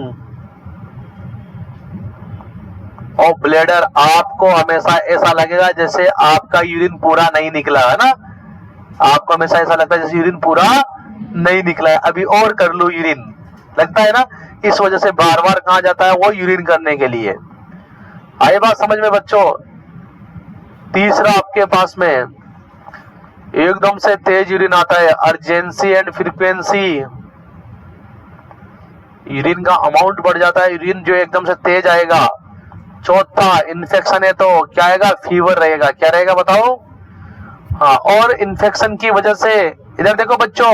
of bladder. आपको हमेशा ऐसा लगेगा जैसे आपका यूरिन पूरा नहीं निकला है ना, आपको हमेशा ऐसा लगता है जैसे यूरिन पूरा नहीं निकला है, अभी और कर लूं यूरिन, लगता है ना, इस वजह से बार बार कहाँ जाता है वो, यूरिन करने के लिए। आए बात समझ में बच्चों। तीसरा आपके पास में एकदम से तेज यूरिन आता है, अर्जेंसी एंड फ्रीक्वेंसी, यूरिन का अमाउंट बढ़ जाता है, यूरिन जो एकदम से तेज आएगा। चौथा इन्फेक्शन है तो क्या आएगा, फीवर रहेगा, क्या रहेगा बताओ। हाँ, और इन्फेक्शन की वजह से, इधर देखो बच्चों,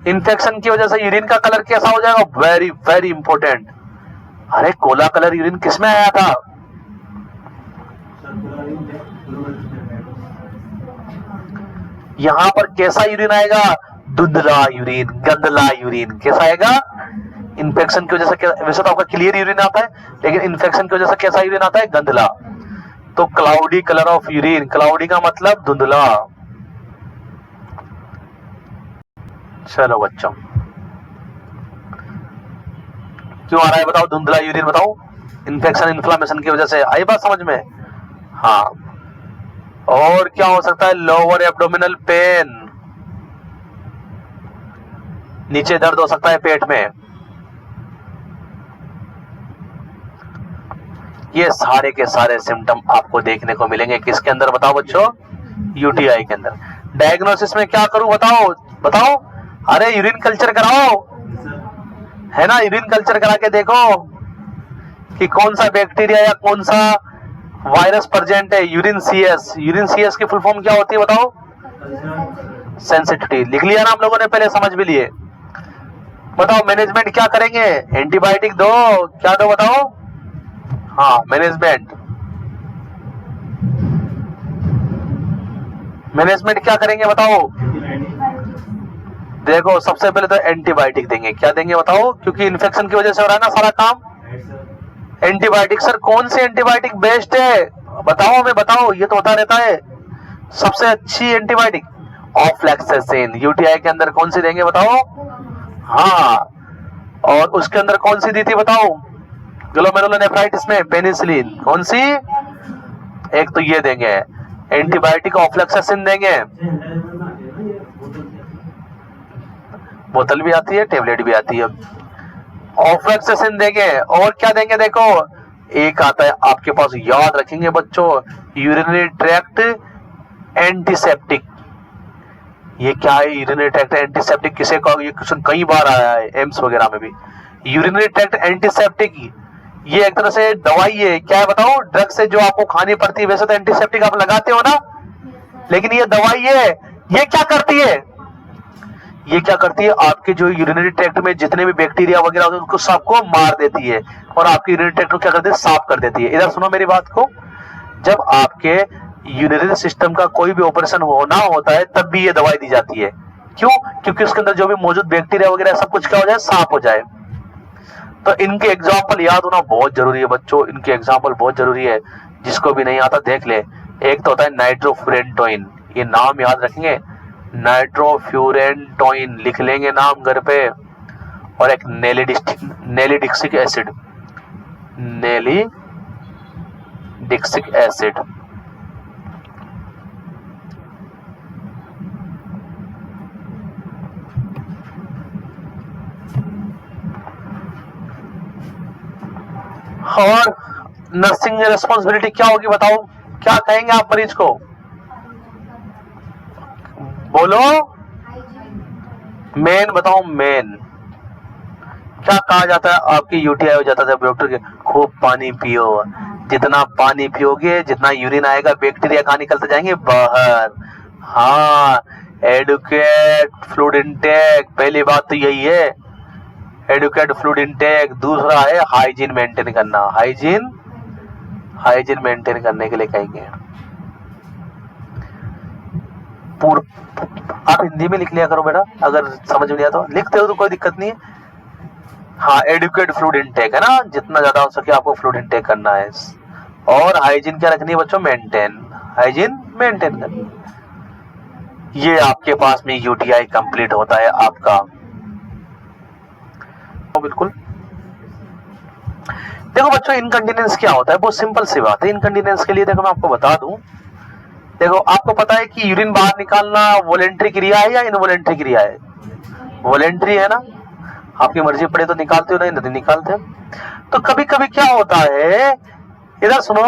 इन्फेक्शन की वजह से यूरिन का कलर कैसा हो जाएगा, वेरी वेरी इंपॉर्टेंट। अरे कोला कलर यूरिन किसमें आया था, यहां पर कैसा यूरिन आएगा, धुंधला यूरिन, गंदला यूरिन, कैसा आएगा, इन्फेक्शन की वजह से। वैसे तो आपका क्लियर यूरिन आता है, लेकिन इन्फेक्शन की वजह से कैसा यूरिन आता है, गंदला। तो cloudy colour of urine, cloudy का मतलब धुंधला। चलो बच्चों, क्यों आ रहा है बताओ धुंधला यूरिन, बताओ, इन्फेक्शन इन्फ्लामेशन की वजह से। आई बात समझ में। हाँ, और क्या हो सकता है, लोअर एब्डोमिनल पेन, नीचे दर्द हो सकता है पेट में। ये सारे के सारे सिम्टम आपको देखने को मिलेंगे किसके अंदर बताओ बच्चों, यूटीआई के अंदर। डायग्नोसिस में क्या करूं बताओ, बताओ, अरे यूरिन कल्चर कराओ, है ना, यूरिन कल्चर करा के देखो कि कौन सा बैक्टीरिया या कौन सा वायरस प्रेजेंट है। यूरिन सीएस, यूरिन सीएस की फुल फॉर्म क्या होती है बताओ, सेंसिटिविटी। लिख लिया ना आप लोगों ने, पहले समझ भी लिए। बताओ मैनेजमेंट क्या करेंगे, एंटीबायोटिक दो, क्या दो बताओ। हाँ, मैनेजमेंट, मैनेजमेंट क्या करेंगे बताओ। देखो सबसे पहले तो एंटीबायोटिक देंगे, क्या देंगे बताओ, क्योंकि इन्फेक्शन की वजह से हो रहा है ना सारा काम। एंटीबायोटिक, सर कौन सी एंटीबायोटिक बेस्ट है बताओ, हमें बताओ, ये तो होता रहता है। सबसे अच्छी एंटीबायोटिक ऑफ्लैक्सेसिन, यूटीआई के अंदर कौन सी देंगे बताओ। हाँ, और उसके अंदर कौन सी दी थी बताओ, ग्लोमेरुलोनेफ्राइटिस में पेनिसिलिन, कौन सी, एक तो ये देंगे एंटीबायोटिक, ऑफ्लैक्सेसिन देंगे, बोतल भी आती है, टेबलेट भी आती है, ऑफ्लैक्सेसिन देंगे। और क्या देंगे देखो, एक आता है आपके पास, याद रखेंगे बच्चों, यूरिनरी ट्रैक्ट एंटीसेप्टिक। ये क्या है, यूरिनरी ट्रैक्ट एंटीसेप्टिक, किसे कहो, ये क्वेश्चन कई बार आया है एम्स वगैरह में भी। यूरिनरी ट्रैक्ट एंटीसेप्टिक, ये एक तरह से दवाई है, क्या है बताओ, ड्रग से जो आपको खानी पड़ती है। वैसे तो एंटीसेप्टिक आप लगाते हो ना, लेकिन ये दवाई है, ये क्या करती है, ये क्या करती है, आपके जो यूरिनरी ट्रैक्ट में जितने भी बैक्टीरिया वगैरह होते हैं उनको सबको मार देती है, और आपके यूरिनरी ट्रैक्ट को क्या करती है, साफ कर देती है। इधर सुनो मेरी बात को, जब आपके यूरिनरी सिस्टम का कोई भी ऑपरेशन होना होता है तब भी ये दवाई दी जाती है। क्यों, क्योंकि उसके अंदर जो भी मौजूद बैक्टीरिया वगैरह सब कुछ क्या हो जाए, साफ हो जाए। तो इनके एग्जाम्पल याद होना बहुत जरूरी है बच्चों, इनके एग्जाम्पल बहुत जरूरी है, जिसको भी नहीं आता देख ले। एक तो होता है नाइट्रोफुरेंटोइन, ये नाम याद रखेंगे, नाइट्रोफ्यूरेंटोइन लिख लेंगे नाम घर पे। और एक नेलिडिक्सिक एसिड, नेलिडिक्सिक एसिड, और नर्सिंग रिस्पॉन्सिबिलिटी क्या होगी बताओ, क्या कहेंगे आप मरीज को, बोलो, मेन बताओ, मेन क्या कहा जाता है, आपकी यूटीआई हो जाता है डॉक्टर के, खूब पानी पियो, जितना पानी पियोगे जितना यूरिन आएगा बैक्टीरिया कहाँ निकलते जाएंगे, बाहर। हाँ, एडुकेट फ्लूइड इनटेक, पहली बात तो यही है, एडुकेट फ्लूइड इनटेक। दूसरा है हाइजीन मेंटेन करना, हाइजीन मेंटेन करने के लिए कहेंगे। आप हिंदी में लिख लिया करो बेटा, अगर समझ में नहीं आता तो लिखते हो तो कोई दिक्कत नहीं है। हाँ, एडुकेट फ्लूइड इनटेक है ना, जितना ज्यादा हो सके आपको फ्लूइड इनटेक करना है। और हाइजीन क्या रखनी है बच्चों, मेंटेन, हाइजीन मेंटेन करनी। ये आपके पास में यूटीआई कंप्लीट होता है आपका। बिल्कुल, देखो बच्चों इनकंटिनेंस क्या होता है, बहुत सिंपल सी बात है। इनकंटिनेंस के लिए देखो मैं आपको बता दूं, देखो आपको पता है कि यूरिन बाहर निकालना वॉलेंटरी क्रिया है या इनवॉलेंटरी क्रिया है, वॉलेंट्री है ना, आपकी मर्जी पड़े तो निकालते हो, नहीं निकालते हो। तो कभी कभी क्या होता है, इधर सुनो,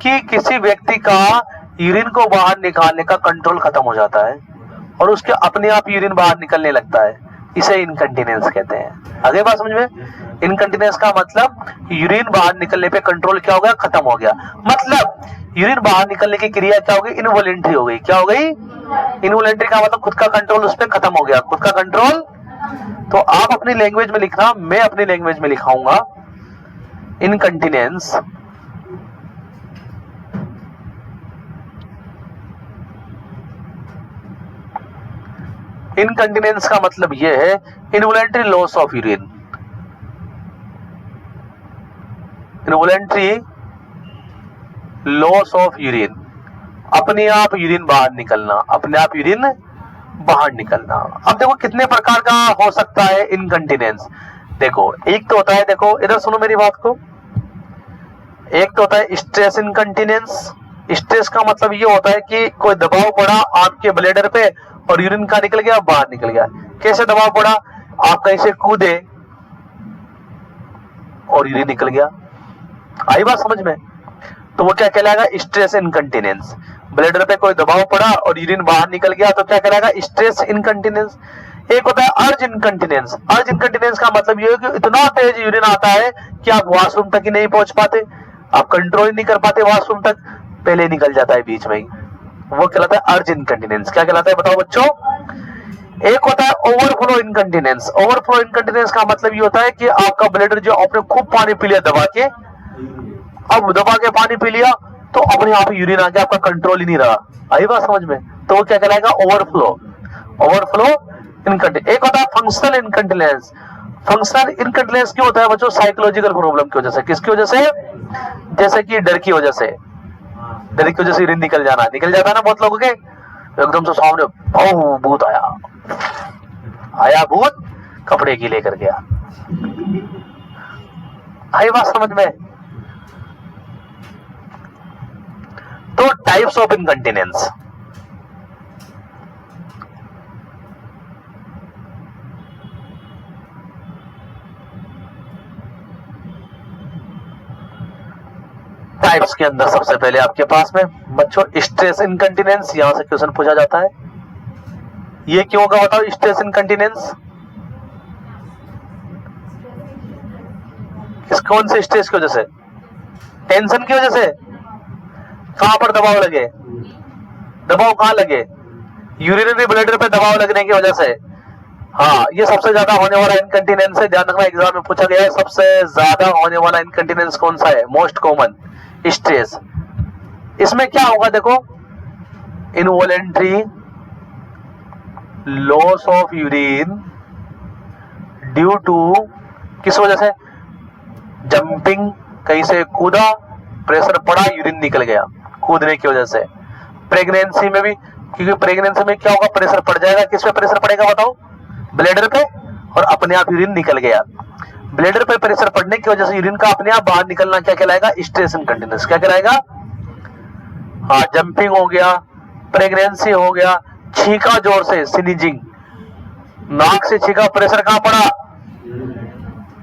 कि किसी व्यक्ति का यूरिन को बाहर निकालने का कंट्रोल खत्म हो जाता है और उसके अपने आप यूरिन बाहर निकलने लगता है, इसे इनकंटिनेंस कहते हैं। आगे बात समझ में? इनकंटिनेंस का मतलब यूरिन बाहर निकलने पे कंट्रोल क्या हो गया, खत्म हो गया। मतलब यूरिन बाहर निकलने की क्रिया क्या हो गई, इनवॉलेंट्री हो गई। क्या हो गई? इनवॉलेंट्री का मतलब खुद का कंट्रोल उस पर खत्म हो गया, खुद का कंट्रोल। तो आप अपनी लैंग्वेज में लिखना, मैं अपनी लैंग्वेज में लिखाऊंगा इनकंटिनेंस इनकंटिनेंस का मतलब यह है involuntary loss of urine. Involuntary loss of urine, अपने आप यूरिन बाहर निकलना, अपने आप यूरिन बाहर निकलना। अब देखो कितने प्रकार का हो सकता है इनकंटिनेंस। देखो एक तो होता है, देखो इधर सुनो मेरी बात को, एक तो होता है स्ट्रेस इनकंटिनेंस। स्ट्रेस का मतलब ये होता है कि कोई दबाव पड़ा आपके ब्लैडर पे और यूरिन का निकल गया, बाहर निकल गया। कैसे दबाव पड़ा, आप कहीं से कूदे और यूरिन निकल गया। आई बात समझ में? तो वो क्या कहलाएगा, स्ट्रेस इनकंटिनेंस। ब्लैडर पे कोई दबाव पड़ा और यूरिन बाहर निकल गया तो क्या कहलाएगा, स्ट्रेस इनकंटिनेंस। एक होता है अर्ज इनकंटिनेंस। अर्ज इनकंटिनेंस का मतलब ये है कि इतना तेज यूरिन आता है कि आप वॉशरूम तक ही नहीं पहुंच पाते, आप कंट्रोल ही नहीं कर पाते वॉशरूम तक, पहले निकल जाता है बीच में ही, वो कहलाता है अर्ज इनकंटिनेंस। क्या कहलाता है बताओ बच्चों? एक होता है ओवरफ्लो इनकंटिनेंस। ओवरफ्लो इनकंटिनेंस का मतलब ये होता है कि आपका ब्लैडर जो आपने खूब पानी पी लिया दबा के, अब दबा के पानी पी लिया तो अपने आप यूरिन आ गया, आपका कंट्रोल ही नहीं रहा। आई बात समझ में? तो वो क्या कहलाएगा, ओवरफ्लो। Overflow incontinence. एक होता है फंक्शनल इनकंटिनेंस। फंक्शनल इनकंटिनेंस क्यों होता है बच्चों, साइकोलॉजिकल प्रॉब्लम की वजह से। किसकी वजह से? जैसे कि डर की वजह से, डर की वजह से यूरिन निकल जाना, निकल जाता है ना बहुत लोगों के, एकदम से सामने भूत आया, आया भूत, कपड़े गीले कर गया। आई बात समझ में? तो टाइप्स ऑफ इनकंटिनेंस, टाइप्स के अंदर सबसे पहले आपके पास में बच्चों स्ट्रेस इनकंटिनेंस, यहां से क्वेश्चन पूछा जाता है। ये क्यों होगा बताओ स्ट्रेस इनकंटिनेंस? किस कौन से स्ट्रेस की वजह से? टेंशन की वजह से। कहां पर दबाव लगे, दबाव कहां लगे? यूरिनरी ब्लैडर पे दबाव लगने की वजह से। हाँ, ये सबसे ज्यादा होने वाला इनकंटिनेंस है, ध्यान रखना, एग्जाम में पूछा गया है सबसे ज्यादा होने वाला इनकंटिनेंस कौन सा है, मोस्ट कॉमन, स्ट्रेस। इसमें क्या होगा देखो, involuntary loss of urine due to, किस वजह से? जंपिंग, कहीं से कूदा, प्रेशर पड़ा, यूरिन निकल गया, कूदने की वजह से। प्रेगनेंसी में भी, क्योंकि प्रेगनेंसी में क्या होगा, प्रेशर पड़ जाएगा। किस पे प्रेशर पड़ेगा बताओ? ब्लैडर पे, और अपने आप यूरिन निकल गया। ब्लैडर पे प्रेशर पड़ने की वजह से यूरिन का अपने आप बाहर निकलना क्या कहलाएगा, स्ट्रेस इनकंटिनेंस। क्या कहलाएगा? हाँ, जंपिंग हो गया, प्रेगनेंसी हो गया, छींका जोर से, स्नीजिंग, नाक से छींका, प्रेशर कहां पड़ा,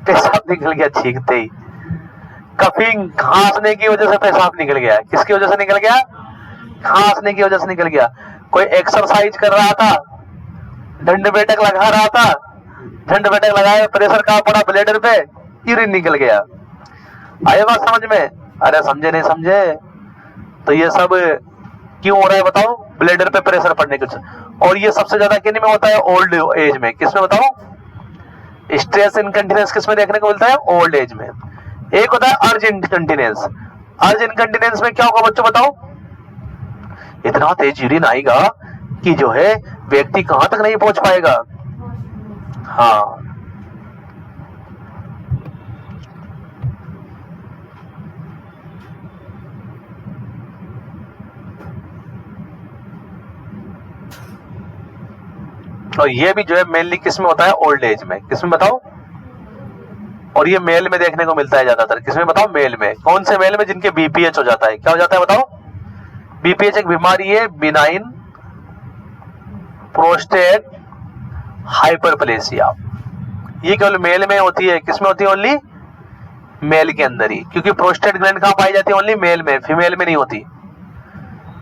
पेशाब निकल गया छींकते ही। कफिंग, खांसने की वजह से पेशाब निकल गया। किसकी वजह से निकल गया? खांसने की वजह से निकल गया। कोई एक्सरसाइज कर रहा था, दंड बैठक लगा रहा था, दंड बैठक लगाए, प्रेशर कहां पड़ा, ब्लैडर पे, यूरिन निकल गया। आए बात समझ में? अरे समझे नहीं समझे? तो ये सब क्यों हो रहा है बताओ, ब्लैडर पे प्रेशर पड़ने की। और ये सबसे ज्यादा किन में होता है, ओल्ड एज में। किसमें बताओ? स्ट्रेस इनकंटिनेंस किसमें देखने को मिलता है, ओल्ड एज में। एक होता है अर्ज इनकंटिनेंस। अर्ज इनकंटिनेंस में क्या होगा बच्चों बताओ? इतना तेज यूरिन आएगा कि जो है व्यक्ति कहां तक नहीं पहुंच पाएगा। हाँ, और ये भी जो है मेनली किसमें होता है, ओल्ड एज में। किसमें बताओ? और ये मेल में देखने को मिलता है ज्यादातर। किसमें बताओ? मेल में। कौन से मेल में? जिनके बीपीएच हो जाता है। क्या हो जाता है बताओ? बीपीएच एक बीमारी है, बिनाइन प्रोस्टेट हाइपरप्लेसिया। ये केवल मेल में होती है, किसमें होती है? ओनली मेल के अंदर ही, क्योंकि प्रोस्टेट ग्लैंड कहां पाई जाती है? ओनली मेल में, फीमेल में नहीं होती।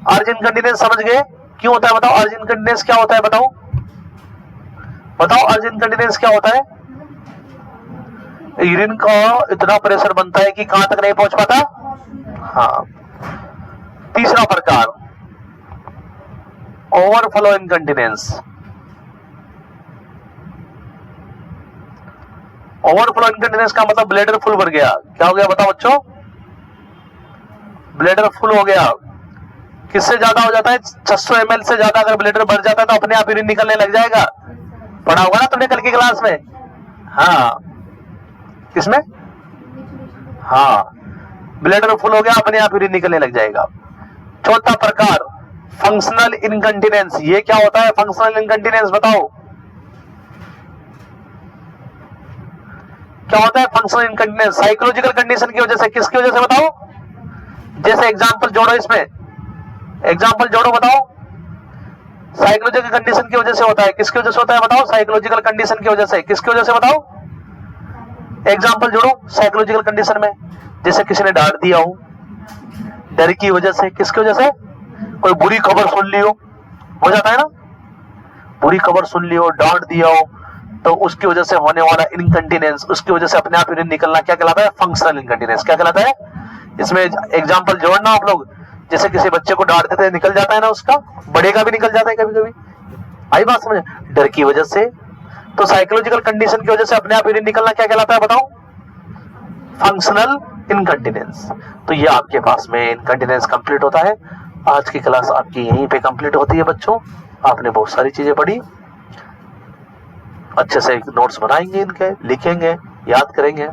अर्ज इनकंटिनेंस समझ गए क्यों होता है? बताओ अर्ज इनकंटिनेंस क्या होता है? बताओ बताओ अर्ज इनकंटिनेंस क्या होता है? यूरिन का इतना प्रेशर बनता है कि कहां तक नहीं पहुंच पाता। हाँ। तीसरा प्रकार ओवरफ्लो इनकंटिनेंस। ओवरफ्लो इनकंटिनेंस का मतलब ब्लैडर फुल भर गया। क्या हो गया बताओ बच्चों? ब्लैडर फुल हो गया। किससे ज्यादा हो जाता है? 600 ml से ज्यादा अगर ब्लैडर भर जाता है तो अपने आप यूरिन निकलने लग जाएगा। पढ़ा होगा ना तुमने कल की क्लास में। हाँ, किसमें? हाँ, ब्लैडर फुल हो गया, अपने आप यूरिन निकलने लग जाएगा। चौथा प्रकार फंक्शनल इनकंटिनेंस। ये क्या होता है फंक्शनल इनकंटिनेंस? बताओ क्या होता है फंक्शनल इनकंटिनेंस? साइकोलॉजिकल कंडीशन की वजह से। किसकी वजह से बताओ? जैसे एग्जांपल जोड़ो, इसमें एग्जांपल जोड़ो, बताओ। साइकोलॉजिकल कंडीशन की वजह से होता है। किसकी वजह से होता है बताओ? साइकोलॉजिकल कंडीशन की वजह से। किसकी वजह से बताओ? एग्जांपल जोड़ो साइकोलॉजिकल कंडीशन में। जैसे किसी ने डांट दिया हो, डर की वजह से। किसकी वजह से? कोई बुरी खबर सुन ली हो जाता है ना, बुरी खबर सुन ली हो, डांट दिया हो, तो उसकी वजह से होने वाला इनकंटिनेंस, उसकी वजह से अपने आप यूरिन निकलना क्या कहलाता है? Functional incontinence. क्या कहलाता है? इसमें एग्जांपल जोड़ना आप लोग। जैसे किसी बच्चे को डांट देते हैं, निकल जाता है ना, उसका बड़े का भी निकल जाता है कभी कभी। आई बात समझ? डर की वजह से। तो साइकोलॉजिकल कंडीशन की वजह से अपने आप यूरिन निकलना क्या कहलाता है बताओ? Functional incontinence. तो ये आपके पास में इनकंटिनेंस कंप्लीट होता है। आज की क्लास आपकी यहीं पे कंप्लीट होती है बच्चों। आपने बहुत सारी चीजें पढ़ी, अच्छे से नोट्स बनाएंगे, इनके लिखेंगे, याद करेंगे।